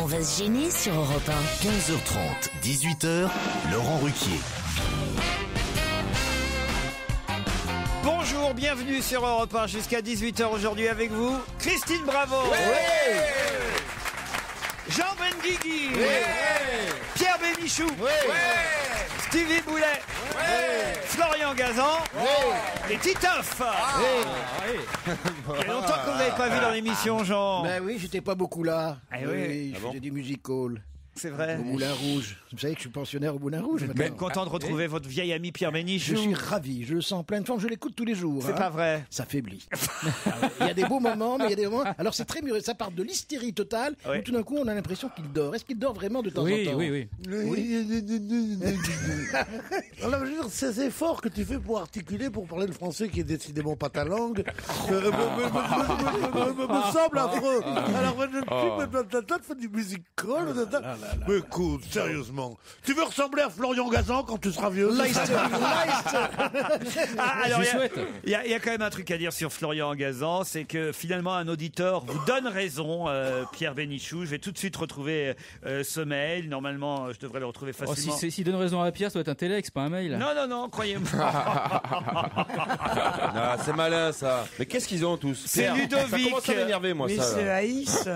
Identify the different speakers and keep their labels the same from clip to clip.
Speaker 1: va se gêner sur Europe 1.
Speaker 2: 15h30, 18h, Laurent Ruquier.
Speaker 3: Bonjour, bienvenue sur Europe 1 jusqu'à 18h aujourd'hui avec vous, Christine Bravo, Jean Benguigui, Pierre Bénichou, Stevie Boulet, Florian Gazan et Titoff. Il y a longtemps que vous n'avez pas vu dans l'émission, Jean.
Speaker 4: Ben oui, j'étais pas beaucoup là.
Speaker 3: Ah oui.
Speaker 4: Je faisais du music hall.
Speaker 3: C'est vrai.
Speaker 4: Au Moulin Rouge. Vous savez que je suis pensionnaire au Moulin Rouge.
Speaker 3: Vous êtes content de retrouver votre vieil ami Pierre Bénichou?
Speaker 4: Je suis ravi, je le sens en pleine forme, je l'écoute tous les jours.
Speaker 3: C'est pas vrai.
Speaker 4: Ça faiblit. Il y a des beaux moments, mais il y a des moments. Alors c'est très mûreux, ça part de l'hystérie totale, où tout d'un coup on a l'impression qu'il dort. Est-ce qu'il dort vraiment de temps en temps?
Speaker 5: Oui.
Speaker 6: Alors, je veux dire, ces efforts que tu fais pour articuler, pour parler le français qui est décidément pas ta langue, me semble affreux. Alors, tu fais du musical, mais écoute, sérieusement, tu veux ressembler à Florian Gazan quand tu seras vieux?
Speaker 3: Alors, il y a quand même un truc à dire sur Florian Gazan, c'est que finalement un auditeur vous donne raison, Pierre Bénichou. Je vais tout de suite retrouver ce mail. Normalement, je devrais le retrouver facilement.
Speaker 5: S'il donne raison à Pierre, ça doit être un téléx, pas un mail.
Speaker 3: Non, croyez-moi.
Speaker 7: Ah, c'est malin ça. Mais qu'est-ce qu'ils ont tous?
Speaker 3: C'est Ludovic.
Speaker 7: Ça commence à m'énerver moi ça.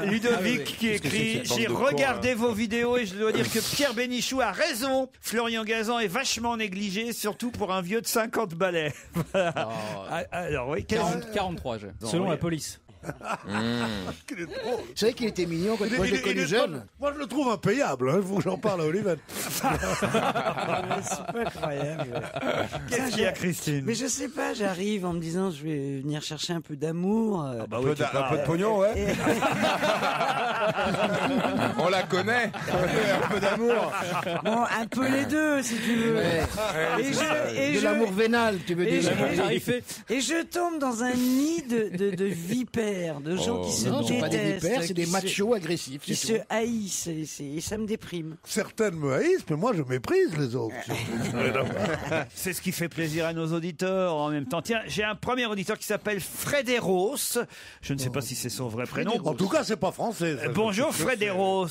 Speaker 3: Ludovic qui écrit: j'ai regardé vos vidéos et je dois dire que Pierre Bénichou a raison. Florian Gazan est vachement négligé, surtout pour un vieux de 50 balais. Voilà. Alors oui,
Speaker 5: 43, selon la police.
Speaker 4: Vous savez qu'il était mignon quand moi je l'ai connu jeune.
Speaker 6: Moi je le trouve impayable, il faut que j'en parle à Olivier.
Speaker 8: C'est pas incroyable.
Speaker 3: Qu'est-ce qu'il y a, Christine?
Speaker 8: Mais je sais pas, j'arrive en me disant je vais venir chercher un peu d'amour.
Speaker 7: Un peu de pognon, ouais. On la connaît. Un peu d'amour.
Speaker 8: Bon, un peu les deux si tu veux.
Speaker 4: De l'amour vénal, tu veux dire.
Speaker 8: Et je tombe dans un nid de vipères, de gens qui se
Speaker 4: Non,
Speaker 8: détestent.
Speaker 4: c'est pas des vipères, c'est des machos agressifs.
Speaker 8: Qui se haïssent et ça me déprime.
Speaker 6: Certaines me haïssent, mais moi je méprise les autres.
Speaker 3: C'est ce qui fait plaisir à nos auditeurs en même temps. Tiens, j'ai un premier auditeur qui s'appelle Frédéros. Je ne sais pas si c'est son vrai prénom.
Speaker 6: En tout cas, c'est pas français. Ça.
Speaker 3: Bonjour Frédéros.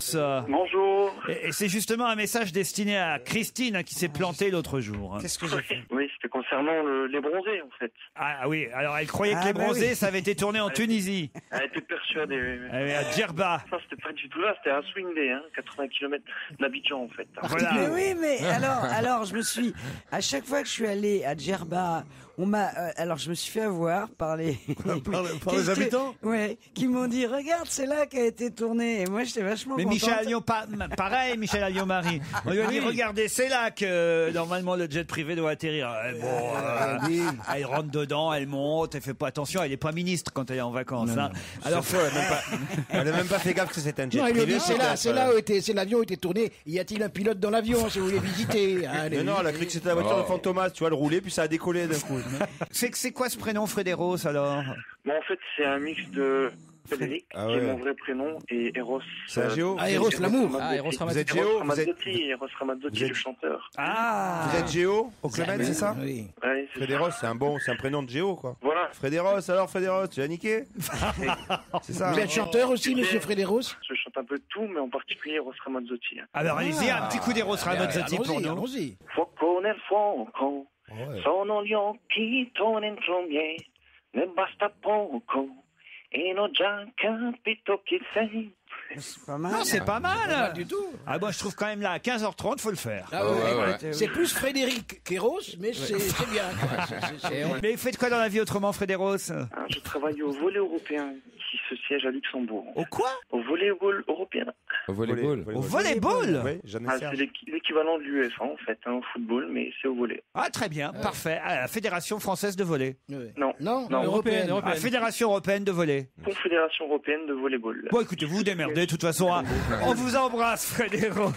Speaker 9: Bonjour.
Speaker 3: Et c'est justement un message destiné à Christine qui s'est plantée l'autre jour.
Speaker 8: Qu'est-ce que j'ai fait?
Speaker 9: Oui, c'était concernant les bronzés, en fait.
Speaker 3: Ah oui, alors elle croyait que les bronzés, ça avait été tourné en Tunisie.
Speaker 9: Elle était persuadée.
Speaker 3: À Djerba.
Speaker 9: Ça, c'était pas du tout là, c'était à Swing Day, 80 km d'Abidjan, en fait.
Speaker 3: Voilà.
Speaker 8: Mais oui, mais alors, je me suis, à chaque fois que je suis allé à Djerba, alors je me suis fait avoir par les
Speaker 6: les habitants.
Speaker 8: Ouais, qui m'ont dit regarde, c'est là qu'a été tourné. Et moi, j'étais vachement
Speaker 3: Mais
Speaker 8: contente.
Speaker 3: Michel Alliot, pareil, Michel Alliot-Marie. On lui a dit, regardez, c'est là que normalement le jet privé doit atterrir. Elle rentre dedans, elle monte, elle fait pas attention, elle est pas ministre quand elle est en vacances. Alors,
Speaker 7: Elle a même pas fait gaffe que c'était un jet
Speaker 4: Non, il lui a
Speaker 7: privé.
Speaker 4: dit c'est là où l'avion a été tourné. Y a-t-il un pilote dans l'avion si vous voulez visiter?
Speaker 7: Mais non, elle a cru que c'était la voiture de Fantomas, tu vois, elle roulait, puis ça a décollé d'un coup.
Speaker 3: c'est quoi ce prénom Frédéros alors?
Speaker 9: Bon, en fait, c'est un mix de Frédéric, qui est mon vrai prénom, et Eros.
Speaker 7: C'est un Géo?
Speaker 4: Ah, Eros l'amour.
Speaker 5: Eros
Speaker 7: Vous êtes Géo?
Speaker 9: Eros Ramazzotti, le chanteur.
Speaker 3: Ah,
Speaker 7: Vous êtes Géo au Club Med, c'est ça?
Speaker 4: Oui.
Speaker 9: Ouais, c'est
Speaker 7: Frédéros, c'est un prénom de Géo, quoi.
Speaker 9: Voilà.
Speaker 7: Frédéros, alors Frédéros, tu l'as niqué? C'est ça.
Speaker 4: Vous êtes chanteur aussi, monsieur Frédéros?
Speaker 9: Je chante un peu de tout, mais en particulier Eros Ramazzotti.
Speaker 3: alors allez-y, un petit coup d'Eros Ramazzotti pour nous.
Speaker 4: Allons-y.
Speaker 9: Fuoco nel fuoco, sono gli occhi tuoi dentro miei, ne basta poco, e l'ho già capito chi sei.
Speaker 8: C'est pas mal.
Speaker 3: Non, c'est pas mal.
Speaker 4: Pas du tout.
Speaker 3: Ah, moi je trouve quand même là, à 15h30, faut le faire.
Speaker 4: Ah ouais. C'est plus Frédéric qu'Eros, mais c'est bien.
Speaker 3: Mais vous faites quoi dans la vie autrement, Frédéros?
Speaker 9: Je travaille au volley européen qui se siège à Luxembourg.
Speaker 3: Au quoi?
Speaker 9: Au volleyball européen.
Speaker 7: Au volleyball.
Speaker 3: Au volleyball?
Speaker 7: Oui, j'en ai
Speaker 9: C'est l'équivalent de l'UEFA en fait, au football, mais c'est au volley.
Speaker 3: Ah, très bien, parfait. Ah, la Fédération française de volley.
Speaker 9: Non,
Speaker 4: Européenne.
Speaker 3: La Fédération européenne de volley.
Speaker 9: Confédération européenne de volleyball.
Speaker 3: Bon, écoutez, vous vous démerdez, de toute façon. On vous embrasse, Frédéros.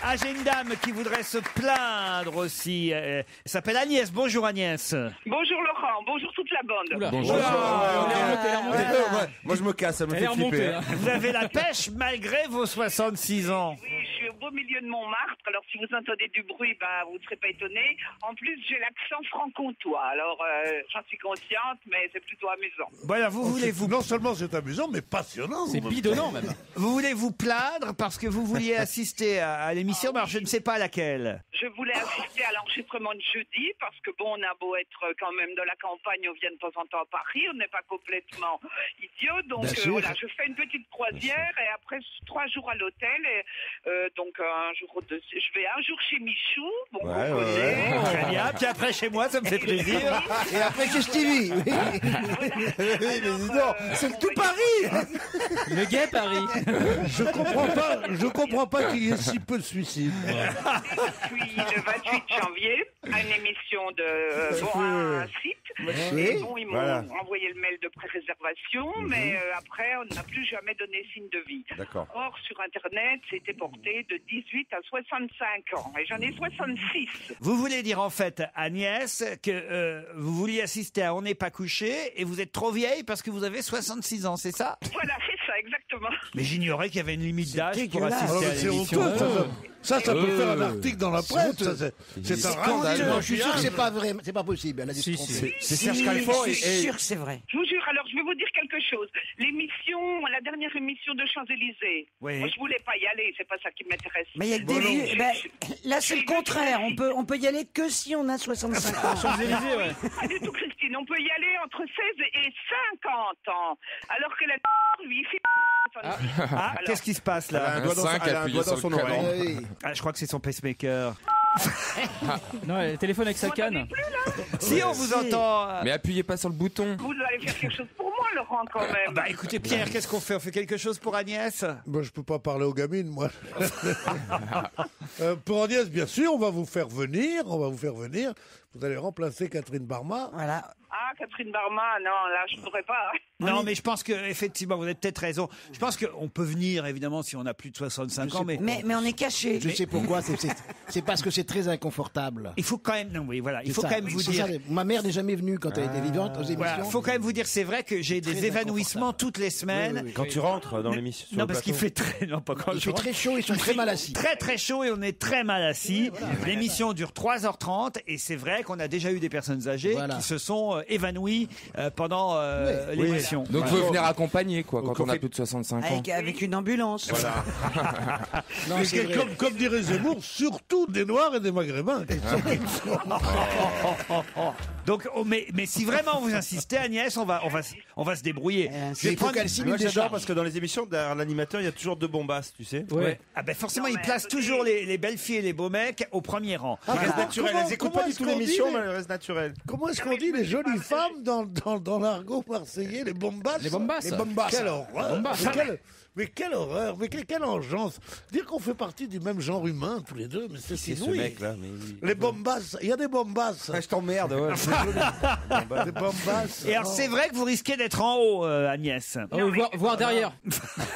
Speaker 3: Ah, j'ai une dame qui voudrait se plaindre aussi. Elle s'appelle Agnès. Bonjour Agnès.
Speaker 10: Bonjour Laurent, bonjour toute la bande.
Speaker 5: Oula.
Speaker 7: Bonjour.
Speaker 5: Elle est remontée.
Speaker 7: Moi je me casse, ça me
Speaker 5: Elle
Speaker 7: fait
Speaker 5: est remontée.
Speaker 7: flipper.
Speaker 5: Hein.
Speaker 3: Vous avez la pêche malgré vos 66 ans.
Speaker 10: Oui, je suis au beau milieu de Montmartre Alors, si vous entendez du bruit, vous ne serez pas étonnés. En plus, j'ai l'accent franc-comtois. Alors, j'en suis consciente, mais c'est plutôt amusant.
Speaker 3: Voilà,
Speaker 6: Non seulement c'est amusant, mais passionnant.
Speaker 5: C'est bidonnant même.
Speaker 3: Vous voulez vous plaindre parce que vous vouliez assister à l'émission, mais alors je ne sais pas laquelle.
Speaker 10: Je voulais assister à l'enregistrement de jeudi, parce que bon, on a beau être quand même de la campagne, on vient de temps en temps à Paris, on n'est pas complètement idiot. Donc voilà, je fais une petite croisière et après 3 jours à l'hôtel. Et donc je vais un jour chez Michou, bon,
Speaker 3: Très bien. Puis après chez moi, ça me fait plaisir.
Speaker 4: Et après chez Stevie. C'est tout Paris.
Speaker 5: Le gay Paris.
Speaker 6: Je comprends pas qu'il y ait si peu de suicides.
Speaker 10: Depuis le 28 janvier, à une émission de un site. Et bon, ils m'ont envoyé le mail de pré-réservation, mais après, on n'a plus jamais donné signe de vie.
Speaker 7: D'accord.
Speaker 10: Or, sur Internet, c'était porté de 18 à 65 ans. Et j'en ai 66.
Speaker 3: Vous voulez dire en fait, Agnès, que vous vouliez assister à On n'est pas couché et vous êtes trop vieille parce que vous avez 66 ans, c'est ça?
Speaker 10: Voilà, c'est ça, exactement.
Speaker 3: Mais j'ignorais qu'il y avait une limite d'âge pour
Speaker 6: Alors,
Speaker 3: assister à
Speaker 6: c'est
Speaker 3: l'émission.
Speaker 6: honteux, ça peut faire un article dans la presse. C'est un
Speaker 4: Scandale.
Speaker 6: scandale.
Speaker 4: Je suis sûr que c'est pas vrai, c'est pas possible. Elle a dû se tromper.
Speaker 7: C'est Serge Calfon
Speaker 8: Je suis sûr que c'est vrai.
Speaker 10: Je vous jure, alors je vais vous dire quelque chose. La dernière émission de Champs-Élysées,
Speaker 3: Oui.
Speaker 10: moi je voulais pas y aller, c'est pas ça qui m'intéresse.
Speaker 8: Mais il y a que des vieux. Là, c'est le contraire. On peut y aller que si on a 65 ans.
Speaker 5: Champs-Élysées, ouais.
Speaker 10: Pas du tout, Christine. On peut y aller entre 16 et 50 ans. Alors que la lui, il fait... Alors,
Speaker 3: Qu'est-ce qui se passe là?
Speaker 7: Elle a un doigt dans son oreille.
Speaker 3: Je crois que c'est son pacemaker.
Speaker 5: Non, elle téléphone avec sa canne.
Speaker 3: Si on vous entend.
Speaker 11: Mais appuyez pas sur le bouton.
Speaker 10: Vous allez faire quelque chose pour moi, Laurent, quand même.
Speaker 3: Écoutez, Pierre, qu'est-ce qu'on fait? On fait quelque chose pour Agnès?
Speaker 6: Je peux pas parler aux gamines, moi. Pour Agnès, bien sûr, on va vous faire venir. Vous allez remplacer Catherine Barma.
Speaker 8: Voilà.
Speaker 10: Ah, Catherine Barma, non, là, je pourrais pas.
Speaker 3: Non, mais je pense que effectivement, vous avez peut-être raison. Je pense qu'on peut venir, évidemment, si on a plus de 65 ans, mais
Speaker 8: on est caché.
Speaker 4: Je sais pourquoi. C'est parce que c'est très inconfortable.
Speaker 3: il faut quand même. Non, oui, voilà. Il faut
Speaker 4: C'est
Speaker 3: quand
Speaker 4: ça.
Speaker 3: même vous
Speaker 4: C'est
Speaker 3: dire.
Speaker 4: ça. Ma mère n'est jamais venue quand elle était vivante aux émissions.
Speaker 3: Voilà, faut quand même vous dire, c'est vrai que j'ai des
Speaker 4: Très
Speaker 3: évanouissements toutes les semaines.
Speaker 7: Quand tu rentres dans l'émission.
Speaker 3: Non, parce qu'il fait très. Non, pas quand
Speaker 4: Il
Speaker 3: je
Speaker 4: fait
Speaker 3: rentre.
Speaker 4: très chaud, ils sont très mal assis.
Speaker 3: Très très chaud et on est très mal assis. L'émission dure 3h30 et c'est vrai qu'on a déjà eu des personnes âgées qui se sont évanouies pendant l'émission.
Speaker 11: Donc faut venir accompagner quoi quand on a plus de 65 ans.
Speaker 8: Avec une ambulance.
Speaker 7: Voilà.
Speaker 6: Comme dirait Zemmour, surtout des Noirs et des Maghrébins.
Speaker 3: Donc, mais si vraiment vous insistez, Agnès, on va se débrouiller. Je vais prendre.
Speaker 7: Moi j'adore parce que dans les émissions derrière l'animateur il y a toujours 2 bombasses, tu sais.
Speaker 5: Ouais.
Speaker 3: Ah ben forcément, ils placent toujours les belles filles et les beaux mecs au premier rang.
Speaker 7: Elles restent naturelles, elles écoutent pas du tout l'émission, mais elles restent naturelles.
Speaker 6: Comment est-ce qu'on dit les jolies femmes dans l'argot marseillais, les bombasses?
Speaker 5: Les bombasses.
Speaker 6: Les bombasses. Quelle horreur.
Speaker 5: Bombasses.
Speaker 6: Mais quelle horreur, mais quelle engeance. Dire qu'on fait partie du même genre humain tous les deux, mais c'est
Speaker 7: C'est ce
Speaker 6: inouï.
Speaker 7: mec là.
Speaker 6: Les bombasses, il y a des bombasses.
Speaker 7: Je t'emmerde, ouais.
Speaker 6: Des bombasses.
Speaker 3: Et alors c'est vrai que vous risquez d'être en haut, Agnès.
Speaker 5: Voir derrière.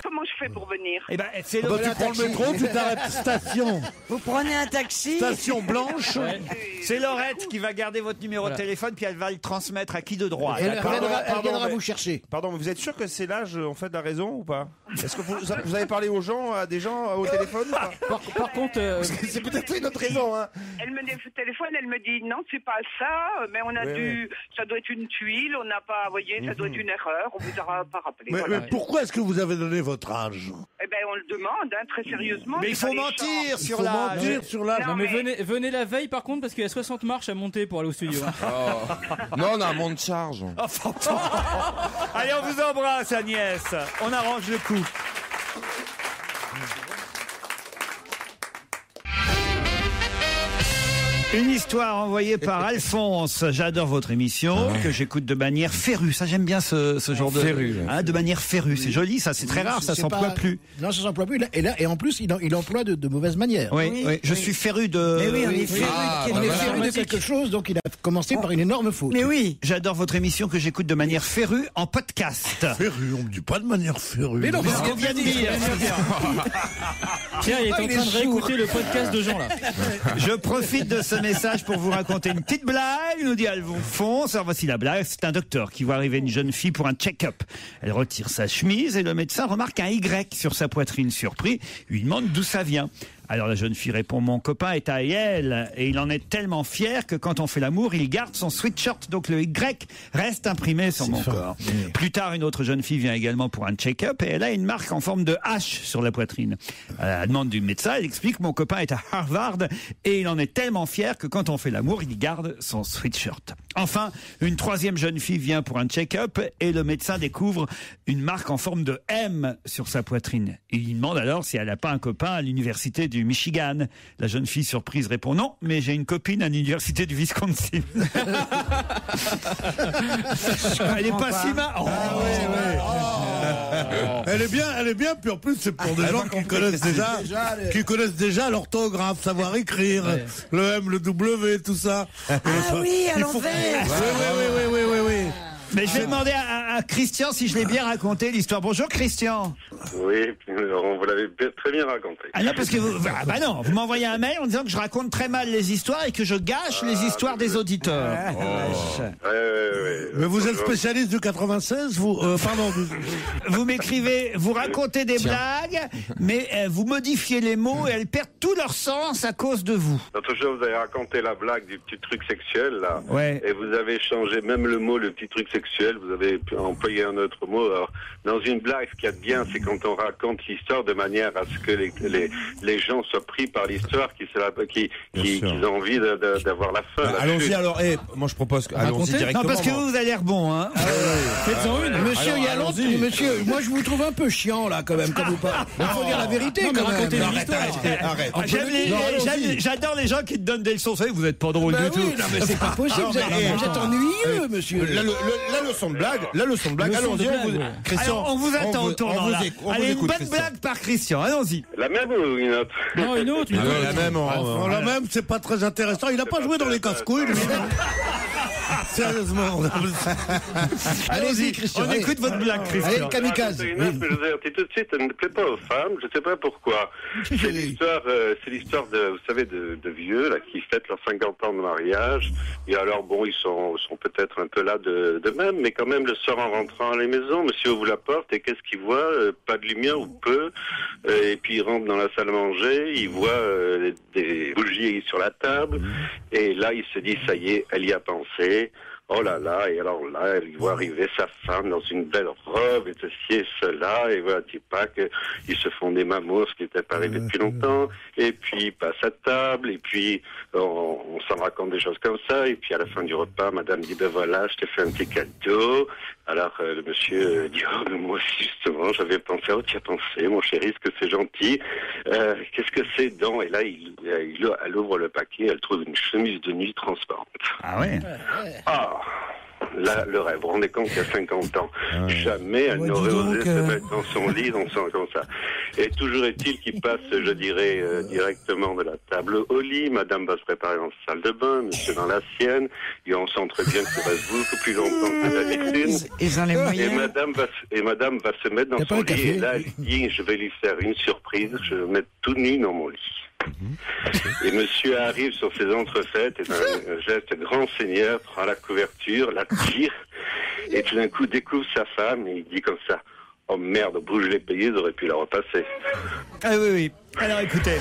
Speaker 10: Comment je fais pour venir?
Speaker 3: Eh ben c'est
Speaker 6: Tu prends le métro, tu t'arrêtes station.
Speaker 8: Vous prenez un taxi.
Speaker 6: Station Blanche.
Speaker 3: C'est Laurette qui va garder votre numéro de téléphone puis elle va le transmettre à qui de droit.
Speaker 4: Elle
Speaker 3: D'accord.
Speaker 4: viendra vous chercher.
Speaker 7: Pardon, mais vous êtes sûr que c'est l'âge en fait de la raison ou pas? Est-ce que vous avez parlé aux gens, à des gens au téléphone ou pas?
Speaker 5: Par contre,
Speaker 7: C'est peut-être une autre raison, hein.
Speaker 10: Elle me téléphone, elle me dit non, c'est pas ça, mais on a ça doit être une tuile, on n'a pas, vous voyez, ça doit être une erreur, on vous aura pas rappelé.
Speaker 6: Mais pourquoi est-ce que vous avez donné votre âge?
Speaker 10: Eh ben, on le demande, très sérieusement.
Speaker 3: Mais il faut mentir sur l'âge.
Speaker 5: non, mais venez la veille par contre parce qu'il y a 60 marches à monter pour aller au studio.
Speaker 11: Non, on a un monde de charge.
Speaker 3: Allez, on vous embrasse, Agnès. On arrange le coup. Une histoire envoyée par Alphonse. J'adore votre émission, que j'écoute de manière férue. Ça, j'aime bien ce genre de...
Speaker 11: Férue.
Speaker 3: De manière férue. C'est joli, ça. C'est très rare, ça s'emploie plus.
Speaker 4: Non, ça s'emploie plus. Et en plus, il emploie de mauvaises manières.
Speaker 3: Oui. Je suis féru de...
Speaker 8: Mais oui, on est féru
Speaker 4: On est féru de quelque chose, donc il a commencé par une énorme faute.
Speaker 8: Mais oui.
Speaker 3: J'adore votre émission que j'écoute de manière férue en podcast.
Speaker 6: Férue, on me dit pas de manière férue.
Speaker 4: Mais non,
Speaker 3: C'est ce qu'on vient de dire.
Speaker 5: Pierre, il est en train de réécouter le podcast de Jean là.
Speaker 3: Je profite de ce message pour vous raconter une petite blague, nous dit Alphonse. Alors voici la blague, c'est un docteur qui voit arriver une jeune fille pour un check-up. Elle retire sa chemise et le médecin remarque un Y sur sa poitrine. Surpris, lui demande d'où ça vient.
Speaker 12: Alors la jeune fille répond, mon copain est à Yale et il en est tellement fier que quand on fait l'amour, il garde son sweatshirt. Donc le Y reste imprimé sur mon corps. Plus tard, une autre jeune fille vient également pour un check-up et elle a une marque en forme de H sur la poitrine. À la demande du médecin, elle explique, mon copain est à Harvard et il en est tellement fier que quand on fait l'amour, il garde son sweatshirt. Enfin, une troisième jeune fille vient pour un check-up et le médecin découvre une marque en forme de M sur sa poitrine. Il lui demande alors si elle n'a pas un copain à l'université du Michigan. La jeune fille surprise répond non, mais j'ai une copine à l'université du Wisconsin. Elle n'est pas si mal.
Speaker 6: Elle est bien, puis en plus c'est pour des gens qui connaissent déjà l'orthographe, savoir écrire, le M, le W, tout ça.
Speaker 8: Oui, à l'envers.
Speaker 6: Oui.
Speaker 12: Mais je vais demander à Christian si je l'ai bien raconté l'histoire. Bonjour Christian.
Speaker 13: Oui, vous l'avez très bien raconté.
Speaker 12: Ah non, parce que vous m'envoyez un mail en disant que je raconte très mal les histoires et que je gâche les histoires des auditeurs.
Speaker 6: Mais vous êtes spécialiste du 96, vous
Speaker 12: Vous m'écrivez, vous racontez des blagues, mais vous modifiez les mots et elles perdent tout leur sens à cause de vous.
Speaker 13: L'autre jour, vous avez raconté la blague du petit truc sexuel, là.
Speaker 12: Ouais.
Speaker 13: Et vous avez changé même le mot, le petit truc sexuel, vous avez employé un autre mot. Alors, dans une blague, ce qu'il y a de bien, c'est quand on raconte l'histoire de manière à ce que les gens soient pris par l'histoire, qu'ils ont envie d'avoir la fin.
Speaker 7: Allons-y alors, moi je propose allons-y directement.
Speaker 12: Non, parce que vous avez l'air bon, hein.
Speaker 4: Faites-en une. Monsieur, il y a longtemps, monsieur, moi je vous trouve un peu chiant là quand même, comme vous parlez. Il faut dire la vérité quand même.
Speaker 7: Arrête.
Speaker 12: J'adore les gens qui te donnent des leçons. Vous n'êtes pas drôle du tout.
Speaker 4: Non, mais c'est pas possible. Vous êtes ennuyeux, monsieur.
Speaker 7: La leçon de blague, allons-y. Christian,
Speaker 12: on vous attend au tournant là. Allez, une bonne blague par Christian, allons-y.
Speaker 13: La même ou une autre?
Speaker 5: Non, une autre.
Speaker 7: La même.
Speaker 6: La même, c'est pas très intéressant. Il n'a pas joué dans les casse-couilles, lui. Sérieusement.
Speaker 12: Allez-y, Christian. On écoute votre blague, Christian.
Speaker 4: Allez, kamikaze.
Speaker 13: Je vous avertis tout de suite, elle ne plaît pas aux femmes. Je ne sais pas pourquoi. C'est l'histoire de, vous savez, de vieux là qui fêtent leurs 50 ans de mariage. Et alors bon, ils sont peut-être un peu là de même, mais quand même le soir en rentrant à la maison, monsieur ouvre la porte et qu'est-ce qu'il voit? Pas de lumière ou peu. Et puis il rentre dans la salle à manger, il voit des bougies sur la table. Et là, il se dit ça y est, elle y a pensé. Oh là là, et alors là, il voit arriver sa femme dans une belle robe, et ceci et cela, et voilà-t-il pas qu'ils se font des mamours, ce qui n'était pas arrivé depuis longtemps, et puis il passe à table, et puis on s'en raconte des choses comme ça, et puis à la fin du repas, madame dit, ben voilà, je t'ai fait un petit cadeau. Alors le monsieur dit, oh, mais moi aussi justement, j'avais pensé, oh tu as pensé, mon chéri, est-ce que c'est gentil, qu'est-ce que c'est donc? Et là, elle ouvre le paquet, elle trouve une chemise de nuit transparente.
Speaker 12: Ah ouais.
Speaker 13: Ah, là, le rêve. Vous vous rendez compte qu'à 50 ans, jamais elle n'aurait osé se mettre dans son lit, comme ça. Et toujours est-il qu'il passe, je dirais, directement de la table au lit. Madame va se préparer dans sa salle de bain, monsieur dans la sienne. Et on sent très bien que ça reste beaucoup plus longtemps que d'habitude. Et madame va se mettre dans son lit. Et là, elle dit, je vais lui faire une surprise. Je vais me mettre tout nu dans mon lit. Et monsieur arrive sur ses entrefaites et d'un geste grand seigneur prend la couverture, la tire et tout d'un coup découvre sa femme et il dit comme ça, oh merde, bouge les payés, ils auraient pu la repasser.
Speaker 12: Ah oui. Alors écoutez,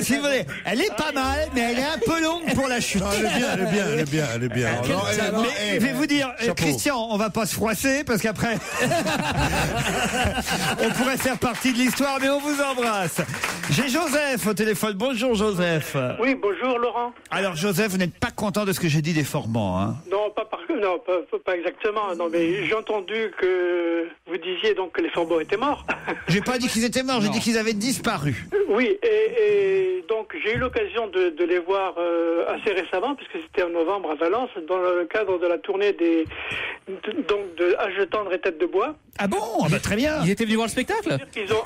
Speaker 12: si vous voulez, elle est pas mal, mais elle est un peu longue pour la chute.
Speaker 6: Elle est bien.
Speaker 12: Mais je vais vous dire, Christian, on va pas se froisser parce qu'après, on pourrait faire partie de l'histoire, mais on vous embrasse. J'ai Joseph au téléphone. Bonjour Joseph.
Speaker 14: Oui, bonjour Laurent.
Speaker 12: Alors Joseph, vous n'êtes pas content de ce que j'ai dit des Formans, hein?
Speaker 14: Non, pas exactement. Non, mais j'ai entendu que vous disiez donc que les Formans étaient morts.
Speaker 12: J'ai pas dit qu'ils étaient morts, j'ai dit qu'ils avaient disparu.
Speaker 14: Oui, et donc j'ai eu l'occasion de les voir assez récemment, puisque c'était en novembre à Valence, dans le cadre de la tournée de Âge tendre et Tête de bois.
Speaker 12: Ah bon? Bah, très bien.
Speaker 5: Ils étaient venus voir le spectacle?
Speaker 14: Ils ont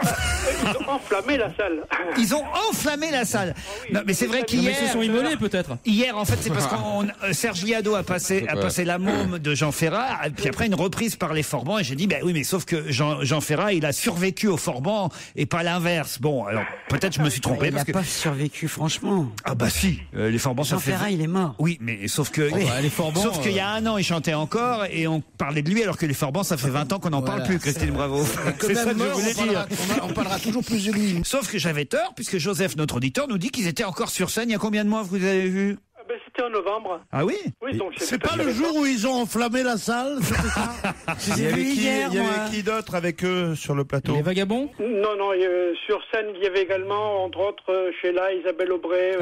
Speaker 14: enflammé la salle.
Speaker 12: Ils ont enflammé la salle. Oui, non, mais c'est vrai qu'hier...
Speaker 5: Ils se sont immolés peut-être.
Speaker 12: Hier, en fait, c'est parce que Serge Liado a passé La Môme de Jean Ferrat, puis après une reprise par les Forbans, et j'ai dit, oui, mais sauf que Jean Ferrat, il a survécu aux Forbans et pas l'inverse. Bon, alors, peut-être je me suis trompé.
Speaker 8: Il n'a pas survécu, franchement.
Speaker 12: Ah bah si, les Forbans,
Speaker 8: Jean Ferrat, il est mort.
Speaker 12: Oui, mais sauf que...
Speaker 5: les Forbans,
Speaker 12: sauf qu'il y a un an, il chantait encore, et on parlait de lui, alors que les Forbans, ça fait 20 ans qu'on en parle parle plus, Christine Bravo.
Speaker 4: Comme
Speaker 12: C'est ça
Speaker 4: même
Speaker 12: que je
Speaker 4: mort,
Speaker 12: voulais dire.
Speaker 4: on parlera toujours plus de lui.
Speaker 12: Sauf que j'avais tort, puisque Joseph, notre auditeur, nous dit qu'ils étaient encore sur scène. Il y a combien de mois vous avez vu?
Speaker 14: Ben, c'était en novembre.
Speaker 12: Ah oui?
Speaker 14: Oui, donc
Speaker 6: C'est pas le jour où ils ont enflammé la salle?
Speaker 7: Il y avait qui,
Speaker 8: hier,
Speaker 7: il y avait
Speaker 8: moi.
Speaker 7: qui d'autre avec eux sur le plateau?
Speaker 5: Les vagabonds?
Speaker 14: Non, sur scène, il y avait également, entre autres, Sheila, Isabelle Aubray.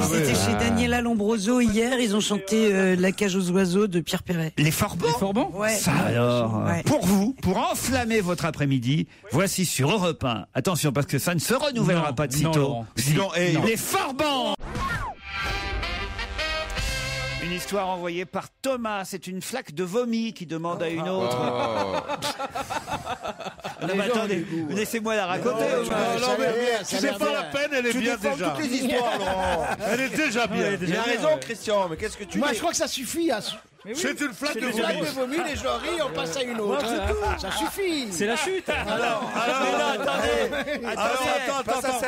Speaker 8: C'était chez Daniela Lombroso hier, ils ont chanté La cage aux oiseaux de Pierre Perret.
Speaker 12: Les Forbans?
Speaker 5: Les Forbans?
Speaker 8: Ouais.
Speaker 12: Ça alors,
Speaker 8: Ouais.
Speaker 12: pour vous, pour enflammer votre après-midi, voici sur Europe 1. Attention, parce que ça ne se renouvellera
Speaker 5: Non,
Speaker 12: pas de
Speaker 5: non,
Speaker 12: sitôt.
Speaker 5: Laurent.
Speaker 7: Sinon,
Speaker 12: Les Forbans! Une histoire envoyée par Thomas. C'est une flaque de vomi qui demande à une autre. Non, mais attendez, laissez-moi la raconter.
Speaker 6: Non, mais c'est pas la peine, elle est
Speaker 7: tu
Speaker 6: bien
Speaker 7: défends
Speaker 6: déjà.
Speaker 7: toutes les histoires, Laurent.
Speaker 6: Elle est déjà bien.
Speaker 7: Il a raison, Christian, mais qu'est-ce que tu
Speaker 4: Moi,
Speaker 7: dis?
Speaker 4: je crois que ça suffit.
Speaker 6: C'est une flaque de
Speaker 4: Une flaque de
Speaker 6: vomi.
Speaker 4: vomi, les gens rient, on passe à une autre. Ça suffit.
Speaker 5: C'est la chute.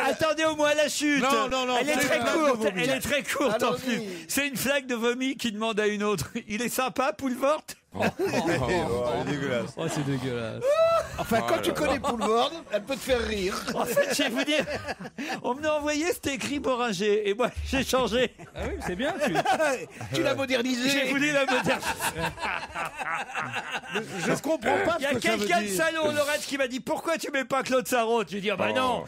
Speaker 12: Attendez au moins la chute.
Speaker 6: Non,
Speaker 12: Elle est
Speaker 6: c'est
Speaker 12: très
Speaker 6: une flaque de
Speaker 12: courte.
Speaker 6: vomi.
Speaker 12: Elle est très courte en plus. C'est une flaque de vomi qui demande à une autre. Il est sympa, Poulvort?
Speaker 7: Dégueulasse.
Speaker 5: Oh, c'est dégueulasse.
Speaker 4: Enfin, quand tu connais Poulvord, elle peut te faire rire.
Speaker 12: En fait, je vais vous dire, on me l'a envoyé, c'était écrit Boringer. Et moi, j'ai changé.
Speaker 5: Ah oui, c'est bien.
Speaker 4: Tu l'as modernisé.
Speaker 12: J'ai voulu la moderniser.
Speaker 6: Je comprends pas
Speaker 12: Il y a
Speaker 6: ce que ça veut
Speaker 12: quelqu'un de
Speaker 6: dire.
Speaker 12: salaud, Lorette, qui m'a dit pourquoi tu mets pas Claude Sarraute? Je lui ai dit, ah bah non.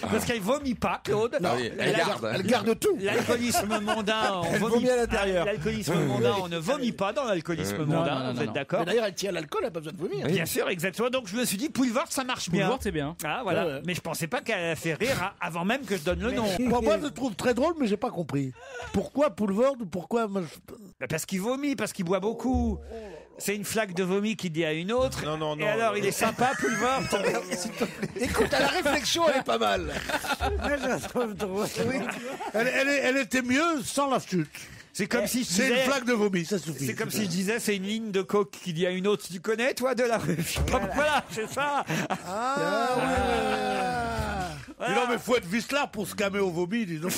Speaker 12: Parce qu'elle vomit pas, Claude.
Speaker 11: Ah oui, elle garde.
Speaker 4: Elle garde tout.
Speaker 12: L'alcoolisme mondain, on
Speaker 7: vomit à l'intérieur.
Speaker 12: L'alcoolisme mondain, on ne vomit pas dans l'alcoolisme mondain. Vous êtes d'accord?
Speaker 4: Mais d'ailleurs, elle tient l'alcool, elle n'a pas besoin de vomir.
Speaker 12: Bien sûr, exactement. Donc je me suis dit, Poulvord, ça marche bien.
Speaker 5: Poulvord, c'est bien.
Speaker 12: Ah voilà.
Speaker 4: Ouais.
Speaker 12: Mais je pensais pas qu'elle allait faire rire avant même que je donne le nom.
Speaker 6: Moi, je le trouve très drôle, mais j'ai pas compris. Pourquoi Poulvord ou pourquoi
Speaker 12: Parce qu'il vomit, parce qu'il boit beaucoup. C'est une flaque de vomi qui dit à une autre.
Speaker 7: Non.
Speaker 12: Et alors, il est sympa, Poulvord.
Speaker 4: Écoute, à la réflexion, elle est pas mal.
Speaker 6: Elle était mieux sans la chute.
Speaker 12: C'est comme si je
Speaker 6: C'est une
Speaker 12: disais.
Speaker 6: flaque de vomi, ça suffit.
Speaker 12: C'est comme si je disais, c'est une ligne de coke qui dit à une autre. Tu connais, toi, de la rue? Voilà, c'est ça.
Speaker 6: Mais non, mais faut être vicelard pour se calmer au vomi, dis donc.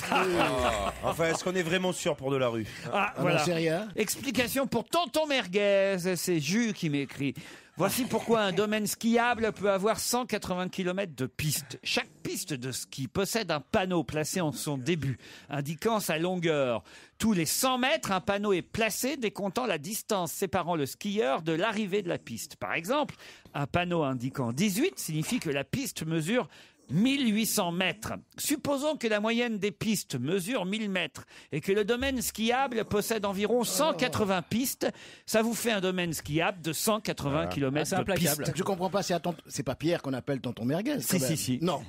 Speaker 7: Enfin, est-ce qu'on est vraiment sûr pour de la rue?
Speaker 12: Ah,
Speaker 4: On
Speaker 12: voilà.
Speaker 4: n'en sait rien.
Speaker 12: Explication pour Tonton Merguez. C'est Jus qui m'écrit. Voici pourquoi un domaine skiable peut avoir 180 km de piste. Chaque piste de ski possède un panneau placé en son début, indiquant sa longueur. Tous les 100 mètres, un panneau est placé décomptant la distance séparant le skieur de l'arrivée de la piste. Par exemple, un panneau indiquant 18 signifie que la piste mesure 1800 mètres. Supposons que la moyenne des pistes mesure 1000 mètres et que le domaine skiable possède environ 180 pistes. Ça vous fait un domaine skiable de 180 km
Speaker 5: c'est
Speaker 12: de
Speaker 5: implacable.
Speaker 12: piste.
Speaker 4: Je comprends pas, c'est pas Pierre qu'on appelle tonton Merguez.
Speaker 12: Si,
Speaker 4: quand même.
Speaker 12: si.
Speaker 4: Non.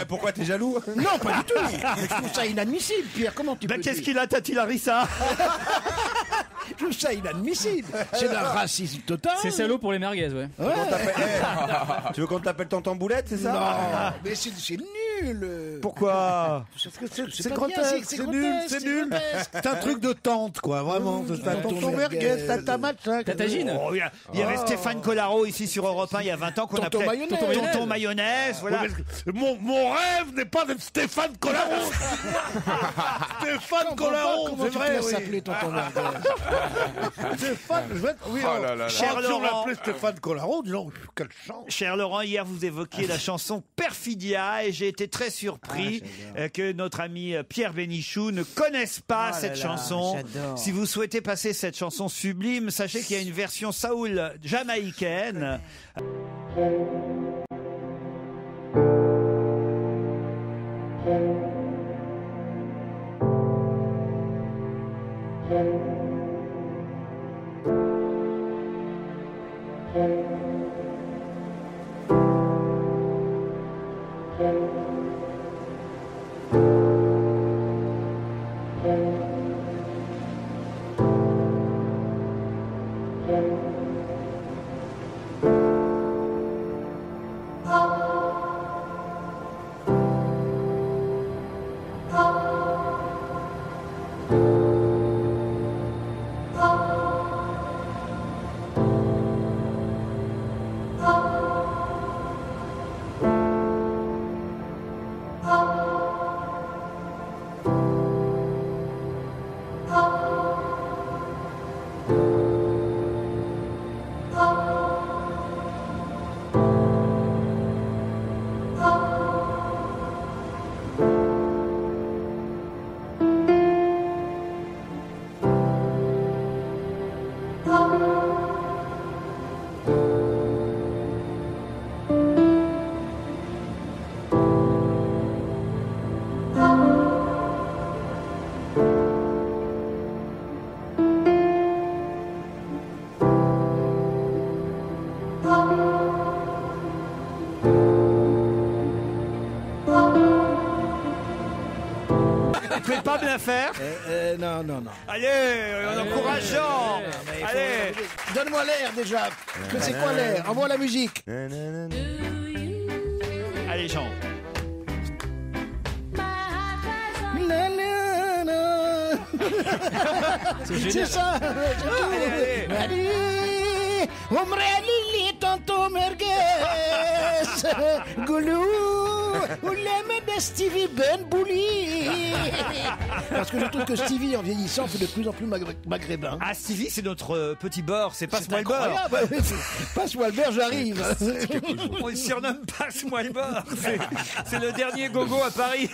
Speaker 7: Pourquoi t'es jaloux?
Speaker 4: Non, pas du tout. Mais je trouve ça inadmissible, Pierre. Comment tu peux
Speaker 12: Qu'est-ce
Speaker 4: dire
Speaker 12: qu'il a, Tati Larissa?
Speaker 4: Je trouve ça inadmissible. C'est d'un racisme total.
Speaker 5: C'est salaud pour les merguez, ouais.
Speaker 4: Ouais.
Speaker 7: Tu veux qu'on t'appelle Tonton Boulette, c'est ça?
Speaker 4: Non, mais c'est nul.
Speaker 12: Pourquoi?
Speaker 6: Parce que c'est
Speaker 4: pas
Speaker 6: grotesque,
Speaker 4: bien,
Speaker 6: c'est nul, c'est nul. C'est un truc de tante, quoi, vraiment. C'est un tonton merguez, tata machin.
Speaker 5: Tatagine.
Speaker 12: Oh, il y avait Stéphane Collaro ici sur Europe 1 il y a 20 ans qu'on
Speaker 4: Tonton
Speaker 12: appelait
Speaker 4: Mayonnaise.
Speaker 12: Tonton Mayonnaise. Voilà.
Speaker 6: Ouais, mais mon rêve n'est pas d'être Stéphane Collaro. Stéphane Collaro,
Speaker 4: Comment
Speaker 6: c'est
Speaker 4: tu
Speaker 6: vrai,
Speaker 4: peux
Speaker 6: oui.
Speaker 4: s'appeler tonton Merguez?
Speaker 6: Stéphane, je vais être... Oui,
Speaker 11: Oh là là
Speaker 12: Cher
Speaker 6: si on
Speaker 12: Laurent.
Speaker 6: l'appelait Stéphane Collaro, disons, quelle chance.
Speaker 12: Cher Laurent, hier vous évoquiez la chanson Perfidia et j'ai été très surpris que notre ami Pierre Bénichou ne connaisse pas cette chanson.
Speaker 8: j'adore.
Speaker 12: Si vous souhaitez passer cette chanson sublime, sachez qu'il y a une version Saoul jamaïcaine.
Speaker 3: Pas bien faire.
Speaker 4: Non.
Speaker 3: Allez, encourageant. Allez.
Speaker 4: Donne-moi l'air déjà. C'est quoi l'air? Envoie la musique.
Speaker 12: Allez, Jean.
Speaker 4: C'est ça. Allez. Omreli tonto merguez Goulou ou l'aimait de Stevie Ben Bouli. Parce que je trouve que Stevie en vieillissant fait de plus en plus maghrébin.
Speaker 12: Ah, Stevie, c'est notre petit beurre, c'est Passe-moi le beurre.
Speaker 4: Incroyable. Passe-moi le beurre, j'arrive.
Speaker 12: On le surnomme Passe-moi le beurre. C'est le dernier gogo à Paris.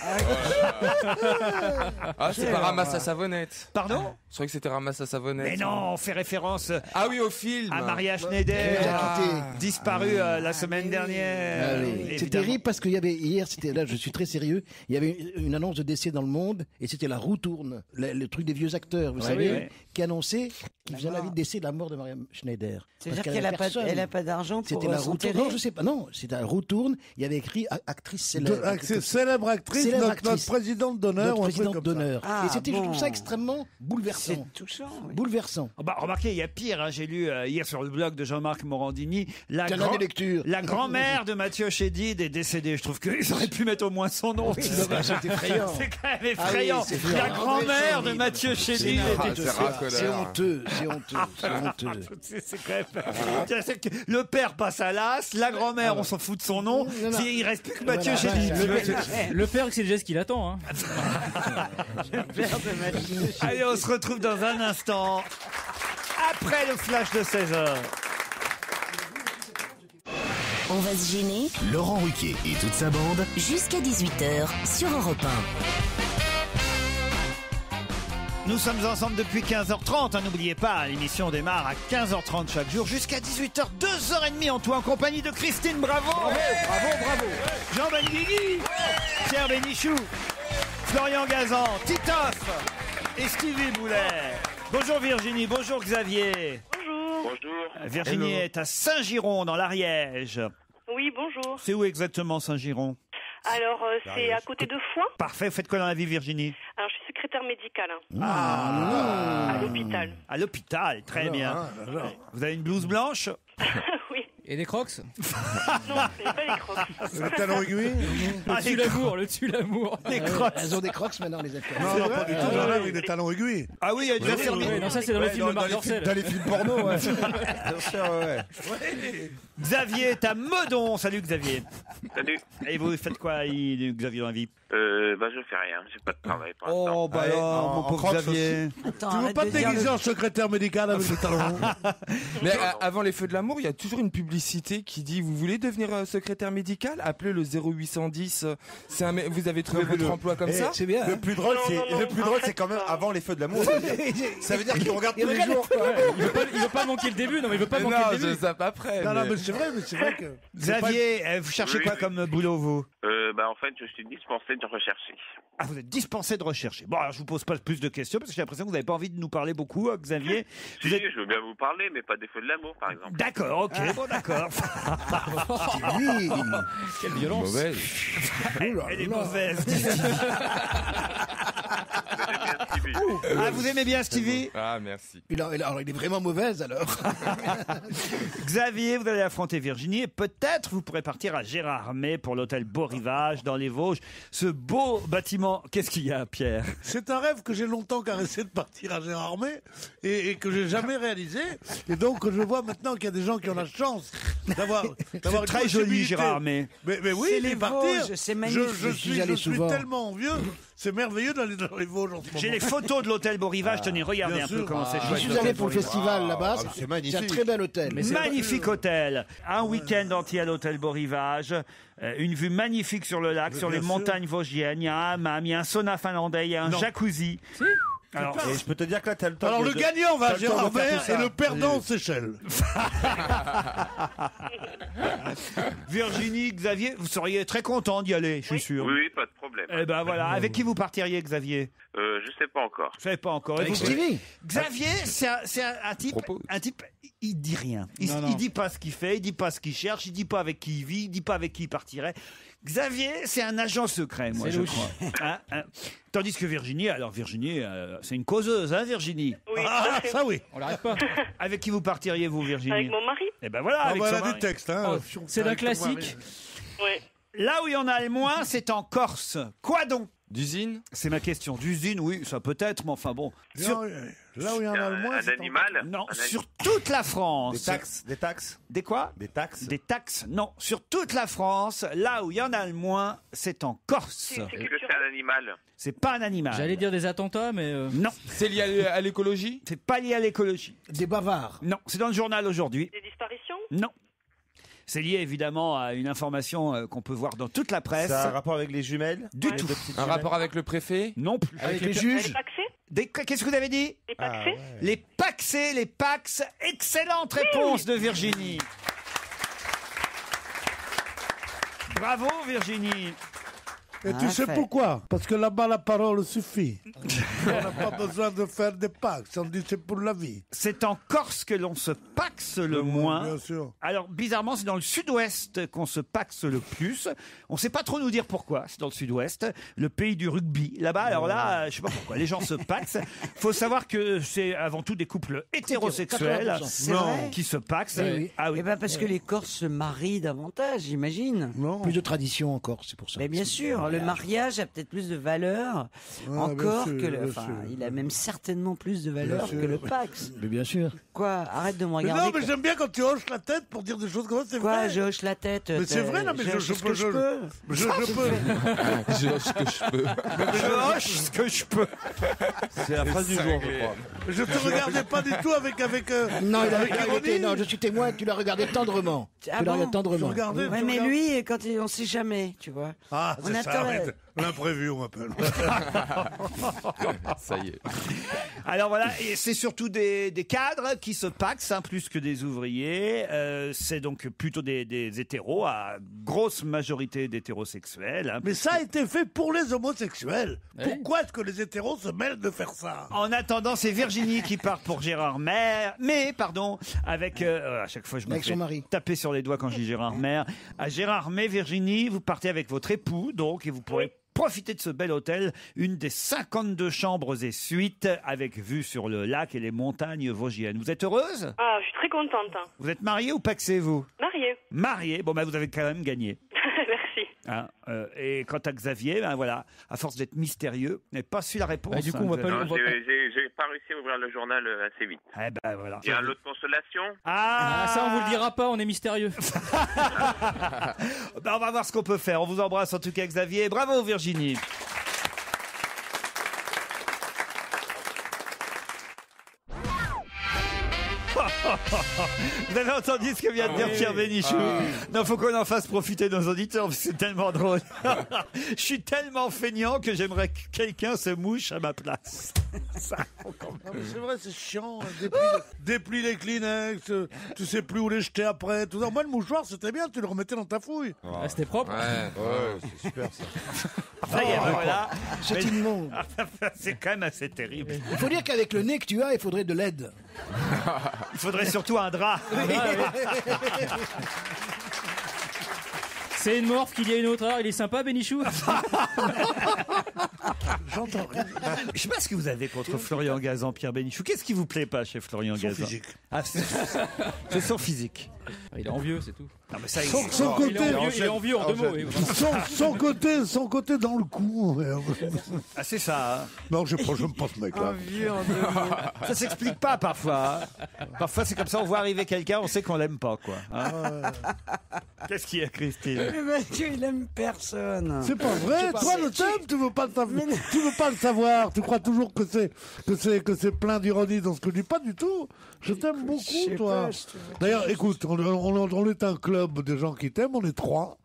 Speaker 11: Ah, c'est pas Ramasse à savonnette.
Speaker 12: Pardon?
Speaker 11: Je croyais que c'était Ramasse à savonnette.
Speaker 12: Mais non, on fait référence
Speaker 11: Ah oui, au film.
Speaker 12: à Maria Schneider, disparue la semaine dernière.
Speaker 4: C'est terrible parce qu'il y avait hier, c'était là, je suis très sérieux, il y avait une annonce de décès dans le monde et c'était la roue tourne, le truc des vieux acteurs, vous savez, qui annonçait qu'il vient la vie de décès de la mort de Maria Schneider.
Speaker 8: C'est-à-dire qu'elle n'a pas d'argent pour
Speaker 4: C'était la roue tourne. Non, je sais pas. Non, c'était la roue tourne. Il y avait écrit actrice célèbre.
Speaker 6: Célèbre actrice, notre présidente d'honneur.
Speaker 4: Notre présidente d'honneur.
Speaker 8: Ah,
Speaker 4: et c'était, je
Speaker 8: bon.
Speaker 4: trouve ça extrêmement bouleversant.
Speaker 8: C'est touchant. Oui.
Speaker 4: Bouleversant.
Speaker 12: Oh bah, remarquez, il y a pire. Hein, j'ai lu hier sur le blog de Jean-Marc Morandini la grand-mère de Mathieu Chédid est décédée. Je trouve qu'ils auraient pu mettre au moins son nom.
Speaker 4: Oui, c'est effrayant.
Speaker 12: C'est quand même effrayant.
Speaker 4: Ah oui, c'est
Speaker 12: la grand-mère de Mathieu Chédid.
Speaker 4: C'est honteux. C'est honteux. C'est honteux.
Speaker 12: C'est quand même. Le père passe à l'as, la grand-mère, on s'en fout de son nom. Il reste plus que Mathieu Chédid.
Speaker 5: Le père, c'est le geste qu'il attend. Hein.
Speaker 12: Allez, on se retrouve dans un instant. Après le flash de 16h.
Speaker 1: On va se gêner.
Speaker 2: Laurent Ruquier et toute sa bande.
Speaker 1: Jusqu'à 18h sur Europe 1.
Speaker 12: Nous sommes ensemble depuis 15h30, hein, n'oubliez pas, l'émission démarre à 15h30 chaque jour, jusqu'à 18h, 2h30 en tout, en compagnie de Christine Bravo,
Speaker 3: Bravo.
Speaker 12: Jean Benguigui, Pierre Bénichou, Florian Gazan, Titoff et Stevie Boulet. Bonjour Virginie, bonjour Xavier.
Speaker 15: Bonjour.
Speaker 12: Virginie est à Saint-Giron, dans l'Ariège.
Speaker 15: Oui, bonjour.
Speaker 12: C'est où exactement Saint-Giron?
Speaker 15: Alors, c'est à côté de Foix.
Speaker 12: Parfait, vous faites quoi dans la vie Virginie?
Speaker 15: Alors, je suis secrétaire médicale.
Speaker 12: À
Speaker 15: l'hôpital.
Speaker 12: À l'hôpital, très bien. Vous avez une blouse blanche?
Speaker 15: Oui.
Speaker 5: Et des crocs?
Speaker 15: Non, c'est pas les crocs.
Speaker 6: Le talon aiguille.
Speaker 5: Le tue-l'amour.
Speaker 12: Les crocs.
Speaker 4: Elles ont des crocs maintenant, les acteurs.
Speaker 6: Non, pas du tout. J'en ai avec des talons aiguilles.
Speaker 12: Ah oui, il y a des infirmiers.
Speaker 5: Non, ça c'est dans les films de Marc Dorcel.
Speaker 7: Dans les films porno, ouais. Bien sûr, ouais.
Speaker 12: Xavier est à Meudon. Salut Xavier.
Speaker 15: Salut.
Speaker 12: Et vous faites quoi, Xavier, dans la vie?
Speaker 15: Je fais rien. J'ai pas de travail pour l'instant.
Speaker 12: Oh, bah alors, mon pauvre Xavier.
Speaker 8: Attends,
Speaker 6: Tu veux
Speaker 8: arrête
Speaker 6: pas
Speaker 8: de
Speaker 6: te
Speaker 8: dire
Speaker 6: déguiser en secrétaire médical avec des talons?
Speaker 11: Mais avant les feux de l'amour, il y a toujours une publicité qui dit vous voulez devenir secrétaire médical? Appelez le 0810. Vous avez trouvé votre emploi comme ça?
Speaker 4: C'est bien.
Speaker 7: Le plus drôle, c'est quand même avant les feux de l'amour. Ça veut dire qu'il regarde tous les jours.
Speaker 5: Il veut pas manquer le début. Non, mais il veut pas manquer le début.
Speaker 11: Je sais pas après.
Speaker 6: Non, mais c'est vrai que.
Speaker 12: Xavier, vous cherchez quoi comme boulot, vous?
Speaker 15: En fait, je suis dispensé de rechercher.
Speaker 12: Ah, vous êtes dispensé de rechercher. Bon, alors je vous pose pas plus de questions parce que j'ai l'impression que vous n'avez pas envie de nous parler beaucoup, Xavier.
Speaker 15: Si, je veux bien vous parler, mais pas des feux de l'amour, par exemple.
Speaker 12: D'accord, ok, bon, d'accord.
Speaker 5: Quelle violence.
Speaker 11: Mauvaise.
Speaker 12: Elle est mauvaise. Ah, vous aimez bien Stevie?
Speaker 11: Ah, merci.
Speaker 4: Alors, il est vraiment mauvaise, alors.
Speaker 12: Xavier, vous allez affronter Virginie et peut-être vous pourrez partir à Gérardmer pour l'hôtel Beau Rivage dans les Vosges. Ce beau bâtiment. Qu'est-ce qu'il y a, Pierre?
Speaker 6: C'est un rêve que j'ai longtemps caressé de partir à Gérardmer et que j'ai jamais réalisé. Et donc, je vois maintenant qu'il y a des gens qui ont la chance d'avoir une
Speaker 12: très joli Gérardmer.
Speaker 6: Mais oui,
Speaker 8: C'est les
Speaker 6: partir.
Speaker 8: Vosges, c'est magnifique.
Speaker 6: Je suis tellement envieux. C'est merveilleux d'aller dans les Vosges en ce moment.
Speaker 12: J'ai les photos de l'hôtel Beau Rivage. Tenez, regardez un peu comment c'est chouette.
Speaker 4: Je suis allé pour le festival là-bas.
Speaker 7: C'est magnifique.
Speaker 4: C'est un très bel hôtel.
Speaker 12: Magnifique hôtel. Un week-end entier à l'hôtel Beau Rivage. Une vue magnifique sur le lac, sur les montagnes vosgiennes. Il y a un hammam, il y a un sauna finlandais, il y a un jacuzzi.
Speaker 7: Alors, et je peux te dire que là, t'as le temps.
Speaker 6: Alors, le gagnant va à Gérardmer et le perdant, Seychelles.
Speaker 12: Virginie, Xavier, vous seriez très content d'y aller, je suis sûr.
Speaker 15: Oui, pas de problème.
Speaker 12: Eh ben voilà. Avec qui vous partiriez, Xavier?
Speaker 15: Je sais pas encore.
Speaker 12: Je savais pas encore.
Speaker 4: Avec Stevie.
Speaker 12: Xavier, c'est un type, il dit rien. Il dit pas ce qu'il fait, il dit pas ce qu'il cherche, il dit pas avec qui il vit, il dit pas avec qui il partirait. Xavier, c'est un agent secret, moi,
Speaker 5: C'est
Speaker 12: je
Speaker 5: louche.
Speaker 12: crois. Tandis que Virginie, c'est une causeuse, hein, Virginie?
Speaker 16: Oui, tout à fait.
Speaker 6: Ça oui.
Speaker 5: On l'arrête pas.
Speaker 12: Avec qui vous partiriez, vous, Virginie?
Speaker 16: Avec mon mari.
Speaker 12: Eh ben voilà, avec son
Speaker 6: Voilà
Speaker 12: mari.
Speaker 6: du texte. Hein.
Speaker 5: C'est d'un classique.
Speaker 16: Oui.
Speaker 12: Là où il y en a le moins, c'est en Corse. Quoi donc?
Speaker 11: D'usine?
Speaker 12: C'est ma question. D'usine, oui, ça peut être, mais enfin bon.
Speaker 6: Là où il y en a le moins,
Speaker 15: Un animal?
Speaker 12: Non, sur toute la France.
Speaker 7: Des taxes? Des taxes?
Speaker 12: Des quoi?
Speaker 7: Des taxes?
Speaker 12: Des taxes, non. Sur toute la France, là où il y en a le moins, c'est en Corse.
Speaker 15: Est-ce que c'est un animal?
Speaker 12: C'est pas un animal.
Speaker 5: J'allais dire des attentats, mais.
Speaker 12: Non.
Speaker 11: C'est lié à l'écologie?
Speaker 12: C'est pas lié à l'écologie.
Speaker 4: Des bavards.
Speaker 12: Non, c'est dans le journal aujourd'hui.
Speaker 16: Des disparitions?
Speaker 12: Non. C'est lié évidemment à une information qu'on peut voir dans toute la presse.
Speaker 7: Ça a un rapport avec les jumelles?
Speaker 12: Du tout.
Speaker 11: Un rapport avec le préfet?
Speaker 12: Non plus.
Speaker 4: Avec les juges.
Speaker 16: Les paxés?
Speaker 12: Qu'est-ce que vous avez dit?
Speaker 16: Les paxés?
Speaker 12: Les paxés, les pax. Excellente réponse de Virginie. Bravo Virginie.
Speaker 6: Et tu sais pourquoi? Parce que là-bas, la parole suffit. On n'a pas besoin de faire des paxes. On dit c'est pour la vie.
Speaker 12: C'est en Corse que l'on se paxe le moins.
Speaker 6: Bien sûr.
Speaker 12: Alors, bizarrement, c'est dans le sud-ouest qu'on se paxe le plus. On ne sait pas trop nous dire pourquoi. C'est dans le sud-ouest, le pays du rugby. Là-bas, alors là, je sais pas pourquoi. Les gens se paxent. Faut savoir que c'est avant tout des couples hétérosexuels
Speaker 8: 80%. C'est vrai
Speaker 12: qui se paxent.
Speaker 8: Eh oui.
Speaker 12: Ah oui.
Speaker 8: Eh ben parce que les Corses se marient davantage, j'imagine.
Speaker 4: Plus de tradition encore, c'est pour ça.
Speaker 8: Mais bien sûr, le mariage a peut-être plus de valeur encore que le. Enfin, il a même certainement plus de valeur que le Pax.
Speaker 4: Mais bien sûr.
Speaker 8: Quoi? Arrête de me
Speaker 6: Mais
Speaker 8: regarder.
Speaker 6: non, mais j'aime bien quand tu hoches la tête pour dire des choses comme ça, c'est
Speaker 8: Quoi?
Speaker 6: vrai.
Speaker 8: Je hoche la tête.
Speaker 6: Mais c'est vrai, non, mais je
Speaker 8: ce que je peux.
Speaker 6: Je peux.
Speaker 11: Je hoche ce que je peux.
Speaker 12: Je hoche ce que je peux.
Speaker 7: C'est la phrase du jour, je crois.
Speaker 6: Je te regardais pas du tout avec
Speaker 4: Non,
Speaker 6: avec ironie.
Speaker 4: non, je suis témoin, tu l'as regardé tendrement.
Speaker 8: Ah
Speaker 4: tu l'as
Speaker 8: bon?
Speaker 4: regardé tendrement.
Speaker 8: Ouais, mais lui, quand on sait jamais, tu vois.
Speaker 6: Ah,
Speaker 8: On
Speaker 6: c'est
Speaker 8: attend
Speaker 6: ça,
Speaker 8: la-
Speaker 6: arrête. L'imprévu, on m'appelle.
Speaker 11: Ça y est.
Speaker 12: Alors voilà, et c'est surtout des cadres qui se paxent, hein, plus que des ouvriers. C'est donc plutôt des hétéros, à grosse majorité d'hétérosexuels. Hein.
Speaker 6: Mais ça a été fait pour les homosexuels. Pourquoi est-ce que les hétéros se mêlent de faire ça?
Speaker 12: En attendant, c'est Virginie qui part pour Gérard May, pardon, avec à chaque fois je me
Speaker 4: Avec
Speaker 12: fais
Speaker 4: son mari.
Speaker 12: taper sur les doigts quand je dis Gérard May. À Gérard May, Virginie, vous partez avec votre époux, donc, et vous pourrez profiter de ce bel hôtel, une des 52 chambres et suites avec vue sur le lac et les montagnes vosgiennes. Vous êtes heureuse?
Speaker 16: Ah, je suis très contente. Hein.
Speaker 12: Vous êtes mariée ou paxée, vous?
Speaker 16: Mariée.
Speaker 12: Mariée, bon bah vous avez quand même gagné.
Speaker 16: Merci.
Speaker 12: Hein, et quant à Xavier, ben voilà, à force d'être mystérieux, vous n'avez pas su la réponse.
Speaker 5: Du coup, on va pas
Speaker 15: Non, j'ai pas réussi à ouvrir le journal assez vite.
Speaker 12: Eh ben voilà.
Speaker 15: Il y a un lot de consolation.
Speaker 12: Ah,
Speaker 5: ça, on vous le dira pas, on est mystérieux.
Speaker 12: Ben, on va voir ce qu'on peut faire. On vous embrasse en tout cas, Xavier. Bravo, Virginie. Vous avez entendu ce que vient de dire Pierre Bénichou? Non, faut qu'on en fasse profiter nos auditeurs, parce que c'est tellement drôle. Je suis tellement feignant que j'aimerais que quelqu'un se mouche à ma place. Ça,
Speaker 6: Non, mais c'est vrai, c'est chiant. Déplie les Kleenex, tu sais plus où les jeter après. Tout ça. Moi, le mouchoir, c'était bien, tu le remettais dans ta fouille.
Speaker 5: Ah, c'était propre.
Speaker 7: Ouais, c'est super ça.
Speaker 12: ça y est, voilà.
Speaker 4: C'est immonde.
Speaker 12: C'est quand même assez terrible.
Speaker 4: Il faut dire qu'avec le nez que tu as, il faudrait de l'aide.
Speaker 12: Il faudrait surtout un drap.
Speaker 5: C'est une morphe qu'il y a une autre heure. Il est sympa, Bénichou.
Speaker 6: J'entends rien.
Speaker 12: Je sais pas ce que vous avez contre Florian Gazan, Pierre Bénichou. Qu'est-ce qui vous plaît pas chez Florian
Speaker 6: Son
Speaker 12: Gazan?
Speaker 6: physique.
Speaker 12: Ah, c'est son physique.
Speaker 5: Il est envieux, c'est tout.
Speaker 12: Non, mais ça,
Speaker 6: Son côté,
Speaker 5: Il est envieux en deux mots. oui.
Speaker 6: son côté dans le cou.
Speaker 12: Ah, c'est ça. Hein.
Speaker 6: Non, je me pas ce mec-là.
Speaker 8: Vieux en deux mots.
Speaker 12: Ça s'explique pas parfois. Hein. Parfois, c'est comme ça, on voit arriver quelqu'un, on sait qu'on l'aime pas, quoi. Hein. Qu'est-ce qu'il y a, Christine?
Speaker 8: Mais Mathieu, il aime personne.
Speaker 6: C'est pas vrai. Toi, le thème, tu veux pas le savoir. Tu veux pas le savoir. Tu crois toujours que c'est plein d'ironie dans ce que je dis. Pas du tout. Je t'aime beaucoup, toi. D'ailleurs, écoute, on est un club de gens qui t'aiment. On est 3.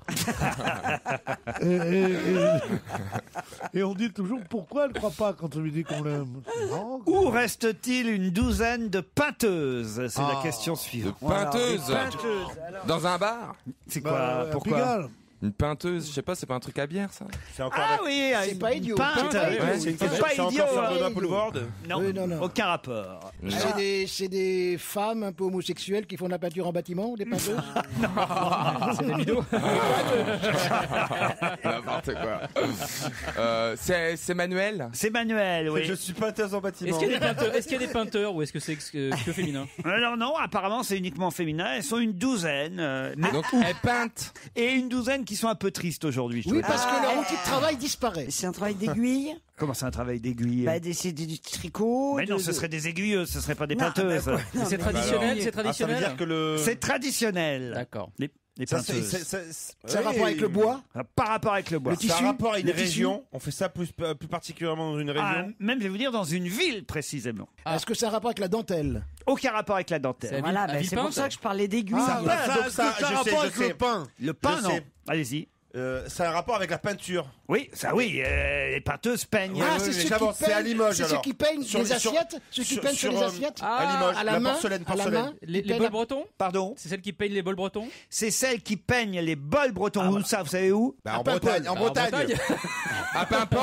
Speaker 6: et on dit toujours pourquoi elle croit pas quand on lui dit qu'on l'aime. Non.
Speaker 12: Où reste-t-il une douzaine de peinteuses? C'est la question suivante.
Speaker 11: Peinteuse. Dans un bar?
Speaker 12: C'est quoi?
Speaker 6: à
Speaker 12: Pourquoi?
Speaker 6: Pigalle.
Speaker 11: Une pinteuse, je sais pas, c'est pas un truc à bière ça?
Speaker 7: C'est encore
Speaker 12: Ah oui,
Speaker 4: C'est pas idiot.
Speaker 12: Pinte,
Speaker 7: c'est
Speaker 12: pas idiot.
Speaker 7: Benoît Poulvorde.
Speaker 12: Non,
Speaker 4: Oui, non.
Speaker 12: aucun rapport.
Speaker 4: C'est des femmes un peu homosexuelles qui font de la peinture en bâtiment, des peinteuses.
Speaker 5: C'est des vidéos.
Speaker 11: N'importe quoi. C'est manuel?
Speaker 12: C'est manuel, oui.
Speaker 7: Je suis peinteuse en bâtiment.
Speaker 5: Est-ce qu'il y a des peinteurs ou est-ce que c'est que féminin?
Speaker 12: Alors non, apparemment c'est uniquement féminin. Elles sont une douzaine.
Speaker 11: Donc elles peintent.
Speaker 12: Et une douzaine qui sont un peu tristes aujourd'hui.
Speaker 4: Oui, parce que leur outil de travail disparaît.
Speaker 8: C'est un travail d'aiguille.
Speaker 12: Comment c'est un travail d'aiguille?
Speaker 8: C'est du tricot.
Speaker 12: Mais non, ce serait des aiguilleuses, ce serait pas des
Speaker 8: Non,
Speaker 12: peinteuses.
Speaker 8: bah, non,
Speaker 5: C'est
Speaker 8: mais-
Speaker 5: traditionnel, c'est
Speaker 7: Ça veut
Speaker 5: traditionnel.
Speaker 7: dire que le.
Speaker 12: C'est traditionnel.
Speaker 5: D'accord.
Speaker 12: Les
Speaker 7: Ça,
Speaker 12: peinteuses.
Speaker 7: c'est
Speaker 4: un rapport avec le bois.
Speaker 12: Par rapport avec le bois.
Speaker 7: C'est un rapport avec
Speaker 4: le
Speaker 7: une
Speaker 4: tissu.
Speaker 7: région. On fait ça plus particulièrement dans une région.
Speaker 12: Ah, même, je vais vous dire, dans une ville précisément.
Speaker 4: Est-ce que ça a un rapport avec la dentelle?
Speaker 12: Aucun rapport avec la dentelle.
Speaker 8: Voilà,
Speaker 5: à
Speaker 8: c'est pour
Speaker 5: Villepinte.
Speaker 8: ça que je parlais d'aiguille.
Speaker 6: Ah, bah ça, est-ce que ça a un rapport avec le pain?
Speaker 12: Le pain,
Speaker 7: Je
Speaker 12: non.
Speaker 7: sais.
Speaker 12: Allez-y.
Speaker 7: C'est un rapport avec la peinture.
Speaker 12: Oui, ça oui, les peinteuses peignent.
Speaker 4: Ah,
Speaker 7: oui,
Speaker 4: c'est
Speaker 7: mais
Speaker 4: ceux qui
Speaker 7: j'avance, c'est à
Speaker 4: peignent.
Speaker 7: Limoges,
Speaker 4: C'est ceux
Speaker 7: alors.
Speaker 4: qui peignent
Speaker 7: Sur
Speaker 4: des
Speaker 7: les- sur-
Speaker 4: assiettes. Ceux qui
Speaker 7: sur-
Speaker 4: peignent sur
Speaker 7: sur,
Speaker 4: les
Speaker 7: euh,
Speaker 4: assiettes.
Speaker 7: à Limoges,
Speaker 4: à la
Speaker 7: la
Speaker 4: main,
Speaker 7: porcelaine,
Speaker 4: à la
Speaker 7: porcelaine.
Speaker 4: main.
Speaker 5: Les
Speaker 4: Ils peignent
Speaker 5: bols
Speaker 4: la-
Speaker 5: bretons?
Speaker 12: Pardon?
Speaker 5: C'est celle qui peigne les bols bretons?
Speaker 12: C'est celle qui peignent les bols bretons. Où ça, vous savez où?
Speaker 7: En Bretagne. En Bretagne.
Speaker 11: À Paimpol?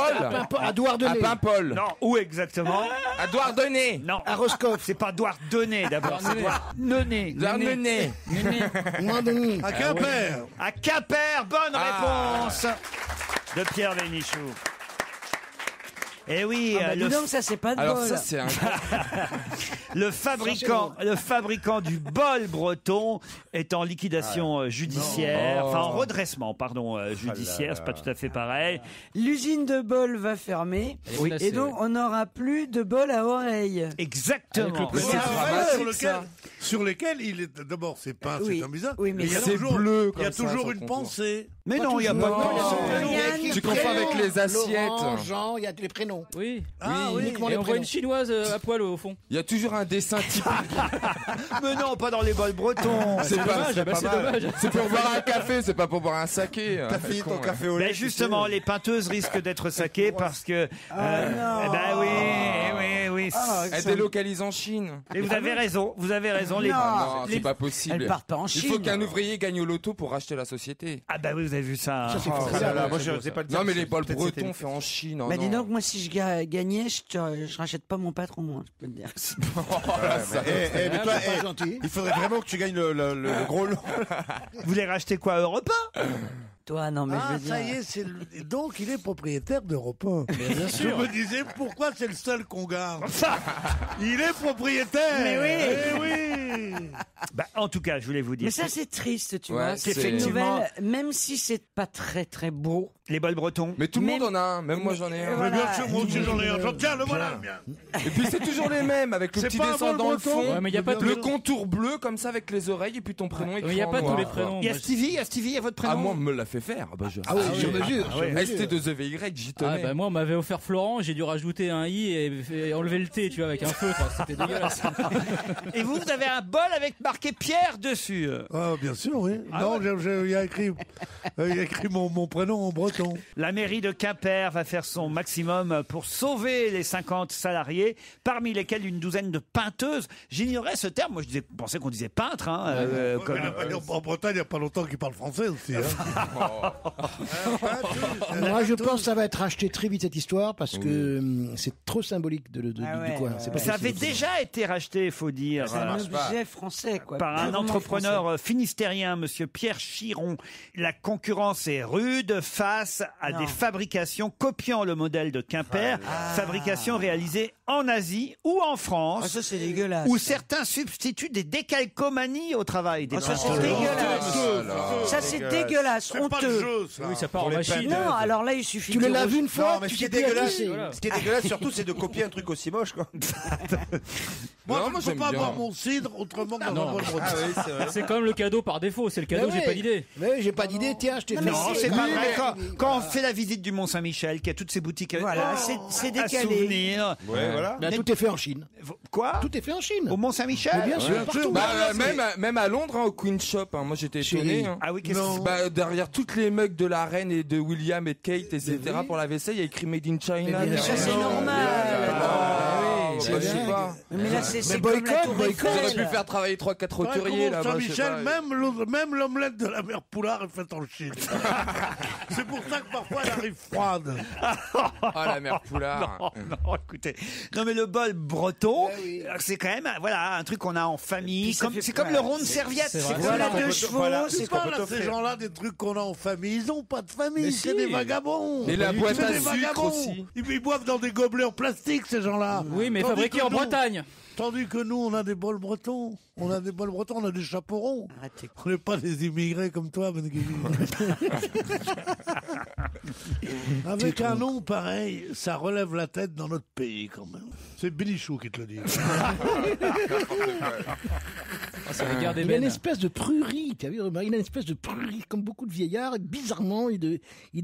Speaker 4: À Douarnenez.
Speaker 11: À Paimpol?
Speaker 12: Non, où exactement?
Speaker 11: À Douarnenez?
Speaker 12: Non.
Speaker 4: À Roscoff.
Speaker 12: C'est pas Douarnenez d'abord, c'est Douarnenez.
Speaker 11: Douarnenez.
Speaker 4: Douarnenez.
Speaker 6: À Quimper.
Speaker 12: À Quimper, bonne
Speaker 11: Ah.
Speaker 12: réponse de Pierre Bénichou. Eh oui,
Speaker 8: Ah bah, dis donc, ça c'est pas de
Speaker 11: Alors
Speaker 8: bol.
Speaker 11: ça c'est un...
Speaker 12: le fabricant du bol breton est en liquidation judiciaire,
Speaker 11: Non.
Speaker 12: enfin en redressement, pardon, judiciaire, c'est pas tout à fait pareil.
Speaker 8: L'usine de bol va fermer.
Speaker 5: Oui.
Speaker 8: Et donc on n'aura plus de bol à oreille.
Speaker 12: Exactement.
Speaker 5: Avec le
Speaker 6: Sur lesquels il est d'abord c'est peint,
Speaker 8: Oui.
Speaker 6: c'est un bizarre.
Speaker 8: Oui, mais
Speaker 6: il y a
Speaker 11: c'est
Speaker 6: toujours,
Speaker 11: bleu
Speaker 6: il y a
Speaker 11: comme ça,
Speaker 6: toujours
Speaker 11: sur
Speaker 6: une
Speaker 11: le contour.
Speaker 6: pensée.
Speaker 12: Mais non, il n'y a pas de
Speaker 8: Yann,
Speaker 11: Tu confonds avec les assiettes.
Speaker 4: Laurent, Jean, il y a les prénoms.
Speaker 5: Oui.
Speaker 6: Ah oui.
Speaker 4: Uniquement
Speaker 5: Et
Speaker 4: les
Speaker 5: on voit
Speaker 4: prénoms.
Speaker 5: une chinoise à poil au fond.
Speaker 11: Il y a toujours un dessin typique.
Speaker 12: Mais non, pas dans les bols bretons.
Speaker 11: C'est pas,
Speaker 5: dommage, c'est dommage.
Speaker 11: C'est pour boire un café, c'est pas pour boire un saké.
Speaker 7: T'as fini ton café au lait.
Speaker 12: Mais justement, les peinteuses risquent d'être saquées parce que.
Speaker 8: non.
Speaker 12: Eh ben oui.
Speaker 11: Elle délocalise en Chine.
Speaker 12: Et vous avez raison, les.
Speaker 11: Non,
Speaker 12: les-
Speaker 11: c'est pas possible.
Speaker 8: Elles partent pas en
Speaker 11: Il
Speaker 8: Chine.
Speaker 11: faut qu'un ouvrier gagne au loto pour racheter la société.
Speaker 12: Ah bah oui, vous avez vu ça. hein.
Speaker 7: Moi, je sais pas le dire.
Speaker 11: Non mais les bols
Speaker 7: Peut-être c'était
Speaker 11: bretons
Speaker 7: une-
Speaker 11: faits en Chine. oh
Speaker 8: Bah dis
Speaker 11: non.
Speaker 8: donc, moi si je gagnais, je rachète pas mon patron, moi, je peux te dire.
Speaker 7: Mais toi,
Speaker 4: Pas gentil.
Speaker 7: il faudrait vraiment que tu gagnes le gros lot.
Speaker 12: Vous voulez racheter quoi, Europe 1?
Speaker 8: Toi, non, mais je
Speaker 6: Ah,
Speaker 8: veux dire.
Speaker 6: ça y est, donc il est propriétaire d'Europe 1.
Speaker 5: Bien sûr.
Speaker 6: Je me disais, pourquoi c'est le seul qu'on garde? Il est propriétaire.
Speaker 8: Mais oui.
Speaker 6: Eh oui.
Speaker 12: Bah, en tout cas, je voulais vous dire.
Speaker 8: Mais ça, c'est triste, tu
Speaker 11: Ouais,
Speaker 8: vois.
Speaker 11: c'est-
Speaker 8: C'est une
Speaker 12: effectivement-
Speaker 8: nouvelle, même si c'est pas très très beau.
Speaker 12: Les bols bretons.
Speaker 11: Mais tout le
Speaker 8: Même-
Speaker 11: monde en a un, même moi j'en ai un.
Speaker 6: Mais bien
Speaker 8: Voilà.
Speaker 6: sûr, moi aussi j'en ai un. Tiens, le voilà le mien.
Speaker 11: Et puis c'est toujours les mêmes, avec le
Speaker 6: C'est
Speaker 11: petit
Speaker 6: pas un
Speaker 11: descendant
Speaker 6: bol
Speaker 11: le
Speaker 6: breton
Speaker 11: fond,
Speaker 5: Ouais, mais il y a pas
Speaker 11: le
Speaker 5: de-
Speaker 11: contour bleu comme ça avec les oreilles et puis ton prénom écrit
Speaker 5: Il n'y a
Speaker 11: en
Speaker 5: pas tous
Speaker 11: noir.
Speaker 5: les prénoms.
Speaker 12: Il y a
Speaker 5: moi,
Speaker 12: Stevie, il y a votre prénom.
Speaker 11: Ah moi on me l'a fait faire. Bah, je...
Speaker 4: Ah oui, sur mesure.
Speaker 11: ST2EVY, j'y
Speaker 5: Ah
Speaker 11: tenais.
Speaker 5: bah moi on m'avait offert Florent, j'ai dû rajouter un i et enlever le t, tu vois, avec un feutre, c'était dégueulasse.
Speaker 12: Et vous avez un bol avec marqué Pierre dessus.
Speaker 6: Ah, bien sûr, oui. Non, il y a écrit mon prénom en breton.
Speaker 12: La mairie de Quimper va faire son maximum pour sauver les 50 salariés, parmi lesquels une douzaine de peinteuses. J'ignorais ce terme, moi je pensais qu'on disait peintre. Hein,
Speaker 6: En Bretagne, il n'y a pas longtemps qu'ils parlent français aussi. Hein.
Speaker 4: Moi, je pense que ça va être racheté très vite cette histoire parce que c'est trop symbolique du coin. C'est pas
Speaker 12: Ça avait
Speaker 4: possible.
Speaker 12: déjà été racheté, il faut dire.
Speaker 8: C'est un objet français, quoi.
Speaker 12: Par un
Speaker 8: Purement
Speaker 12: entrepreneur
Speaker 8: français.
Speaker 12: finistérien, monsieur Pierre Chiron. La concurrence est rude face à
Speaker 8: Non.
Speaker 12: des fabrications copiant le modèle de Quimper, fabrications réalisées en Asie ou en France,
Speaker 8: Ah, ça, c'est dégueulasse.
Speaker 12: où certains substituent des décalcomanies au travail des
Speaker 8: Ah, ça, c'est
Speaker 12: peinteurs.
Speaker 8: dégueulasse. Ça, c'est dégueulasse,
Speaker 6: C'est pas le
Speaker 8: honteux.
Speaker 6: jeu, ça.
Speaker 5: Oui, ça part en machine.
Speaker 8: Non, alors là, il suffit
Speaker 4: Tu
Speaker 8: de
Speaker 4: le laves
Speaker 8: re-
Speaker 4: une fois,
Speaker 7: Non, mais
Speaker 4: tu
Speaker 7: ce qui est
Speaker 4: sais plus à qui
Speaker 7: dégueulasse,
Speaker 4: c'est.
Speaker 5: Voilà.
Speaker 7: ce qui est dégueulasse surtout, c'est de copier un truc aussi moche, quoi.
Speaker 6: Moi,
Speaker 11: Non,
Speaker 6: je
Speaker 11: moi,
Speaker 6: ne peux
Speaker 11: j'aime
Speaker 6: pas
Speaker 11: bien.
Speaker 6: boire mon cidre autrement que dans
Speaker 5: Non.
Speaker 6: un bol breton.
Speaker 7: Ah oui, c'est vrai.
Speaker 5: C'est quand même le cadeau par défaut, c'est le cadeau,
Speaker 4: Mais
Speaker 5: j'ai
Speaker 4: oui.
Speaker 5: pas d'idée.
Speaker 4: Mais oui, j'ai pas d'idée, tiens, je t'ai fait.
Speaker 12: Non, c'est pas
Speaker 4: Oui,
Speaker 12: vrai.
Speaker 4: mais-
Speaker 12: Quand on fait la visite du Mont-Saint-Michel, qui a toutes ces boutiques
Speaker 8: Voilà,
Speaker 12: à
Speaker 8: c'est
Speaker 12: à
Speaker 8: décalé.
Speaker 12: souvenirs.
Speaker 7: Ouais, voilà.
Speaker 4: Ben, tout est fait en Chine.
Speaker 12: Quoi?
Speaker 4: Tout est fait en Chine.
Speaker 12: Au Mont-Saint-Michel?
Speaker 4: Mais bien sûr, partout.
Speaker 11: Bah, même à Londres, hein, au Queen Shop, hein, moi j'étais étonné. Hein.
Speaker 12: Ah oui, qu'est-ce que
Speaker 11: Bah, derrière toutes les mugs de la reine et de William et de Kate, etc., pour la vaisselle, il y a écrit Made in China.
Speaker 4: Mais bien sûr,
Speaker 11: derrière.
Speaker 8: c'est normal.
Speaker 11: Ah, oui. Je sais pas.
Speaker 8: Mais là, c'est
Speaker 6: Mais
Speaker 8: comme la
Speaker 6: boycott,
Speaker 8: Tour
Speaker 6: boycott.
Speaker 11: On aurait
Speaker 8: Eiffel.
Speaker 11: pu faire travailler 3-4 roturiers là-bas. je sais
Speaker 6: Saint-Michel,
Speaker 11: pas.
Speaker 6: même l'omelette de la mère Poulard est faite en Chine. C'est pour ça que parfois elle arrive froide.
Speaker 11: Ah, la mère Poulard.
Speaker 12: Non, écoutez. Non, mais le bol breton, c'est quand même, voilà, un truc qu'on a en famille. C'est comme le rond de serviette.
Speaker 5: C'est vrai.
Speaker 8: Voilà, deux chevaux,
Speaker 6: C'est
Speaker 8: c'est
Speaker 6: pas
Speaker 8: comme
Speaker 6: là, ces gens-là, des trucs qu'on a en famille. Ils ont pas de famille,
Speaker 5: Mais
Speaker 6: c'est
Speaker 5: si.
Speaker 6: des vagabonds.
Speaker 11: Et la boîte
Speaker 6: C'est
Speaker 11: à
Speaker 6: des
Speaker 11: sucre
Speaker 6: vagabonds.
Speaker 11: aussi.
Speaker 6: Ils boivent dans des gobelets en plastique, ces gens-là.
Speaker 5: Oui, mais
Speaker 6: Tandis
Speaker 5: fabriqué
Speaker 6: que
Speaker 5: en
Speaker 6: nous-
Speaker 5: Bretagne.
Speaker 6: Tandis que nous, on a des bols bretons. On a des bols bretons, on a des chapeaux ronds. On n'est pas des immigrés comme toi, Ben Guigui. Avec un nom pareil, ça relève la tête dans notre pays quand même. C'est Bénichou qui te le dit.
Speaker 5: Ça veut garder
Speaker 4: Il a une
Speaker 5: Ben.
Speaker 4: espèce de prurie, tu as vu, il a une espèce de prurie, comme beaucoup de vieillards, et bizarrement, il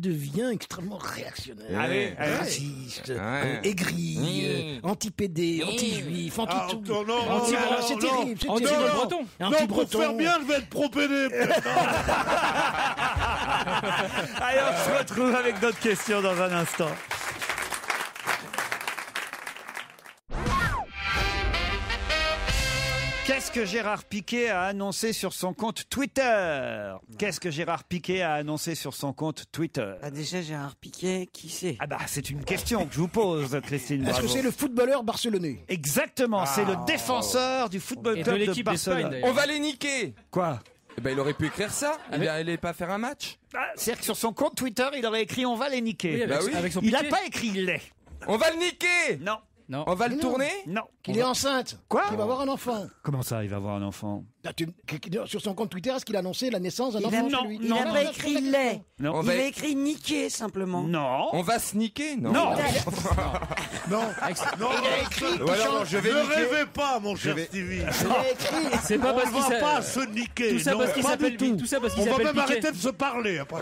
Speaker 4: devient extrêmement réactionnaire.
Speaker 12: Ah oui, ah oui.
Speaker 4: Raciste,
Speaker 11: Ouais.
Speaker 4: aigri, anti-PD, anti-juif, anti-tout.
Speaker 6: non, non,
Speaker 4: Anti-
Speaker 6: non,
Speaker 4: c'est
Speaker 6: non,
Speaker 4: terrible, c'est
Speaker 6: non,
Speaker 4: terrible.
Speaker 6: non,
Speaker 5: breton.
Speaker 6: Non, pour
Speaker 4: Anti-breton.
Speaker 6: faire bien, je vais être pro-PD.
Speaker 12: Allez, on se retrouve avec d'autres questions dans un instant. Qu'est-ce que Gérard Piquet a annoncé sur son compte Twitter? Qu'est-ce que Gérard Piquet a annoncé sur son compte Twitter?
Speaker 8: Ah, déjà, Gérard Piquet, qui c'est?
Speaker 12: Ah bah c'est une question que je vous pose, Christine.
Speaker 4: Est-ce que
Speaker 12: Bravo.
Speaker 4: c'est le footballeur barcelonais?
Speaker 12: Exactement, c'est le défenseur du Football
Speaker 5: Et
Speaker 12: Club
Speaker 5: de
Speaker 12: de
Speaker 5: l'équipe d'Espagne,
Speaker 12: Barcelone.
Speaker 5: d'ailleurs.
Speaker 11: On va les niquer.
Speaker 12: Quoi?
Speaker 11: Eh ben, il aurait pu écrire ça. Il allait pas faire un match.
Speaker 12: Ah, c'est-à-dire que sur son compte Twitter, il aurait écrit on va les niquer.
Speaker 5: Oui, avec-
Speaker 11: Bah oui.
Speaker 5: avec son
Speaker 12: Il n'a
Speaker 5: piqué.
Speaker 12: pas écrit il l'est.
Speaker 11: On va le niquer.
Speaker 12: Non.
Speaker 5: Non.
Speaker 11: On va le
Speaker 4: Non.
Speaker 11: tourner.
Speaker 12: Non.
Speaker 4: Qu'il est enceinte.
Speaker 12: Quoi?
Speaker 4: Qu'il va avoir un enfant.
Speaker 12: Comment ça, il va avoir un enfant?
Speaker 4: Ah, sur son compte Twitter, est-ce qu'il a annoncé la naissance d'un
Speaker 8: Il
Speaker 4: enfant
Speaker 8: a-
Speaker 4: chez lui?
Speaker 8: il n'a pas écrit lait.
Speaker 12: Non.
Speaker 8: Il a écrit niquer, simplement.
Speaker 12: Non.
Speaker 11: On va se niquer. Non.
Speaker 12: Non.
Speaker 6: Non, non,
Speaker 4: Il a écrit.
Speaker 7: Ou alors, non, je vais
Speaker 6: ne
Speaker 7: niquer.
Speaker 6: rêvez pas, mon cher
Speaker 7: vais-
Speaker 6: Stevie.
Speaker 4: Il a écrit.
Speaker 5: C'est pas
Speaker 6: On
Speaker 5: parce
Speaker 6: ne
Speaker 5: qu'il
Speaker 6: va
Speaker 5: s'a-
Speaker 6: pas se niquer.
Speaker 5: Tout ça
Speaker 6: non,
Speaker 5: parce qu'il
Speaker 6: pas
Speaker 5: s'appelle
Speaker 6: du tout.
Speaker 5: tout ça parce qu'il
Speaker 6: On va
Speaker 5: s'appelle
Speaker 6: même
Speaker 5: Piquet.
Speaker 6: arrêter de se parler après.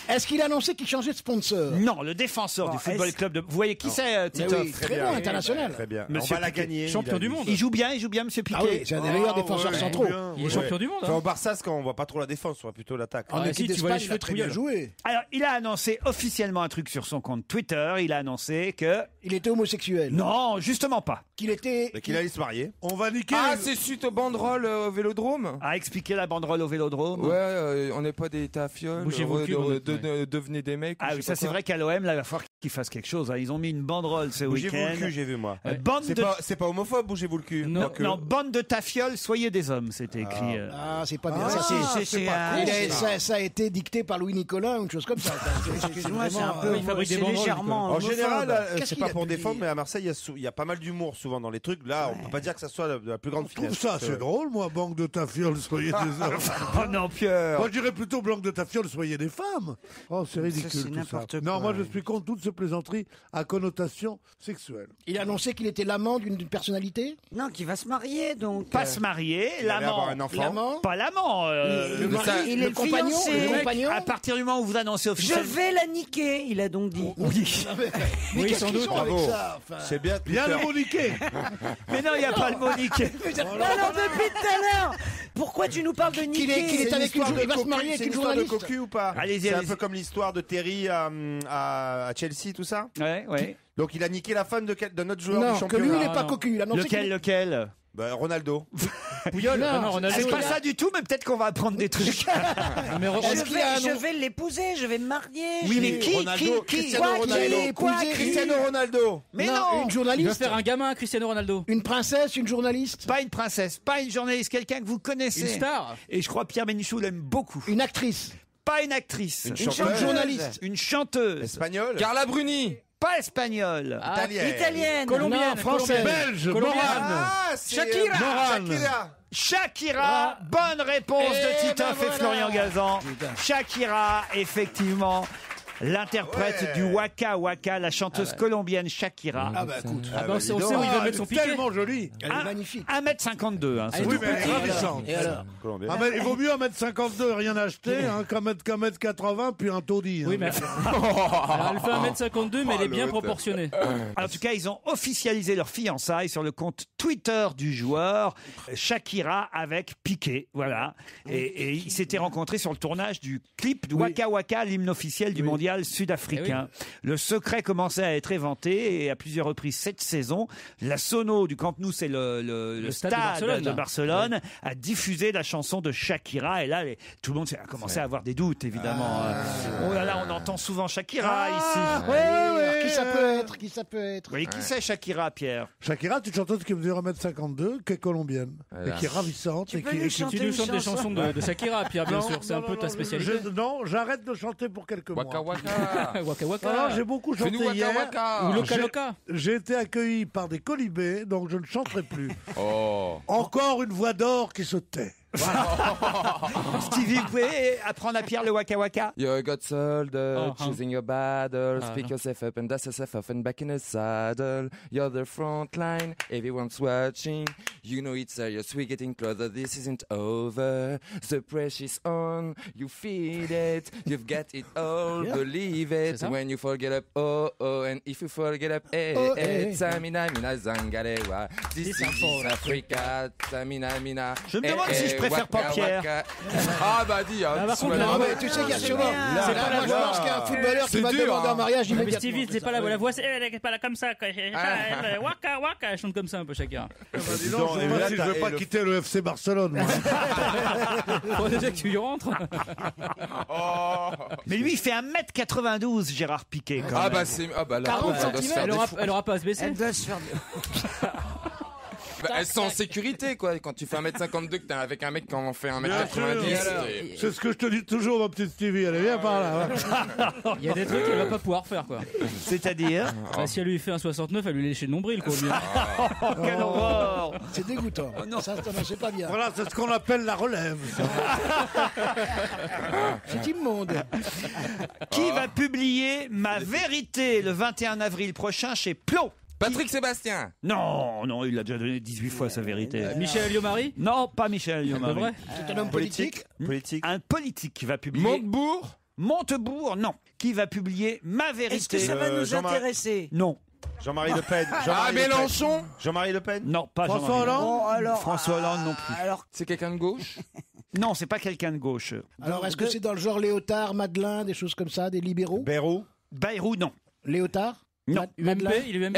Speaker 4: Est-ce qu'il a annoncé qu'il changeait de sponsor?
Speaker 12: Non, le défenseur du Football Club de... Vous voyez qui c'est,
Speaker 4: Mais
Speaker 12: Titoff?
Speaker 4: oui, très bien, international.
Speaker 7: Très bien.
Speaker 12: Monsieur
Speaker 7: On va la
Speaker 12: Piquet.
Speaker 7: gagner.
Speaker 5: Champion du monde.
Speaker 12: Il joue bien, Monsieur Piquet.
Speaker 4: Ah oui, c'est un des meilleurs défenseurs centraux.
Speaker 5: Il est champion du monde.
Speaker 7: Enfin,
Speaker 5: hein.
Speaker 7: au Barça, c'est quand on voit pas trop la défense, on voit plutôt l'attaque.
Speaker 4: En
Speaker 5: Ah,
Speaker 4: équipe
Speaker 5: si, tu vois les
Speaker 4: d'Espagne, il
Speaker 5: cheveux
Speaker 4: a très bien
Speaker 5: trouillés,
Speaker 4: joué.
Speaker 12: Alors, il a annoncé officiellement un truc sur son compte Twitter. Il a annoncé que...
Speaker 4: Il était homosexuel.
Speaker 12: Non, justement pas.
Speaker 4: Qu'il était.
Speaker 7: Et qu'il allait se marier.
Speaker 6: On va niquer.
Speaker 11: Ah, c'est suite au banderole au Vélodrome.
Speaker 12: A expliqué la banderole au Vélodrome.
Speaker 11: Ouais, on n'est pas des tafioles.
Speaker 5: Bougez-vous le cul,
Speaker 11: Devenez des mecs. ou
Speaker 12: Ah
Speaker 11: je
Speaker 12: oui,
Speaker 11: sais
Speaker 12: ça
Speaker 11: pas
Speaker 12: c'est
Speaker 11: quoi.
Speaker 12: vrai qu'à l'OM, là, il va falloir qu'ils fassent quelque chose. Hein. Ils ont mis une banderole ce
Speaker 7: Bougez-vous
Speaker 12: week-end.
Speaker 7: le cul, j'ai vu moi.
Speaker 12: Bande
Speaker 7: C'est
Speaker 12: de...
Speaker 7: pas homophobe, bougez-vous le cul.
Speaker 5: Non.
Speaker 12: Non, bande de tafioles, soyez des hommes, c'était écrit.
Speaker 4: Ah, c'est pas bien.
Speaker 6: Ah,
Speaker 4: Ça,
Speaker 6: c'est pas con,
Speaker 4: ça a été dicté par Louis Nicolin ou une chose comme ça.
Speaker 8: Excuse-moi, c'est un peu.
Speaker 5: il fabrique des
Speaker 8: c'est
Speaker 5: banderoles,
Speaker 8: légèrement.
Speaker 7: En
Speaker 8: homophobe.
Speaker 7: général,
Speaker 4: Qu'est-ce
Speaker 7: c'est
Speaker 4: qu'il
Speaker 7: pas
Speaker 4: a
Speaker 7: pour
Speaker 4: publié
Speaker 7: défendre, mais à Marseille, il y a pas mal d'humour souvent dans les trucs. Là, on peut pas dire que ça soit de la plus grande
Speaker 6: Je trouve
Speaker 7: finesse.
Speaker 6: ça assez drôle, moi, banque de tafiole, soyez des hommes.
Speaker 12: Oh non, Pierre.
Speaker 6: Moi, je dirais plutôt banque de tafiole, soyez des femmes. Oh, c'est ridicule
Speaker 8: c'est
Speaker 6: tout
Speaker 8: n'importe
Speaker 6: ça.
Speaker 8: quoi.
Speaker 6: Non, moi, je suis contre toutes ces plaisanteries à connotation sexuelle.
Speaker 4: Il a annoncé qu'il était l'amant d'une personnalité.
Speaker 8: Non, qui va se marier, donc.
Speaker 12: Pas se marier,
Speaker 7: Il allait avoir
Speaker 12: l'amant.
Speaker 7: un enfant.
Speaker 4: L'amant.
Speaker 12: Pas l'amant.
Speaker 4: Le
Speaker 8: mais
Speaker 4: mari,
Speaker 8: ça- il est
Speaker 4: le
Speaker 8: le
Speaker 4: compagnon.
Speaker 8: fiancé.
Speaker 4: Le compagnon.
Speaker 12: À partir du moment où vous annoncez
Speaker 8: Je
Speaker 12: officiellement.
Speaker 8: vais la niquer, il a donc dit.
Speaker 12: Oui.
Speaker 4: Mais
Speaker 5: Oui,
Speaker 4: qu'est-ce
Speaker 5: sans
Speaker 4: qu'ils
Speaker 5: doute.
Speaker 4: ont avec
Speaker 7: Bravo.
Speaker 4: ça enfin
Speaker 7: C'est bien.
Speaker 6: Bien le
Speaker 7: Twitter.
Speaker 6: mot niquer.
Speaker 12: Mais non, il n'y a pas le mot niquer.
Speaker 8: Alors, depuis tout à l'heure, pourquoi tu nous parles de niquer
Speaker 4: Qu'il est
Speaker 7: C'est
Speaker 4: avec une
Speaker 7: l'histoire de
Speaker 4: il va se
Speaker 7: cocu,
Speaker 4: marier avec
Speaker 7: c'est
Speaker 4: une
Speaker 7: l'histoire de
Speaker 4: journaliste.
Speaker 7: cocu ou pas
Speaker 12: Allez-y,
Speaker 7: C'est un
Speaker 12: allez-y.
Speaker 7: peu comme l'histoire de Terry à Chelsea, tout ça.
Speaker 12: Ouais, ouais.
Speaker 7: Donc il a niqué la femme de notre joueur
Speaker 4: Non,
Speaker 7: du
Speaker 4: que lui, il
Speaker 7: championnat.
Speaker 4: n'est pas cocu. Il a annoncé qu'il-
Speaker 12: Lequel
Speaker 7: Bah, Ronaldo.
Speaker 5: Pouillol.
Speaker 4: Non,
Speaker 5: Non, Ronaldo.
Speaker 12: C'est pas ça du tout, mais peut-être qu'on va apprendre des trucs.
Speaker 5: Non, mais
Speaker 4: Est-ce qu'il a
Speaker 8: Je vais l'épouser, je vais me marier.
Speaker 12: Oui, mais qui
Speaker 7: Ronaldo, Cristiano
Speaker 8: Quoi,
Speaker 7: Ronaldo.
Speaker 8: qui allait
Speaker 4: Quoi,
Speaker 8: épouser
Speaker 7: Cristiano Ronaldo.
Speaker 12: Mais
Speaker 4: Non,
Speaker 12: non,
Speaker 4: une
Speaker 5: Il veut
Speaker 4: journaliste.
Speaker 5: faire un gamin, Cristiano Ronaldo.
Speaker 4: Une princesse, une journaliste.
Speaker 12: Pas une princesse, pas une journaliste, quelqu'un que vous connaissez.
Speaker 5: Une star.
Speaker 12: Et je crois Pierre Bénichou l'aime beaucoup.
Speaker 4: Une actrice.
Speaker 12: Pas une actrice.
Speaker 7: Une
Speaker 4: Une
Speaker 7: chanteuse.
Speaker 4: journaliste.
Speaker 12: Une chanteuse.
Speaker 7: Espagnol.
Speaker 11: Carla Bruni.
Speaker 12: Pas espagnole.
Speaker 8: Italienne.
Speaker 5: Colombienne.
Speaker 4: Non, française.
Speaker 6: Belge,
Speaker 5: Colombienne.
Speaker 6: Morane.
Speaker 7: Ah, c'est
Speaker 5: Shakira.
Speaker 6: Morane.
Speaker 7: Shakira.
Speaker 12: Shakira, bonne réponse
Speaker 4: Eh
Speaker 12: de Titoff
Speaker 4: ben
Speaker 12: et Florian
Speaker 4: voilà.
Speaker 12: Gazan. Shakira, effectivement. L'interprète
Speaker 7: Ouais.
Speaker 12: du Waka Waka, la chanteuse colombienne Shakira.
Speaker 4: Ah bah écoute.
Speaker 5: Ah bah, on
Speaker 7: dis
Speaker 5: sait où
Speaker 7: donc.
Speaker 5: il va
Speaker 6: Ah,
Speaker 5: mettre son
Speaker 6: elle est
Speaker 5: piqué.
Speaker 6: tellement jolie.
Speaker 4: Elle est magnifique.
Speaker 12: 1m52. Hein,
Speaker 5: Elle est
Speaker 6: Oui,
Speaker 5: toute
Speaker 6: mais elle est
Speaker 5: petite.
Speaker 6: ravissante.
Speaker 4: Et alors
Speaker 7: Colombien.
Speaker 6: Ah, mais il vaut mieux 1m52 et rien acheter qu'un mètre 80 puis un taudis.
Speaker 5: Oui,
Speaker 6: hein.
Speaker 5: mais. Alors, elle fait 1m52, mais elle est bien
Speaker 7: l'autre.
Speaker 5: proportionnée.
Speaker 12: En tout cas, ils ont officialisé leur fiançailles sur le compte Twitter du joueur Shakira avec Piqué. Voilà. Et ils s'étaient rencontrés sur le tournage du clip de Waka Waka, l'hymne officiel du mondial mondial sud-africain. Le secret commençait à être éventé et à plusieurs reprises cette saison, la Sono du Camp Nou, c'est le stade de Barcelone, a diffusé la chanson de Shakira. Et là, tout le monde a commencé à avoir des doutes, évidemment. Oh là là, on entend souvent Shakira ici.
Speaker 4: Ouais. Qui ça peut être
Speaker 12: Oui, qui c'est Shakira, Pierre?
Speaker 6: Shakira, c'est une chanteuse qui mesure 1m52, qui est colombienne, et qui est ravissante.
Speaker 5: Tu nous chantes des chansons de Shakira, Pierre, bien sûr, c'est un peu ta spécialité.
Speaker 6: Non, j'arrête de chanter pour quelques mois.
Speaker 11: Waka Waka.
Speaker 5: Waka Waka.
Speaker 6: Alors, j'ai beaucoup chanté
Speaker 11: Fais-nous Waka
Speaker 6: hier.
Speaker 11: Waka.
Speaker 5: Ou Loka Loka.
Speaker 6: J'ai été accueilli par des colibés, donc je ne chanterai plus. Encore une voix d'or qui se tait.
Speaker 12: Stevie, vous pouvez apprendre à Pierre le Waka Waka?
Speaker 11: You got soldier, choosing your battle, speak yourself up and dust yourself off and back in the saddle. You're the front line, everyone's watching. You know it's serious, we're getting closer, this isn't over. The pressure's on, you feel it, you've got it all, believe it. When you forget up, and if you forget up, Samina Mina Zangarewa. This is Africa, Samina Mina.
Speaker 12: Je me demande si je préfère pas Pierre.
Speaker 11: Ah bah dis,
Speaker 4: tu sais qu'il y a sûrement. Moi, je pense qu'il y a un footballeur qui va demander en mariage
Speaker 5: Mais
Speaker 4: immédiatement.
Speaker 5: Stevie, c'est pas la voix, elle est pas là comme ça. Waka Waka, elle chante comme ça un peu Shakira.
Speaker 6: Dis donc, je ne veux pas quitter le FC Barcelone.
Speaker 5: Faut déjà que tu y rentres.
Speaker 12: Mais lui, il fait 1m92, Gérard Piquet. Quand même.
Speaker 11: Là,
Speaker 5: 40 cm, elle aura pas à se baisser.
Speaker 8: Elle doit se faire.
Speaker 11: Elles sont en sécurité, quoi. Quand tu fais 1m52, que t'es avec un mec qui en fait 1m90.
Speaker 6: C'est ce que je te dis toujours, ma petite Stevie. Allez, viens par là.
Speaker 5: Il y a des trucs qu'elle va pas pouvoir faire, quoi.
Speaker 12: C'est-à-dire
Speaker 5: Si elle lui fait un 69, elle lui lécher le nombril, quoi.
Speaker 12: Quelle horreur!
Speaker 4: C'est dégoûtant. Ça, c'est pas bien.
Speaker 6: Voilà, c'est ce qu'on appelle la relève.
Speaker 4: C'est immonde.
Speaker 12: Qui va publier Ma vérité le 21 avril prochain chez Plon?
Speaker 11: Patrick Sébastien.
Speaker 12: Non, il a déjà donné 18 fois sa vérité.
Speaker 5: Michel Alliot-Marie?
Speaker 12: Non, pas Michel Alliot-Marie.
Speaker 4: C'est un homme politique.
Speaker 12: Un politique qui va publier. Montebourg, non. Qui va publier Ma vérité?
Speaker 8: Est-ce que ça va nous intéresser?
Speaker 12: Non.
Speaker 7: Jean-Marie Le Pen.
Speaker 11: Mélenchon.
Speaker 7: Jean-Marie Le Pen.
Speaker 12: Non, pas
Speaker 6: François Hollande.
Speaker 12: François Hollande non plus.
Speaker 8: Alors,
Speaker 11: c'est quelqu'un de gauche?
Speaker 12: Non, c'est pas quelqu'un de gauche.
Speaker 4: Alors, est-ce que c'est dans le genre Léotard, Madeleine, des choses comme ça, des libéraux?
Speaker 12: Bayrou, non.
Speaker 4: Léotard?
Speaker 12: Non.
Speaker 5: UMP, il est UMP.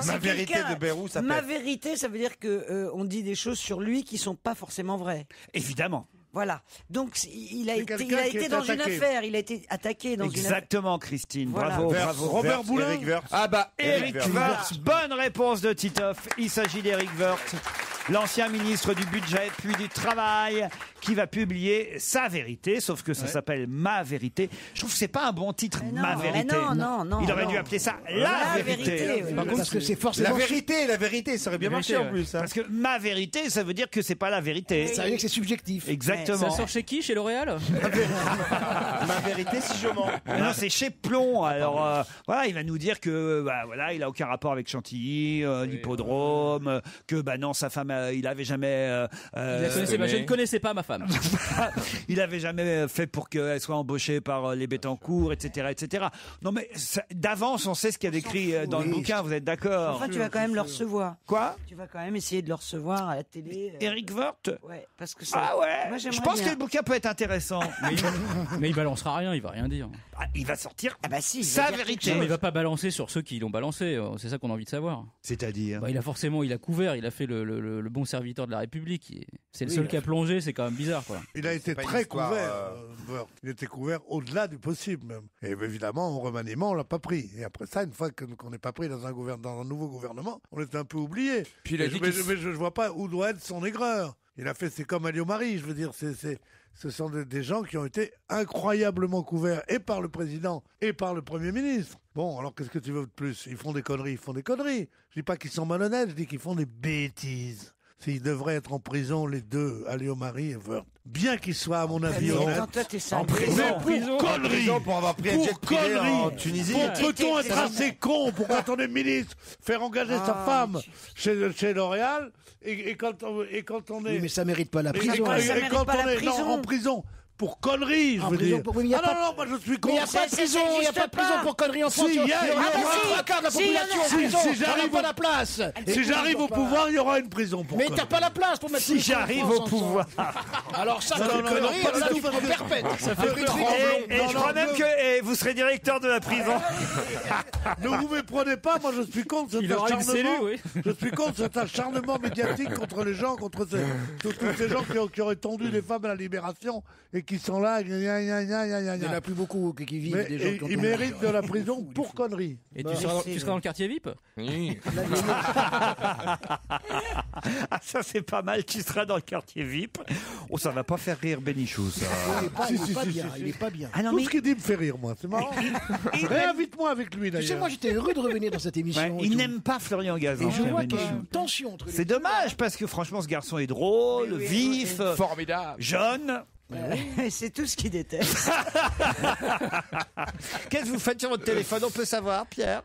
Speaker 7: Ma vérité de Bérou, ça
Speaker 8: Ma
Speaker 7: pète.
Speaker 8: vérité, ça veut dire que on dit des choses sur lui qui sont pas forcément vraies.
Speaker 12: Évidemment.
Speaker 8: Voilà. Donc il a été dans une
Speaker 6: attaqué.
Speaker 8: affaire, il a été attaqué dans une affaire.
Speaker 12: Exactement, Christine.
Speaker 8: Voilà.
Speaker 12: Bravo.
Speaker 6: Robert Boulin.
Speaker 7: Éric Woerth.
Speaker 11: Ah bah,
Speaker 12: Éric Woerth. Bonne réponse de Titoff. Il s'agit d'Éric Woerth, l'ancien ministre du Budget puis du Travail, qui va publier Sa vérité, sauf que ça s'appelle Ma vérité. Je trouve que c'est pas un bon titre, Ma vérité.
Speaker 8: Non.
Speaker 12: Il aurait dû appeler ça La vérité.
Speaker 8: Oui.
Speaker 4: Par contre, parce que c'est forcément.
Speaker 7: La vérité, ça aurait bien marché en plus.
Speaker 12: Parce que Ma vérité, ça veut dire que c'est pas la vérité.
Speaker 4: Ça veut dire que c'est subjectif.
Speaker 12: Exactement.
Speaker 5: Ça sort chez qui? Chez L'Oréal?
Speaker 7: Ma vérité, si je mens.
Speaker 12: Non, c'est chez Plon. Alors voilà, il va nous dire que voilà, il a aucun rapport avec Chantilly, l'hippodrome, que non, sa femme, il avait jamais.
Speaker 5: Je ne connaissais pas ma femme.
Speaker 12: Il avait jamais fait pour qu'elle soit embauchée par les Bettencourt, etc., etc. Non, mais d'avance, on sait ce qu'il y a décrit dans le bouquin. Vous êtes d'accord?
Speaker 8: Enfin, tu vas quand même le recevoir.
Speaker 12: Quoi?
Speaker 8: Tu vas quand même essayer de le recevoir à la télé.
Speaker 12: Éric Woerth?
Speaker 8: Ouais, parce que ça.
Speaker 12: Ah ouais.
Speaker 8: Moi,
Speaker 12: Je pense que le bouquin peut être intéressant.
Speaker 5: Mais il balancera rien, il va rien dire.
Speaker 12: Il va sortir
Speaker 8: si,
Speaker 12: sa vérité.
Speaker 5: Non, mais il va pas balancer sur ceux qui l'ont balancé. C'est ça qu'on a envie de savoir.
Speaker 12: C'est-à-dire
Speaker 5: il a couvert, il a fait le bon serviteur de la République. C'est le seul qui a plongé, c'est quand même bizarre, quoi.
Speaker 6: Il a été très couvert. Woerth. Il était couvert au-delà du possible même. Et évidemment, au remaniement, on l'a pas pris. Et après ça, une fois qu'on n'est pas pris dans un nouveau gouvernement, on était un peu oublié.
Speaker 11: Puis il a dit
Speaker 6: mais je vois pas où doit être son aigreur. Il a fait, c'est comme Alliot-Marie, je veux dire, ce sont des gens qui ont été incroyablement couverts et par le président et par le Premier ministre. Bon, alors qu'est-ce que tu veux de plus? Ils font des conneries. Je dis pas qu'ils sont malhonnêtes, je dis qu'ils font des bêtises. S'ils devraient être en prison, les deux, Alliot-Marie et Woerth. Bien qu'ils soient, à mon avis, honnêtes.
Speaker 12: En prison.
Speaker 6: Pour conneries.
Speaker 7: Pour avoir pris un jet privé en Tunisie.
Speaker 6: Peut-on être assez con pour, quand on est ministre, faire engager sa femme chez L'Oréal et quand on est...
Speaker 4: Oui, mais ça mérite pas la prison.
Speaker 6: Et quand on est en prison pour conneries, je veux dire.
Speaker 4: Oui, mais il y a pas-
Speaker 6: non, moi je suis
Speaker 4: Mais il
Speaker 6: contre.
Speaker 4: n'y a pas de prison, il n'y a pas de prison pour conneries en France.
Speaker 6: Si,
Speaker 4: Il y
Speaker 6: il y a-
Speaker 4: aura
Speaker 6: il y aura-
Speaker 4: trois quarts de la population en prison. On n'a pas la place.
Speaker 6: Si j'arrive au pouvoir, il y aura une prison pour
Speaker 4: Mais
Speaker 6: conneries.
Speaker 4: t'as pas la place pour mettre
Speaker 12: Si j'arrive au pouvoir.
Speaker 3: Alors ça,
Speaker 6: Non,
Speaker 3: c'est
Speaker 6: non,
Speaker 3: une
Speaker 6: non,
Speaker 3: connerie,
Speaker 6: pas du
Speaker 3: là,
Speaker 6: tout.
Speaker 3: tu peux perpète.
Speaker 12: Ça fait plus de
Speaker 3: Et
Speaker 6: Non,
Speaker 3: je
Speaker 6: non,
Speaker 3: crois même
Speaker 6: non.
Speaker 3: que vous serez directeur de la prison.
Speaker 6: Ne vous méprenez pas, moi je suis contre cet
Speaker 5: Il aura une
Speaker 6: acharnement.
Speaker 5: cellule, oui.
Speaker 6: Je suis contre cet acharnement médiatique contre les gens, contre tous ces gens qui auraient tendu les femmes à la libération et qui sont là.
Speaker 4: Il n'y en a plus beaucoup qui vivent.
Speaker 6: Mais
Speaker 4: Des gens qui ont
Speaker 6: ils
Speaker 4: tourné.
Speaker 6: méritent de la prison pour conneries.
Speaker 5: Et tu seras dans le quartier VIP?
Speaker 11: Oui.
Speaker 12: Ah, ça c'est pas mal, tu seras dans le quartier VIP. Oh, ça va pas faire rire Bénichou, ça.
Speaker 4: Il est pas bien. Il est pas bien.
Speaker 12: Ah non,
Speaker 6: Tout
Speaker 12: mais
Speaker 6: ce qu'il dit me fait rire, moi. C'est marrant. Réinvite-moi avec lui,
Speaker 4: Tu sais,
Speaker 6: d'ailleurs.
Speaker 4: moi j'étais heureux de revenir dans cette émission.
Speaker 12: ouais,
Speaker 4: et
Speaker 12: il
Speaker 4: tout.
Speaker 12: n'aime pas Florian Gazan.
Speaker 4: Et je
Speaker 12: Pierre
Speaker 4: vois qu'il y a
Speaker 12: Bénichou.
Speaker 4: une tension entre les
Speaker 12: C'est dommage parce que franchement ce garçon est drôle, vif,
Speaker 11: Formidable.
Speaker 12: jeune.
Speaker 8: C'est tout ce qu'il déteste.
Speaker 12: Qu'est-ce que vous faites sur votre téléphone? On peut savoir, Pierre?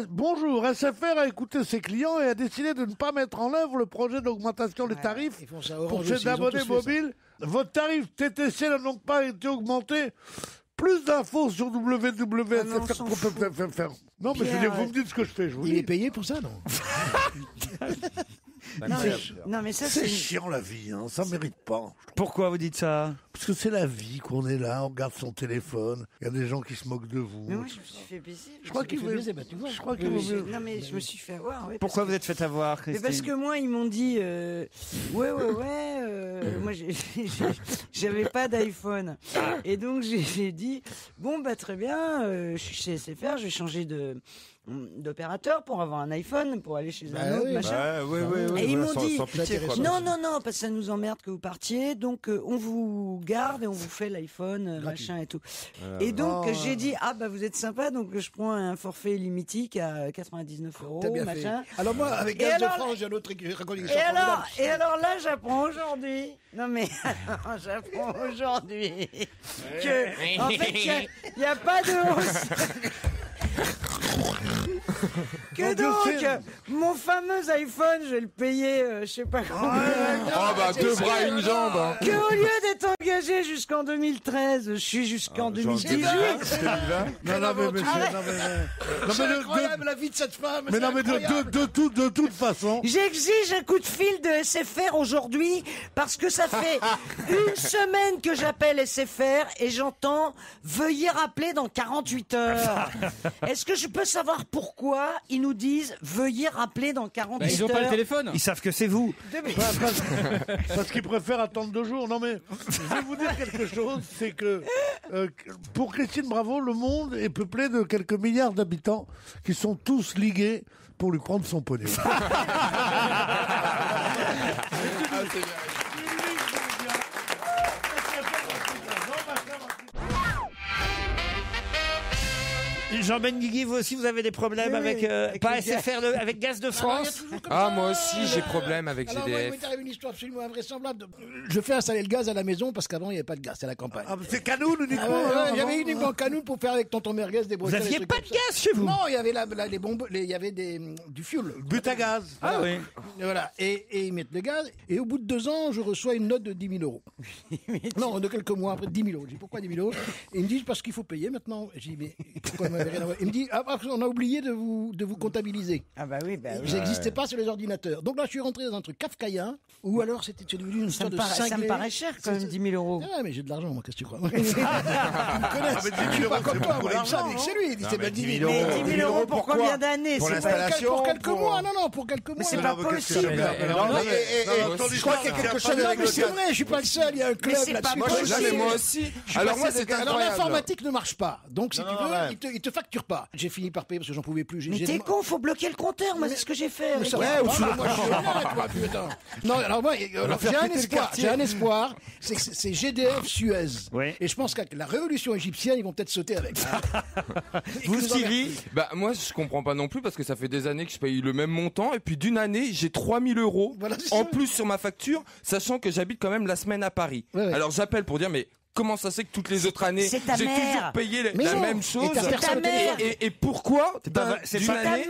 Speaker 6: Bonjour, SFR a écouté ses clients et a décidé de ne pas mettre en œuvre le projet d'augmentation des tarifs
Speaker 4: Ils font ça,
Speaker 6: pour
Speaker 4: Orange
Speaker 6: ces
Speaker 4: aussi, ils ont
Speaker 6: abonnés
Speaker 4: tous fait ça.
Speaker 6: mobiles. Votre tarif TTC n'a donc pas été augmenté. Plus d'infos sur www.sfr.fr. Non, mais je veux dire, vous me dites ce que je fais, je vous
Speaker 4: Il
Speaker 6: dis.
Speaker 4: est payé pour ça, non?
Speaker 8: Non, mais ça,
Speaker 6: C'est chiant la vie, hein, ça mérite pas.
Speaker 12: Pourquoi vous dites ça?
Speaker 6: Parce que c'est la vie qu'on est là, on regarde son téléphone, il y a des gens qui se moquent de vous.
Speaker 8: Mais moi, je me suis fait baiser.
Speaker 6: Je crois qu'il
Speaker 4: fait
Speaker 6: veut.
Speaker 4: baiser, bah, tu vois.
Speaker 6: Je crois qu'il veut.
Speaker 8: Non, mais je me suis fait avoir. Ouais,
Speaker 12: Pourquoi vous êtes fait avoir,
Speaker 8: Mais
Speaker 12: Christine?
Speaker 8: parce que moi, ils m'ont dit, moi, j'avais pas d'iPhone. Et donc, j'ai dit, bon, bah, très bien, je suis chez SFR, je vais changer d'opérateur pour avoir un iPhone, pour aller chez un autre, machin. Et ils m'ont dit, non, parce que ça nous emmerde que vous partiez, donc on vous garde et on vous fait l'iPhone, machin et tout. Et donc, j'ai dit, ah, bah, vous êtes sympa, donc je prends un forfait illimité à 99 €,
Speaker 4: T'as bien
Speaker 8: machin.
Speaker 4: fait. Alors moi, avec
Speaker 8: Et
Speaker 4: Gaz de
Speaker 8: alors-
Speaker 4: France, j'ai un autre qui raconte une
Speaker 8: Et
Speaker 4: histoire
Speaker 8: alors,
Speaker 4: formidable.
Speaker 8: là, j'apprends aujourd'hui. Non mais j'apprends aujourd'hui que en fait il y a pas de hausse. Que donc mon fameux iPhone, je vais le payer, je sais pas combien.
Speaker 11: Oh bah deux bras et une jambe. Hein.
Speaker 8: Que au lieu d'être engagé jusqu'en 2013, je suis jusqu'en 2018.
Speaker 6: Non, mais monsieur,
Speaker 4: C'est incroyable la vie de cette femme.
Speaker 6: Mais non, mais de toute façon.
Speaker 8: J'exige un coup de fil de SFR aujourd'hui parce que ça fait une semaine que j'appelle SFR et j'entends « Veuillez rappeler dans 48 heures ». Est-ce que je peux savoir pourquoi ils nous disent « Veuillez rappeler dans 48 heures ».
Speaker 5: Ils ont pas le téléphone.
Speaker 12: Ils savent que c'est vous.
Speaker 6: Parce qu'ils préfèrent attendre 2 jours. Non mais, je vais vous dire quelque chose, c'est que pour Christine Bravo, le monde est peuplé de quelques milliards d'habitants qui sont tous ligués pour lui prendre son pognon.
Speaker 12: Jean Benguigui, vous aussi, vous avez des problèmes avec, pas
Speaker 8: les
Speaker 12: SFR, avec Gaz de France?
Speaker 11: Ah, moi aussi, j'ai problème avec
Speaker 4: Alors, moi, il
Speaker 11: GDF.
Speaker 4: m'est arrivé une histoire absolument invraisemblable. Je fais installer le gaz à la maison parce qu'avant, il n'y avait pas de gaz, c'est à la campagne.
Speaker 6: Ah, c'est Canoun uniquement.
Speaker 4: Ah ouais, il y avait uniquement Canoun pour faire avec tonton merguez des
Speaker 12: Vous
Speaker 4: brochettes.
Speaker 12: aviez
Speaker 4: des trucs
Speaker 12: pas de
Speaker 4: comme ça.
Speaker 12: gaz chez vous?
Speaker 4: Non, il y avait les bombes, il y avait du fuel.
Speaker 6: But à gaz.
Speaker 12: Ah oui.
Speaker 4: Et voilà. Et ils mettent le gaz. Et au bout de 2 ans, je reçois une note de 10 000 €. Non, de quelques mois après, 10 000 €. Je dis pourquoi 10 000 €? Et ils me disent parce qu'il faut payer maintenant. Je dis mais pourquoi vous m'avez rien envoyé? Il me dit ah, on a oublié de vous comptabiliser.
Speaker 8: Ah bah oui, bah oui.
Speaker 4: J'existais pas sur les ordinateurs. Donc là, je suis rentré dans un truc kafkaïen. Ou alors c'était devenu une
Speaker 8: Ça
Speaker 4: sorte
Speaker 8: me,
Speaker 4: de
Speaker 8: ça me
Speaker 4: cinglé.
Speaker 8: paraît cher quand même, 10 000 €.
Speaker 4: Ah, mais j'ai de l'argent, moi, qu'est-ce que tu crois? Ils me connaissent. Je suis pas comme toi, moi. Ils savent que c'est lui. Il dit, c'est pas 10 000
Speaker 8: Mais
Speaker 4: €.
Speaker 8: 10 000 € pour combien d'années?
Speaker 7: Pour
Speaker 8: C'est pas-
Speaker 7: l'installation.
Speaker 4: Pour quelques mois, non, pour quelques mois.
Speaker 8: Mais c'est pas possible.
Speaker 4: Je crois qu'il y a quelque chose avec le c'est vrai, je suis pas le seul, il y a un club
Speaker 8: c'est pas
Speaker 4: là-dessus.
Speaker 11: Moi, je suis moi aussi. Alors moi, c'est
Speaker 4: Alors
Speaker 11: incroyable.
Speaker 4: l'informatique ne marche pas, donc si tu veux, ils te facturent pas. J'ai fini par payer parce que j'en pouvais plus.
Speaker 8: Mais t'es con, faut bloquer le compteur, moi c'est ce que j'ai fait. avec-
Speaker 4: Moi, je suis honnête, moi, putain. Non, alors moi, j'ai un espoir, c'est que c'est GDF Suez.
Speaker 12: Ouais.
Speaker 4: Et je pense qu'avec la révolution égyptienne, ils vont peut-être sauter avec.
Speaker 12: Vous, Stevie?
Speaker 11: Bah moi je comprends pas non plus parce que ça fait des années que je paye le même montant et puis d'une année j'ai 3 000 €
Speaker 4: Voilà, c'est
Speaker 11: en
Speaker 4: ça.
Speaker 11: plus sur ma facture, sachant que j'habite quand même la semaine à Paris.
Speaker 4: Ouais.
Speaker 11: Alors j'appelle pour dire mais comment ça se fait que toutes les autres années, j'ai
Speaker 8: c'est ta
Speaker 11: toujours
Speaker 8: mère.
Speaker 11: payé
Speaker 4: Mais
Speaker 11: la
Speaker 4: non.
Speaker 11: même chose.
Speaker 4: Et t'as personne
Speaker 11: Et pourquoi
Speaker 12: C'est pas
Speaker 11: année,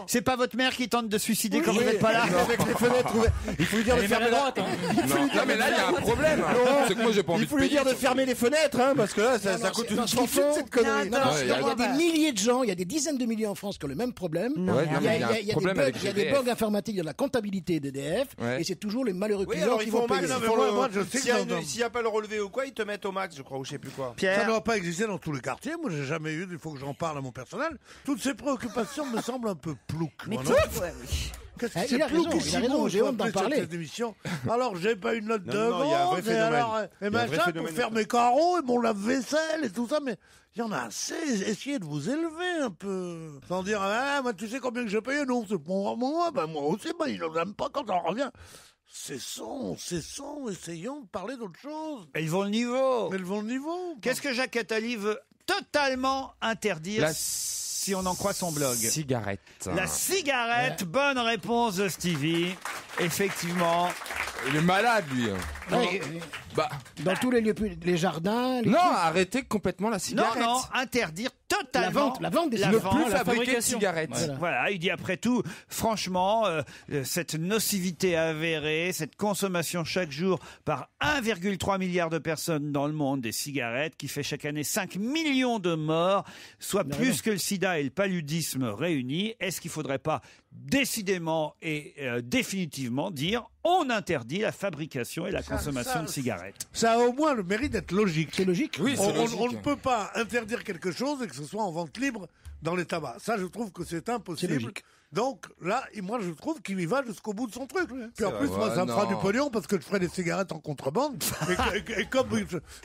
Speaker 12: c'est pas votre mère qui tente de suicider quand vous n'êtes pas là.
Speaker 7: Avec les fenêtres ouvertes. Il faut lui dire de fermer la droite.
Speaker 11: Non, mais là, il y a un problème. C'est que moi, j'ai pas envie
Speaker 7: Il faut
Speaker 11: de
Speaker 7: lui
Speaker 11: payer.
Speaker 7: dire de fermer les fenêtres, hein, parce que là, ça coûte une fortune, cette connerie.
Speaker 4: Non,
Speaker 11: Ouais,
Speaker 4: il y a des milliers de gens, il y a des dizaines de milliers en France qui ont le même problème.
Speaker 11: Ouais, non, mais il y a un
Speaker 4: il y a
Speaker 11: problème
Speaker 4: des bugs,
Speaker 11: avec
Speaker 4: il y a des
Speaker 11: GDF.
Speaker 4: bugs informatiques dans la comptabilité d'EDF,
Speaker 11: Ouais.
Speaker 4: et c'est toujours les malheureux
Speaker 7: Oui,
Speaker 4: clients
Speaker 7: alors
Speaker 4: qui
Speaker 7: ils
Speaker 4: vont
Speaker 7: font
Speaker 4: payer.
Speaker 7: max.
Speaker 6: Moi, je sais que
Speaker 7: S'il n'y a pas le relevé ou quoi, ils te mettent au max, je crois, ou je sais plus quoi.
Speaker 6: ça ne doit pas exister dans tous les quartiers. Moi, j'ai jamais eu. Il faut que j'en parle à mon personnel. Toutes ces préoccupations me semblent un peu plouques.
Speaker 8: Mais
Speaker 6: moi,
Speaker 8: tout,
Speaker 6: non
Speaker 8: ouais, oui.
Speaker 6: Qu'est-ce que
Speaker 4: Ah,
Speaker 6: c'est
Speaker 4: il a
Speaker 6: plouc
Speaker 4: raison,
Speaker 6: et
Speaker 4: il a
Speaker 6: si
Speaker 4: raison,
Speaker 6: bon,
Speaker 4: j'ai
Speaker 6: je
Speaker 4: honte d'en
Speaker 6: fais sur
Speaker 4: parler.
Speaker 6: cette émission. Alors, j'ai pas une note de
Speaker 7: Non, il y a un vrai
Speaker 6: vente, et
Speaker 7: phénomène.
Speaker 6: alors,
Speaker 7: Il y a
Speaker 6: et
Speaker 7: un vrai
Speaker 6: machin, pour
Speaker 7: phénomène.
Speaker 6: faire mes carreaux et mon lave-vaisselle et tout ça, mais il y en a assez. Essayez de vous élever un peu. Sans dire, ah, moi, tu sais combien que j'ai payé? Non, c'est pour moi. Ben, moi aussi, ben, ils n'aiment pas quand on revient. Cessons, essayons de parler d'autre chose.
Speaker 12: Élevons le niveau.
Speaker 6: Élevons le niveau.
Speaker 12: Qu'est-ce que Jacques Attali veut totalement interdire
Speaker 11: La
Speaker 12: si on en croit son blog?
Speaker 11: Cigarette.
Speaker 12: La cigarette, bonne réponse de Stevie. Effectivement.
Speaker 11: Il est malade, lui.
Speaker 4: Ouais,
Speaker 11: Bah,
Speaker 4: dans tous les lieux, les jardins. Les
Speaker 11: non,
Speaker 4: trucs.
Speaker 11: arrêtez complètement la cigarette.
Speaker 12: Non, interdire totalement
Speaker 4: la vente des
Speaker 12: la
Speaker 4: cigarettes.
Speaker 12: vente,
Speaker 11: plus
Speaker 12: la
Speaker 11: fabriquer de
Speaker 12: fabrication.
Speaker 11: cigarettes.
Speaker 12: Voilà, il dit après tout, franchement, cette nocivité avérée, cette consommation chaque jour par 1,3 milliard de personnes dans le monde des cigarettes, qui fait chaque année 5 millions de morts, soit plus que le sida et le paludisme réunis, est-ce qu'il ne faudrait pas décidément et définitivement dire on interdit la fabrication et la consommation de cigarettes?
Speaker 6: Ça a au moins le mérite d'être logique.
Speaker 4: C'est logique.
Speaker 11: Oui, c'est logique.
Speaker 6: On ne peut pas interdire quelque chose et que ce soit en vente libre dans les tabacs. Ça, je trouve que c'est impossible.
Speaker 4: C'est logique.
Speaker 6: Donc là, moi, je trouve qu'il y va jusqu'au bout de son truc. Puis en
Speaker 11: C'est
Speaker 6: plus,
Speaker 11: vrai.
Speaker 6: moi, ça me fera
Speaker 11: Non.
Speaker 6: du pognon parce que je ferai des cigarettes en contrebande. et comme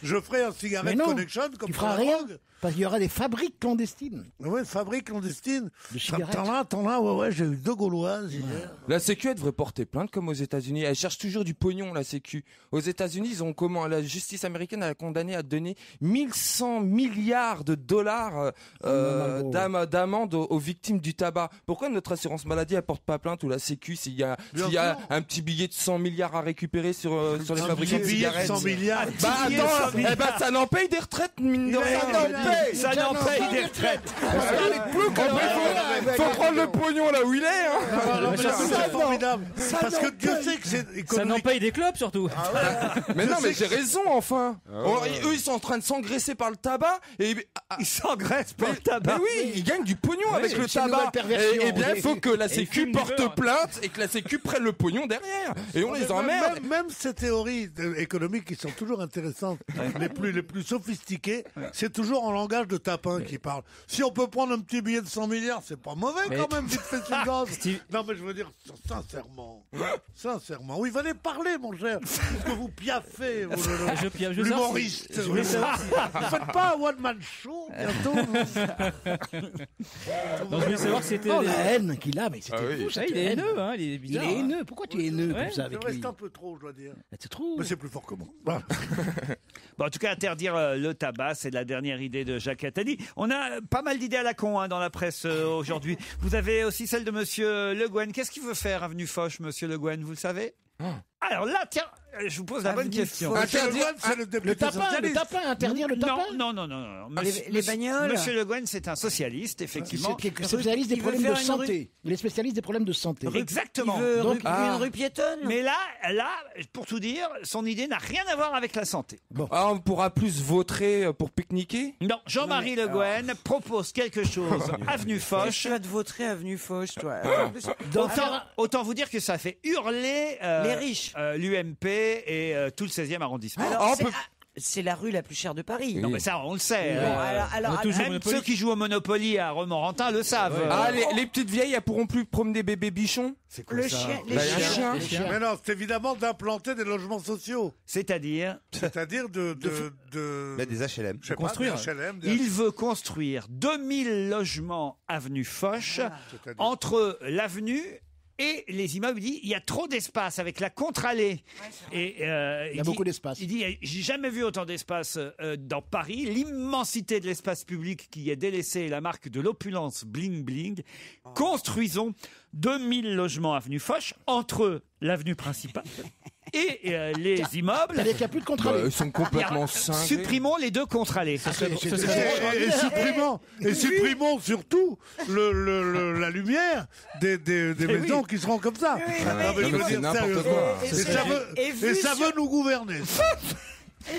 Speaker 6: je ferai un
Speaker 4: Mais
Speaker 6: cigarette
Speaker 4: non,
Speaker 6: connection comme
Speaker 4: tu
Speaker 6: pour
Speaker 4: feras
Speaker 6: la
Speaker 4: rien.
Speaker 6: drogue.
Speaker 4: Parce qu'il y aura des fabriques clandestines.
Speaker 6: Ouais, fabrique clandestine.
Speaker 4: De cigarettes.
Speaker 6: T'en as, ouais, j'ai eu 2 Gauloises hier.
Speaker 11: La Sécu, elle devrait porter plainte comme aux États-Unis. Elle cherche toujours du pognon, la Sécu. Aux États-Unis, ils ont comment? La justice américaine a condamné à donner 1100 milliards de dollars d'amende aux victimes du tabac. Pourquoi notre assurance maladie, elle porte pas plainte ou la Sécu s'il y a un petit billet de 100 milliards à récupérer sur les fabricants de
Speaker 6: billet de
Speaker 11: cigarettes?
Speaker 6: 100 milliards.
Speaker 11: Bah attends, ça n'en paye des retraites, mine de rien.
Speaker 12: Ça n'en paye des retraites.
Speaker 11: Faut prendre le pognon là où il est. Hein.
Speaker 6: C'est formidable. Parce que Dieu sait que c'est
Speaker 5: Ça n'en
Speaker 6: économique.
Speaker 5: paye des clubs surtout.
Speaker 11: Mais non, mais j'ai raison, enfin. Eux, ils sont en train de s'engraisser par le tabac. Et
Speaker 12: Ils s'engraissent par le tabac.
Speaker 11: Mais oui, ils gagnent du pognon avec le
Speaker 4: c'est une
Speaker 11: tabac.
Speaker 4: nouvelle perversion.
Speaker 11: Et bien, il faut que la Sécu
Speaker 5: fument du
Speaker 11: porte
Speaker 5: beurre.
Speaker 11: plainte et que la Sécu prenne le pognon derrière. Et on les emmerde.
Speaker 6: Même ces théories économiques qui sont toujours intéressantes, les plus sophistiquées, c'est toujours en langage de tapin qui parle. Si on peut prendre un petit billet de 100 milliards, c'est pas mauvais quand même, vite fait sur le gaz. Non, mais je veux dire, sincèrement. Oui, il fallait parler, mon cher. Parce que vous piaffez,
Speaker 5: Je
Speaker 6: l'humoriste.
Speaker 5: je voulais savoir si-
Speaker 6: Vous faites pas un one-man show bientôt?
Speaker 5: Non, je voulais savoir si c'était.
Speaker 4: Oh, la haine qu'il a, mais c'était fou,
Speaker 5: Ah,
Speaker 4: cette
Speaker 5: il est
Speaker 4: haine.
Speaker 5: haineux, hein, il est
Speaker 4: Il
Speaker 5: bizarre.
Speaker 4: est haineux. Pourquoi tu es haineux
Speaker 5: Ouais.
Speaker 4: comme ça
Speaker 6: Je
Speaker 4: avec
Speaker 6: reste
Speaker 4: lui?
Speaker 6: un peu trop, je dois dire.
Speaker 4: C'est trop.
Speaker 6: Mais c'est plus fort que moi. Voilà.
Speaker 12: Bon, en tout cas, interdire le tabac, c'est la dernière idée de Jacques Attali. On a pas mal d'idées à la con dans la presse aujourd'hui. Vous avez aussi celle de Monsieur Le Guen. Qu'est-ce qu'il veut faire, Avenue Foch, Monsieur Le Guen, vous le savez? Alors là, tiens, je vous pose la bonne question.
Speaker 6: Interdire, c'est le
Speaker 4: Le
Speaker 6: député
Speaker 4: tapin,
Speaker 6: socialiste.
Speaker 4: interdire le tapin.
Speaker 12: Non.
Speaker 8: Les bagnoles.
Speaker 12: Monsieur Le Guen, c'est un socialiste, effectivement.
Speaker 4: C'est spécialiste des
Speaker 8: Il veut
Speaker 4: problèmes de
Speaker 8: faire une
Speaker 4: santé. Il est spécialiste des problèmes de santé.
Speaker 12: Exactement.
Speaker 8: Il veut
Speaker 4: Donc,
Speaker 8: une rue piétonne.
Speaker 12: Mais là, pour tout dire, son idée n'a rien à voir avec la santé.
Speaker 11: Ah, on pourra plus vautrer pour pique-niquer?
Speaker 12: Non, Jean-Marie Le Guen propose quelque chose. Avenue Foch.
Speaker 8: Tu vas te vautrer avenue Foch, toi. En plus,
Speaker 12: Autant vous dire que ça fait hurler
Speaker 8: les riches.
Speaker 12: l'UMP et tout le 16e arrondissement.
Speaker 8: Alors, c'est la rue la plus chère de Paris.
Speaker 12: Non, mais ça, on le sait.
Speaker 8: Bon, alors,
Speaker 12: Même ceux qui jouent au Monopoly à Romorantin le savent.
Speaker 11: Ah, les petites vieilles, elles pourront plus promener bébé bichon?
Speaker 6: C'est quoi
Speaker 8: le
Speaker 6: ça?
Speaker 8: chien,
Speaker 11: Bah, y a un chien.
Speaker 6: Mais non, c'est évidemment d'implanter des logements sociaux.
Speaker 12: C'est-à-dire
Speaker 6: de
Speaker 7: Mettre des HLM.
Speaker 6: je sais pas,
Speaker 5: construire.
Speaker 6: des HLM,
Speaker 12: il veut construire 2000 logements avenue Foch entre l'avenue et les immeubles. Il dit il y a trop d'espace avec la contre-allée. Et
Speaker 4: Il y a beaucoup d'espace.
Speaker 12: Il dit j'ai jamais vu autant d'espace dans Paris. L'immensité de l'espace public qui est délaissé est la marque de l'opulence bling bling. Construisons 2000 logements avenue Foch entre l'avenue principale et les immeubles.
Speaker 4: C'est-à-dire qu'il n'y a plus de contre-allées.
Speaker 11: Ils sont complètement cinglés.
Speaker 12: Supprimons les deux contre-allées.
Speaker 6: Et supprimons surtout la lumière des maisons qui seront comme ça. Non, mais je veux
Speaker 11: c'est
Speaker 6: dire,
Speaker 11: n'importe
Speaker 6: sérieusement.
Speaker 11: quoi.
Speaker 6: Et ça veut nous gouverner.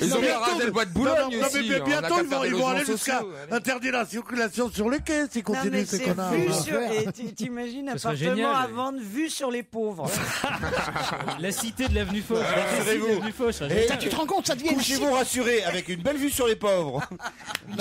Speaker 11: Ils ont bien rasé le bois de Boulogne
Speaker 6: Non,
Speaker 11: aussi.
Speaker 6: mais
Speaker 11: On a
Speaker 6: bientôt,
Speaker 11: qu'à
Speaker 6: ils
Speaker 11: faire des
Speaker 6: vont
Speaker 11: logements
Speaker 6: aller jusqu'à
Speaker 11: sociaux, allez.
Speaker 6: interdire la circulation sur les quais s'ils
Speaker 8: Non, mais
Speaker 6: continuent ces
Speaker 8: c'est
Speaker 6: connards.
Speaker 8: vu sur... Et t'imagines
Speaker 5: Ça serait
Speaker 8: appartement
Speaker 5: génial.
Speaker 8: à vendre vu sur les pauvres.
Speaker 5: La cité de l'avenue Foch.
Speaker 7: Rassurez-vous.
Speaker 5: L'avenue Foch.
Speaker 7: Et
Speaker 4: Tu te rends compte, ça devient une
Speaker 7: couchez-vous rassurés avec une belle vue sur les pauvres.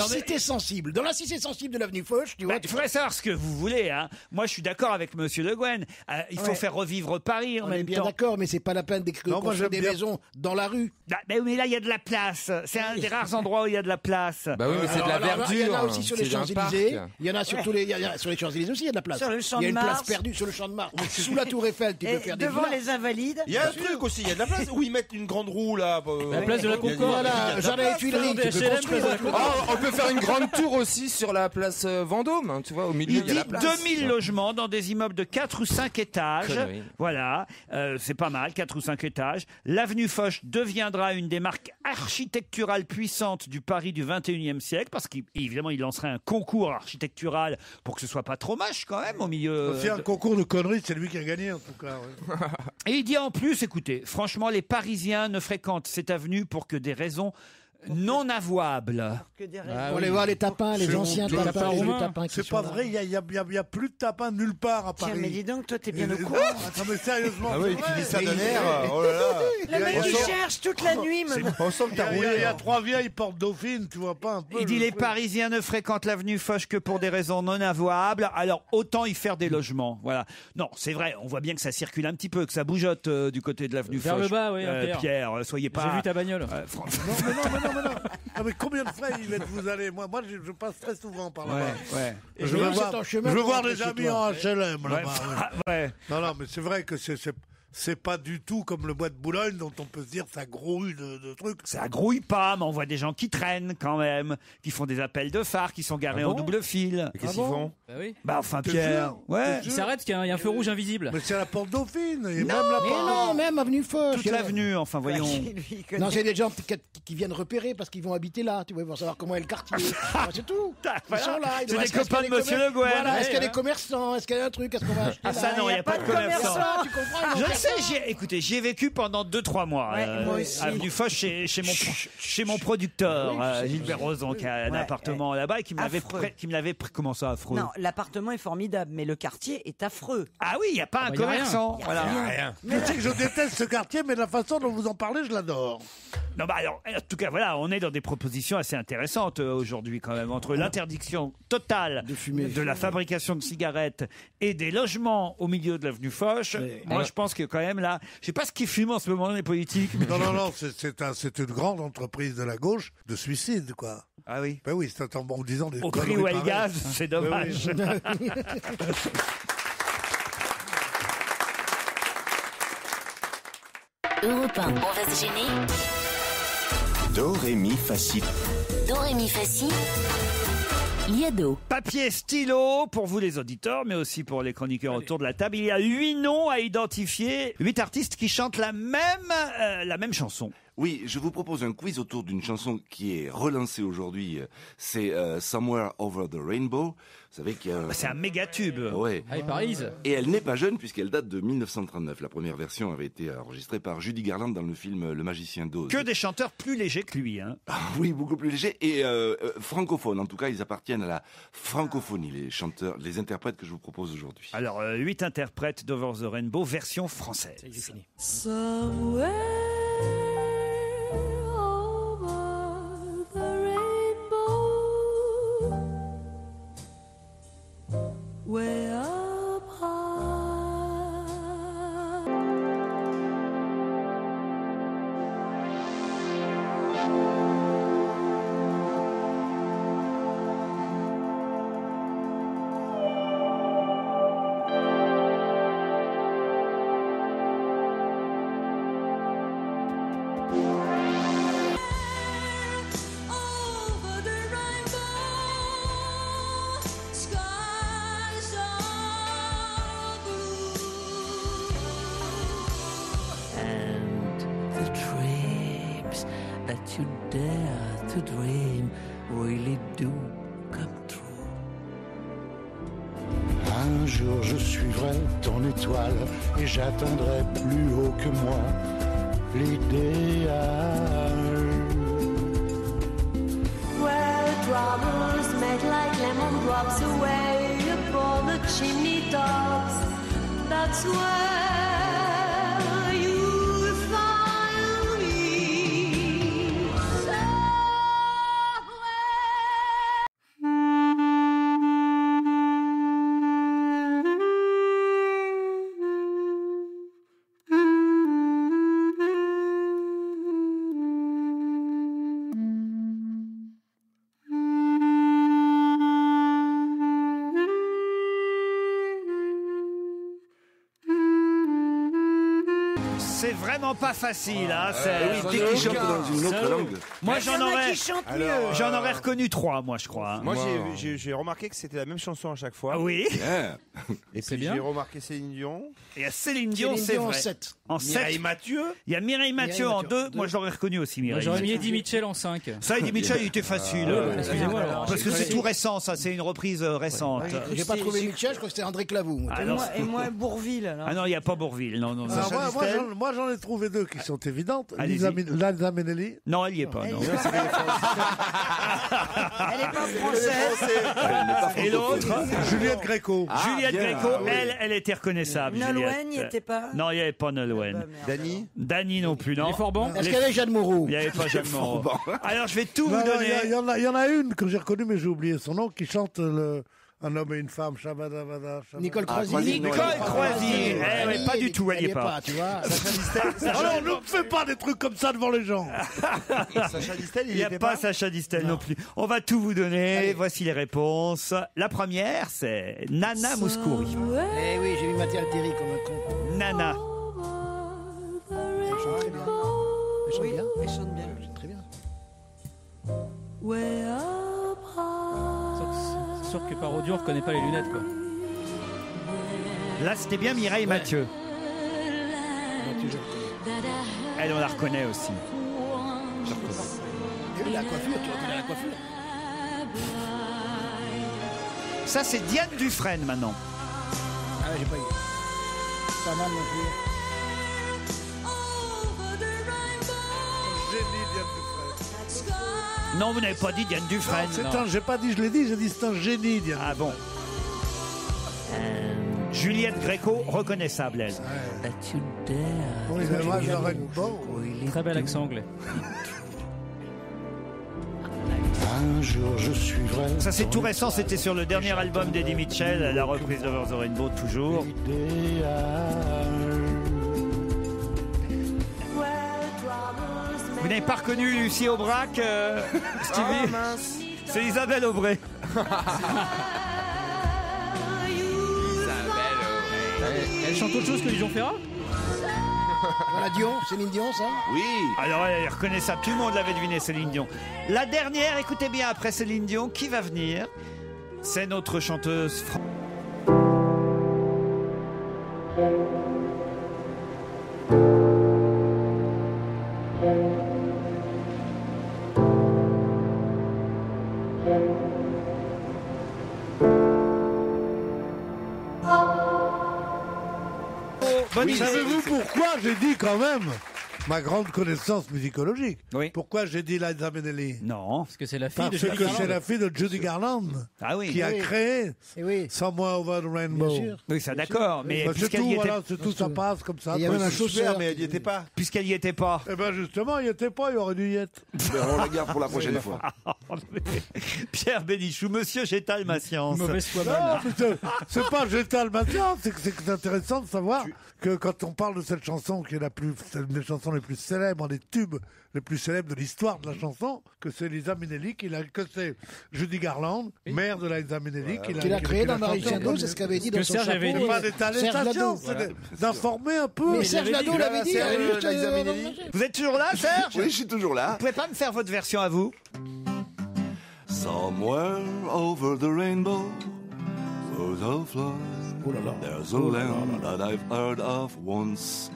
Speaker 4: cité sensible. Dans la cité sensible de l'avenue Foch, tu vois.
Speaker 12: Il faudrait savoir ce que vous voulez. Hein. Moi, je suis d'accord avec Monsieur Le Guen. Il faut faire revivre Paris en
Speaker 4: On est
Speaker 12: même
Speaker 4: bien
Speaker 12: temps.
Speaker 4: d'accord, mais c'est pas la peine d'écrire des maisons dans la rue.
Speaker 12: Mais là, il y a de la place. C'est un des rares endroits où il y a de la place.
Speaker 11: Bah oui, mais c'est de la verdure.
Speaker 4: Il y en a aussi sur les
Speaker 11: c'est un
Speaker 4: Champs-Élysées.
Speaker 11: parc.
Speaker 4: Il y en a sur tous les, sur les Champs-Élysées aussi, il y a de la place.
Speaker 8: Sur le Champ
Speaker 4: il y a
Speaker 8: de
Speaker 4: une place
Speaker 8: Mars.
Speaker 4: perdue sur le Champ de Mars. Sous la Tour Eiffel, tu peux
Speaker 8: Et
Speaker 4: faire des
Speaker 8: devant
Speaker 4: villas.
Speaker 8: les Invalides.
Speaker 7: Il y a un truc aussi, il y a de la place où ils mettent une grande roue là.
Speaker 5: La place de la Concorde.
Speaker 4: Voilà, jardin des Tuileries, tu peux
Speaker 5: HLM,
Speaker 4: construire.
Speaker 5: place de la
Speaker 11: Oh, on peut faire une grande tour aussi sur la place Vendôme, hein, tu vois, au milieu
Speaker 12: Il
Speaker 11: il y a
Speaker 12: dit
Speaker 11: la place.
Speaker 12: 2000 logements dans des immeubles de 4 ou 5 étages.
Speaker 11: Connerie.
Speaker 12: Voilà, c'est pas mal, 4 ou 5 étages. L'avenue Foch deviendra une des marques architecturales puissantes du Paris du 21e siècle, parce qu'évidemment, il lancerait un concours architectural pour que ce soit pas trop moche quand même au milieu.
Speaker 6: C'est un concours de conneries, c'est lui qui a gagné en tout cas. ouais.
Speaker 12: Et il dit en plus, écoutez, franchement, les Parisiens ne fréquentent cette avenue pour que des raisons non avouables.
Speaker 8: Que des
Speaker 4: On les voit, les tapins, les
Speaker 6: C'est
Speaker 4: anciens
Speaker 6: honteux.
Speaker 4: tapins, les vieux
Speaker 5: romains.
Speaker 4: tapins qui
Speaker 6: C'est
Speaker 4: sont
Speaker 6: pas
Speaker 4: là.
Speaker 6: vrai, il y a plus de tapins nulle part à
Speaker 8: Tiens,
Speaker 6: Paris.
Speaker 8: mais dis donc, toi, t'es bien au
Speaker 6: Non,
Speaker 8: courant.
Speaker 6: attends, mais sérieusement.
Speaker 7: Ah oui,
Speaker 6: c'est
Speaker 7: tu
Speaker 6: vrai.
Speaker 7: dis ça d'un air. Oh là là.
Speaker 8: Le mec,
Speaker 7: On
Speaker 8: il
Speaker 7: sent-
Speaker 8: cherche toute la nuit.
Speaker 7: On sent que t'as
Speaker 6: Il y
Speaker 7: roulé.
Speaker 6: a trois vieilles portes dauphines, tu vois pas un peu.
Speaker 12: Il dit
Speaker 6: le
Speaker 12: les
Speaker 6: truc.
Speaker 12: Parisiens ne fréquentent l'avenue Foch que pour des raisons non avouables, alors autant y faire des logements. Voilà. Non, c'est vrai, on voit bien que ça circule un petit peu, que ça bougeotte du côté de l'avenue
Speaker 5: Vers
Speaker 12: Foch.
Speaker 5: le bas, oui, Pierre.
Speaker 12: Pierre, soyez pas.
Speaker 5: J'ai vu ta bagnole.
Speaker 6: Non, mais non. Ah, mais combien de fois vous allez moi, je passe très souvent par là-bas.
Speaker 12: Ouais.
Speaker 6: Je
Speaker 4: Et
Speaker 6: veux
Speaker 4: c'est
Speaker 6: voir,
Speaker 4: en
Speaker 6: je
Speaker 4: chemin
Speaker 6: veux
Speaker 4: pour
Speaker 6: voir
Speaker 4: rentrer
Speaker 6: des
Speaker 4: chez
Speaker 6: amis
Speaker 4: toi.
Speaker 6: en HLM là-bas.
Speaker 12: Ouais.
Speaker 6: Non, mais c'est vrai que c'est pas du tout comme le bois de Boulogne dont on peut se dire ça grouille de trucs.
Speaker 12: Ça grouille pas, mais on voit des gens qui traînent quand même, qui font des appels de phare, qui sont garés
Speaker 5: Ah bon
Speaker 12: en double fil.
Speaker 7: Qu'est-ce qu'ils font?
Speaker 5: Bah oui.
Speaker 12: Bah enfin
Speaker 6: T'es
Speaker 12: Pierre,
Speaker 6: sûr
Speaker 12: ouais.
Speaker 5: Il s'arrête parce qu'il y a un feu rouge invisible.
Speaker 6: Mais c'est à la porte Dauphine et même la
Speaker 4: Mais
Speaker 6: porte.
Speaker 4: non, même avenue Foch.
Speaker 12: Toute l'avenue, enfin voyons.
Speaker 4: Non, c'est des gens qui viennent repérer parce qu'ils vont habiter là. Tu vois, ils vont savoir comment est le quartier. C'est tout. Ils sont là. Ils
Speaker 12: C'est
Speaker 4: doivent-
Speaker 12: des
Speaker 4: est-ce qu'il y a
Speaker 12: copains de
Speaker 4: des
Speaker 12: Monsieur
Speaker 4: commer-
Speaker 12: Le Guen.
Speaker 4: Voilà. Est-ce qu'il y a
Speaker 12: Ouais.
Speaker 4: des commerçants? Est-ce qu'il y a un truc? Est-ce qu'on va acheter
Speaker 12: Ah ça
Speaker 4: là
Speaker 12: non, il n'y a pas de commerçants.
Speaker 4: Tu comprends? ils
Speaker 12: Je
Speaker 4: vont
Speaker 12: le
Speaker 4: faire
Speaker 12: sais,
Speaker 4: ça.
Speaker 12: écoutez, j'y ai vécu pendant 2-3 mois.
Speaker 8: Ouais, moi aussi.
Speaker 12: Avenue Foch chez mon producteur, Gilbert Rozon, qui a un
Speaker 8: Ouais,
Speaker 12: appartement là-bas et qui me l'avait
Speaker 8: affreux.
Speaker 12: comment ça affreux?
Speaker 8: Non, l'appartement est formidable, mais le quartier est affreux.
Speaker 12: Ah oui, il n'y a pas un
Speaker 5: bah, y a rien.
Speaker 12: commerçant.
Speaker 8: Y a
Speaker 12: Voilà.
Speaker 8: rien.
Speaker 6: Tu sais que je déteste ce quartier, mais la façon dont vous en parlez, je l'adore.
Speaker 12: Non, bah alors, en tout cas, voilà, on est dans des propositions assez intéressantes aujourd'hui quand même, entre l'interdiction totale de la fabrication de cigarettes et des logements au milieu de l'avenue Foch. Moi, je pense que quand même là, je sais pas ce qu'ils fument en ce moment les politiques. Mais
Speaker 6: Non, c'est une grande entreprise de la gauche de suicide, quoi.
Speaker 12: Ah oui.
Speaker 6: Ben oui, c'est en disant des
Speaker 12: Au prix
Speaker 6: conneries
Speaker 12: où elle
Speaker 6: pareilles.
Speaker 12: gaz, c'est dommage.
Speaker 6: Oui.
Speaker 1: Europe 1, on va se gêner.
Speaker 2: Do, ré, mi, fa, si.
Speaker 1: Do, ré, mi, fa, si. Liado.
Speaker 12: Papier, stylo, pour vous les auditeurs, mais aussi pour les chroniqueurs autour de la table. Il y a 8 noms à identifier, 8 artistes qui chantent la même chanson.
Speaker 17: Oui, je vous propose un quiz autour d'une chanson qui est relancée aujourd'hui. C'est Somewhere Over the Rainbow. Vous savez qu'il y a
Speaker 12: C'est un méga tube.
Speaker 17: Ouais.
Speaker 5: Ah, il Paris.
Speaker 17: Et elle n'est pas jeune puisqu'elle date de 1939. La première version avait été enregistrée par Judy Garland dans le film Le Magicien d'Oz.
Speaker 12: Que des chanteurs plus légers que lui. Hein.
Speaker 17: Oui, beaucoup plus légers et francophones. En tout cas, ils appartiennent à la francophonie, les chanteurs, les interprètes que je vous propose aujourd'hui.
Speaker 12: Alors, 8 interprètes d'Over the Rainbow, version française.
Speaker 18: Somewhere over the rainbow, way up high. that you dare to dream really do come true.
Speaker 19: Un jour je suivrai ton étoile et j'atteindrai plus haut que moi l'idéal.
Speaker 18: Where troubles melt like lemon drops away upon the chimney tops, that's where you'll find me.
Speaker 3: C'est vraiment pas facile, hein.
Speaker 17: oui, dès qu'il chante dans une autre langue.
Speaker 3: Moi,
Speaker 8: Il y en a qui chantent mieux.
Speaker 3: j'en aurais reconnu 3, moi, je crois.
Speaker 7: Moi, j'ai remarqué que c'était la même chanson à chaque fois.
Speaker 3: Ah oui.
Speaker 7: Et puis j'ai remarqué Céline Dion.
Speaker 3: Et il y a Céline Dion, c'est vrai. En 7.
Speaker 7: Mireille Mathieu.
Speaker 3: Il y a Mireille Mathieu en 2. Moi, je l'aurais reconnu aussi,
Speaker 5: Moi,
Speaker 3: Mireille.
Speaker 5: j'aurais mis Eddie Mitchell en 5.
Speaker 3: Ça, Eddie Mitchell, il était facile.
Speaker 5: Excusez-moi, alors.
Speaker 3: Parce que c'est tout récent, ça. C'est une reprise récente.
Speaker 4: J'ai pas trouvé Mitchell, je crois que c'était André Clavou. moi.
Speaker 8: Et moi, Bourville. Alors.
Speaker 3: Ah non, il n'y a pas Bourville. Non, non, non.
Speaker 6: Moi, j'en ai trouvé 2 qui sont évidentes.
Speaker 3: Allez-y.
Speaker 6: Liza Minnelli.
Speaker 3: Non, elle n'y est pas. Non.
Speaker 8: Elle est pas française.
Speaker 3: Et l'autre
Speaker 6: Juliette Gréco.
Speaker 3: Juliette Gréco, elle était reconnaissable.
Speaker 8: Nolwenn n'y était pas.
Speaker 3: Non, il n'y avait pas Nolwenn.
Speaker 7: Dany.
Speaker 3: Dany non plus, non.
Speaker 5: Les Forbans.
Speaker 4: Est-ce qu'il y avait Jeanne Moreau?
Speaker 3: Il n'y avait pas Jeanne Moreau. Alors, je vais tout vous donner.
Speaker 6: Il y en a une que j'ai reconnue, mais j'ai oublié son nom, qui chante Un homme et une femme, Shabadabada.
Speaker 4: Nicole Croisy.
Speaker 3: Nicole Croisy. Eh ouais, pas du tout, elle n'y est pas.
Speaker 4: Tu vois.
Speaker 6: Alors, ne me fais pas des trucs comme ça devant les gens.
Speaker 7: Sacha Distel,
Speaker 3: Il n'y a pas Sacha Distel non plus. On va tout vous donner.
Speaker 4: Allez.
Speaker 3: Voici les réponses. La première, c'est Nana Mouskouri.
Speaker 4: Eh oui, j'ai vu Mathieu Alteri comme un con.
Speaker 3: Nana.
Speaker 4: Elle chante très bien. Elle chante bien.
Speaker 8: Elle chante bien.
Speaker 4: Très bien.
Speaker 18: Way up
Speaker 5: C'est sûr que par audio, on reconnaît pas les lunettes, quoi.
Speaker 3: Là, c'était bien Mireille Mathieu.
Speaker 4: Mathieu, je le connais.
Speaker 3: Elle, on la reconnaît aussi.
Speaker 4: Et oui, la coiffure, tu reconnais la coiffure.
Speaker 3: Ça, c'est Diane Dufresne maintenant.
Speaker 4: Ah ouais, j'ai pas eu. Pas mal non plus.
Speaker 3: Non, vous n'avez pas dit Diane Dufresne.
Speaker 6: J'ai pas dit, je l'ai dit, j'ai dit c'est un génie. Diane.
Speaker 3: Ah bon. Juliette Gréco, reconnaissable, elle.
Speaker 6: Oui, mais moi, j'aurais une bonne.
Speaker 5: Très bel accent anglais.
Speaker 19: Un jour je suivrai.
Speaker 3: Ça, c'est tout récent, c'était sur le dernier album d'Eddie Mitchell, la reprise d'Over the Rainbow, toujours. Vous n'avez pas reconnu Lucie Aubrac, Stevie? C'est Isabelle Aubray.
Speaker 5: Elle chante autre chose que Dijon Ferrat?
Speaker 4: Voilà Dion, Céline Dion, ça?
Speaker 17: Oui.
Speaker 3: Alors, elle est reconnaissable, tout le monde l'avait deviné, Céline Dion. La dernière, écoutez bien, après Céline Dion, qui va venir? C'est notre chanteuse
Speaker 6: Oui, savez-vous pourquoi j'ai dit quand même ma grande connaissance musicologique?
Speaker 3: Oui.
Speaker 6: Pourquoi j'ai dit Liza Minnelli?
Speaker 3: Non.
Speaker 5: Parce que c'est la fille de
Speaker 6: Parce
Speaker 5: Judy
Speaker 6: que
Speaker 5: Garland.
Speaker 6: c'est la fille de Judy Garland
Speaker 3: Ah oui.
Speaker 6: qui a créé Somewhere Over the Rainbow.
Speaker 4: Bien sûr.
Speaker 3: Oui, ça d'accord, mais
Speaker 6: Bah, c'est
Speaker 3: puisqu'elle
Speaker 6: tout,
Speaker 3: y était...
Speaker 6: voilà, c'est tout, ça passe comme ça.
Speaker 4: Il y a même un
Speaker 7: Super,
Speaker 4: chausseur.
Speaker 7: mais elle n'y était pas.
Speaker 3: Puisqu'elle y était pas.
Speaker 6: Eh ben justement, il n'y était pas, il aurait dû y être.
Speaker 17: On la garde pour la prochaine fois.
Speaker 3: Pierre Bénichou, monsieur, j'étale ma science.
Speaker 5: Mauvaise foi
Speaker 6: Non,
Speaker 5: bonne.
Speaker 6: mais c'est pas j'étale maintenant, c'est que c'est intéressant de savoir que quand on parle de cette chanson qui est une des chansons les plus célèbres, des tubes les plus célèbres de l'histoire de la chanson, que c'est Liza Minnelli que c'est Judy Garland, mère de Liza Minnelli,
Speaker 4: Qu'il a créé dans Marie Chando, c'est ce qu'avait dit dans son
Speaker 5: Serge avait
Speaker 4: chapeau.
Speaker 5: dit.
Speaker 6: pas d'étaler
Speaker 4: Serge
Speaker 6: sa
Speaker 4: Lado.
Speaker 6: science, c'est d'informer un peu.
Speaker 4: Mais Serge Lado l'avait dit.
Speaker 7: Liza Minnelli.
Speaker 3: Vous êtes toujours là, Serge?
Speaker 17: Oui, je suis toujours là.
Speaker 3: Vous pouvez pas me faire votre version à vous?
Speaker 17: Somewhere over the rainbow, those of love. There's a land that I've heard of once.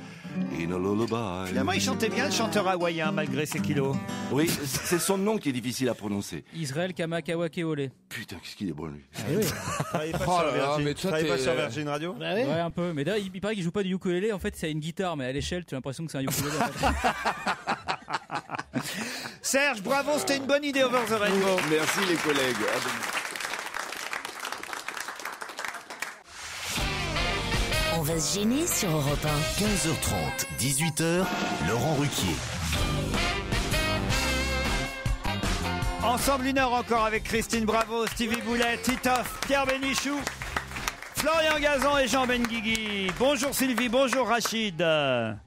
Speaker 17: in a lullaby.
Speaker 12: Finalement, il chantait bien, le chanteur hawaïen, malgré ses kilos.
Speaker 17: Oui, c'est son nom qui est difficile à prononcer.
Speaker 5: Israël Kamakawake-Ole.
Speaker 17: Putain, qu'est-ce qu'il est bon, lui.
Speaker 7: Travaillez pas
Speaker 11: Oh
Speaker 7: sur
Speaker 11: là là,
Speaker 7: Virgin-
Speaker 11: mais toi,
Speaker 7: travaillez pas
Speaker 11: t'es-
Speaker 7: sur Virgin Radio
Speaker 5: Ouais, un peu. Mais d'ailleurs, il paraît qu'il joue pas du ukulélé. En fait, c'est une guitare, mais à l'échelle, tu as l'impression que c'est un ukulélé. En fait.
Speaker 3: Serge, bravo, c'était une bonne idée Over the Rainbow.
Speaker 17: Merci les collègues.
Speaker 1: On va se gêner sur Europe 1.
Speaker 2: 15h30, 18h, Laurent Ruquier.
Speaker 3: Ensemble 1 heure encore avec Christine Bravo, Stevie Boulet, Titoff, Pierre Bénichou, Florian Gazan et Jean Benguigui. Bonjour Sylvie, bonjour Rachid.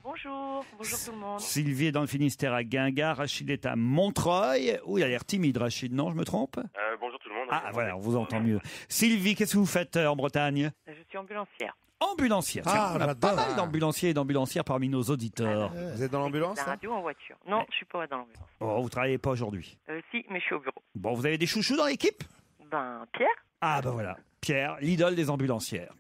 Speaker 16: Bonjour tout le monde.
Speaker 12: Sylvie est dans le Finistère à Guingamp, Rachid est à Montreuil. Oh, il a l'air timide, Rachid, non, je me trompe?
Speaker 15: Bonjour tout le monde.
Speaker 12: Ah, voilà, on vous entend mieux. Sylvie, qu'est-ce que vous faites en Bretagne?
Speaker 16: Je suis ambulancière.
Speaker 12: Ambulancière.
Speaker 6: Ah,
Speaker 12: On a pas
Speaker 6: j'adore.
Speaker 12: mal d'ambulanciers et d'ambulancières parmi nos auditeurs.
Speaker 7: Vous êtes dans l'ambulance
Speaker 16: La
Speaker 7: là
Speaker 16: radio en voiture. Non, je suis pas dans l'ambulance.
Speaker 12: Oh, vous travaillez pas aujourd'hui.
Speaker 16: Si, mais je suis au bureau.
Speaker 12: Bon, vous avez des chouchous dans l'équipe?
Speaker 16: Ben, Pierre.
Speaker 12: Ah, ben voilà. Pierre, l'idole des ambulancières.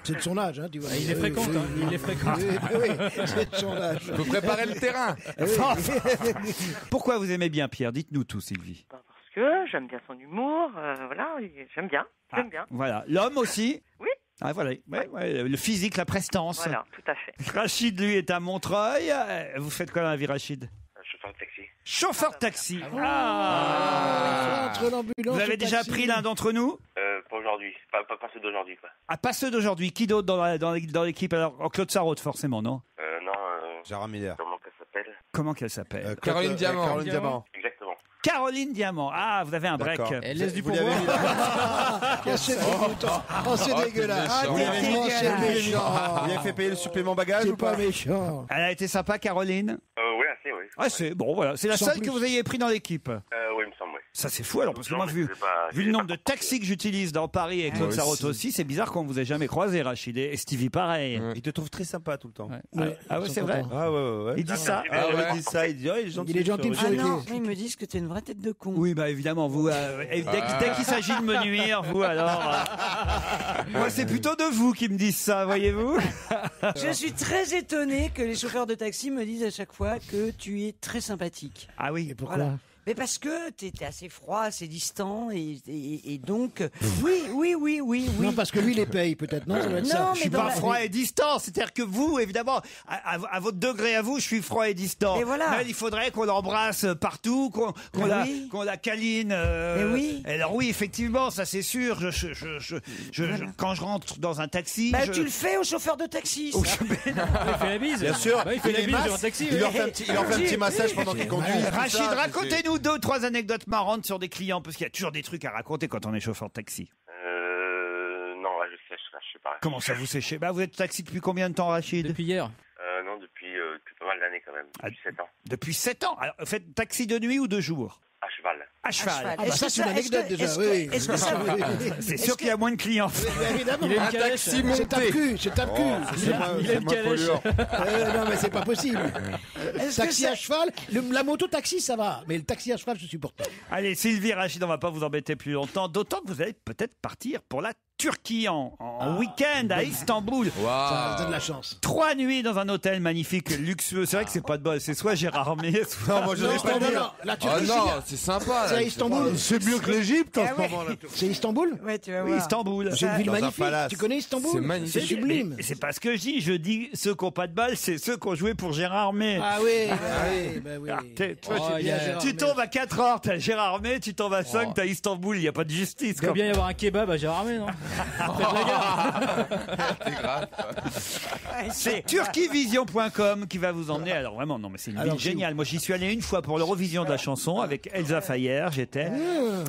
Speaker 4: C'est de son âge, hein, tu vois.
Speaker 5: Il est fréquente, hein, il est fréquente.
Speaker 4: Oui, c'est de son âge.
Speaker 11: Faut préparer le terrain.
Speaker 12: Pourquoi vous aimez bien Pierre? Dites-nous tout, Sylvie.
Speaker 16: Parce que j'aime bien son humour. Voilà, j'aime bien. J'aime bien.
Speaker 12: Voilà. L'homme aussi?
Speaker 16: Oui.
Speaker 12: Ah, voilà. Ouais, le physique, la prestance.
Speaker 16: Voilà, tout à fait.
Speaker 12: Rachid, lui, est à Montreuil. Vous faites quoi dans la vie, Rachid?
Speaker 15: Chauffeur de taxi.
Speaker 12: Chauffeur taxi.
Speaker 4: Entre l'ambulance
Speaker 12: Vous
Speaker 4: et
Speaker 12: avez
Speaker 4: le
Speaker 12: déjà
Speaker 4: taxi.
Speaker 12: pris l'un d'entre nous?
Speaker 15: Pas aujourd'hui. Pas ceux d'aujourd'hui, quoi.
Speaker 12: Ah, pas ceux d'aujourd'hui. Qui d'autre dans l'équipe? Alors, Claude Sarraute, forcément, non?
Speaker 15: Non.
Speaker 7: Gérard Miller.
Speaker 15: Comment ça s'appelle
Speaker 12: Comment qu'elle s'appelle?
Speaker 11: Caroline Diamant.
Speaker 7: Caroline Diamant.
Speaker 15: Exactement.
Speaker 12: Caroline Diamant. Ah, vous avez un break.
Speaker 7: D'accord.
Speaker 5: Elle laisse du
Speaker 7: Vous lui avez
Speaker 5: pourboire.
Speaker 7: mis la-
Speaker 4: Cassez vos boutons. Oh, c'est dégueulasse.
Speaker 11: méchant.
Speaker 4: Oh, c'est méchant.
Speaker 7: Vous lui avez fait payer le supplément bagage
Speaker 4: C'est
Speaker 7: ou pas
Speaker 4: pas méchant.
Speaker 12: Elle a été sympa, Caroline?
Speaker 15: Oui, assez, oui.
Speaker 12: Ah, c'est bon, voilà. C'est la
Speaker 4: Sans
Speaker 12: seule
Speaker 4: plus.
Speaker 12: que vous ayez pris dans l'équipe.
Speaker 15: Oui, il me semble, oui.
Speaker 12: Ça, c'est fou, alors, parce que
Speaker 15: Non,
Speaker 12: moi,
Speaker 15: mais
Speaker 12: vu
Speaker 15: c'est pas-
Speaker 12: le nombre de taxis que j'utilise dans Paris et Claude
Speaker 7: Moi
Speaker 12: Sarraute
Speaker 7: aussi.
Speaker 12: aussi, c'est bizarre qu'on vous ait jamais croisé, Rachid. Et Stevie, pareil.
Speaker 7: Il te trouve très sympa tout le temps.
Speaker 12: Ah ouais, c'est vrai?
Speaker 7: Ah ouais.
Speaker 12: Il dit ça?
Speaker 7: Ah ouais,
Speaker 11: ouais.
Speaker 7: il dit ça, il dit, oh, il est gentil.
Speaker 4: Il est gentil,
Speaker 7: sur-
Speaker 4: monsieur.
Speaker 8: Ah non, ils me disent que t'es une vraie tête de con.
Speaker 12: Oui, bah évidemment, vous, dès qu'il s'agit de me nuire, vous, alors. Moi, c'est plutôt de vous qui me disent ça, voyez-vous?
Speaker 8: Je suis très étonné que les chauffeurs de taxi me disent à chaque fois que tu es très sympathique.
Speaker 12: Ah oui.
Speaker 4: Et pourquoi?
Speaker 8: Voilà. Mais parce que t'es assez froid, assez distant, et donc... Oui.
Speaker 4: Non, parce que lui, les paye, peut-être, non? Ça doit être ça.
Speaker 8: Non,
Speaker 12: Je suis
Speaker 8: mais dans
Speaker 12: pas
Speaker 8: la-
Speaker 12: froid et distant, c'est-à-dire que vous, évidemment, à votre degré à vous, je suis froid et distant.
Speaker 8: Et voilà.
Speaker 12: Mais il faudrait qu'on l'embrasse partout, qu'on
Speaker 8: oui.
Speaker 12: la câline.
Speaker 8: oui.
Speaker 12: Alors oui, effectivement, ça c'est sûr. Quand je rentre dans un taxi,
Speaker 8: Bah, tu le fais aux chauffeurs de taxi, ça.
Speaker 5: Il fait la bise.
Speaker 7: Bien sûr,
Speaker 5: Bah, il fait la
Speaker 7: les
Speaker 5: bise
Speaker 7: masse,
Speaker 5: sur un taxi.
Speaker 7: il
Speaker 5: ouais.
Speaker 7: leur fait un petit massage pendant qu'il conduit. tout
Speaker 12: Rachid,
Speaker 7: ça,
Speaker 12: racontez-nous 2 ou 3 anecdotes marrantes sur des clients, parce qu'il y a toujours des trucs à raconter quand on est chauffeur de taxi.
Speaker 15: Non, là, je sais pas.
Speaker 12: Comment ça vous séchez? Bah, vous êtes taxi depuis combien de temps, Rachid?
Speaker 5: Depuis hier.
Speaker 15: Non, depuis pas mal d'années quand même. Depuis 7 ans.
Speaker 12: Depuis 7 ans. Alors, faites taxi de nuit ou de jour?
Speaker 15: À cheval.
Speaker 12: À cheval.
Speaker 4: Ah, bah,
Speaker 8: Est-ce
Speaker 4: ça,
Speaker 8: que
Speaker 4: c'est une anecdote, déjà.
Speaker 8: est-ce
Speaker 4: Oui,
Speaker 8: que-
Speaker 4: oui.
Speaker 8: est-ce que ça veut-
Speaker 12: C'est sûr qu'il y a moins de clients.
Speaker 4: Évidemment.
Speaker 5: Il a une
Speaker 11: Un
Speaker 5: calèche.
Speaker 11: taxi
Speaker 4: C'est
Speaker 11: monté.
Speaker 4: tape-cul, c'est tape-cul.
Speaker 5: Il a une calèche.
Speaker 4: Non, mais c'est pas possible.
Speaker 8: Est-ce que
Speaker 4: Taxi
Speaker 8: ça-
Speaker 4: à cheval, la moto-taxi, ça va. Mais le taxi à cheval, je supporte pas.
Speaker 12: Allez, Sylvie, Rachid, on va pas vous embêter plus longtemps. D'autant que vous allez peut-être partir pour la Turquie en week-end à Istanbul.
Speaker 4: Ça donne de la chance.
Speaker 12: 3 nuits dans un hôtel magnifique, luxueux. C'est vrai que c'est pas de bol. C'est soit Gérard Armé, soit...
Speaker 7: Non, moi je n'ai pas dit.
Speaker 4: La
Speaker 11: Oh
Speaker 4: Turquie,
Speaker 11: non, c'est sympa.
Speaker 4: c'est à
Speaker 11: là.
Speaker 4: Istanbul.
Speaker 6: C'est mieux que l'Égypte en
Speaker 8: Ah
Speaker 6: ce
Speaker 8: ouais.
Speaker 6: moment-là.
Speaker 4: C'est Istanbul.
Speaker 8: Ouais, tu vas
Speaker 12: Oui,
Speaker 8: voir.
Speaker 12: Istanbul.
Speaker 4: C'est une ville
Speaker 7: Dans un
Speaker 4: magnifique.
Speaker 7: palace.
Speaker 4: Tu connais Istanbul?
Speaker 11: C'est magnifique.
Speaker 4: C'est sublime.
Speaker 12: Mais c'est pas ce que je dis. Je dis ceux qui n'ont pas de balle, c'est ceux qui ont joué pour Gérard Armé.
Speaker 4: Ah oui, bah oui.
Speaker 12: Ah, toi,
Speaker 5: Oh, il y a-
Speaker 12: tu tombes à 4 heures, t'as Gérard Armé, tu tombes à 5, t'as Istanbul, il n'y a pas de justice.
Speaker 5: Il doit
Speaker 12: quoi.
Speaker 5: bien y avoir un kebab à Gérard Armé, non? Faites la gare.
Speaker 11: C'est grave.
Speaker 12: C'est turquivision.com qui va vous emmener. Alors vraiment, non, mais c'est une ville
Speaker 4: Alors, c'est
Speaker 12: géniale. Moi, j'y suis allé une fois pour l'Eurovision de la chanson avec Elsa Fayer, j'étais.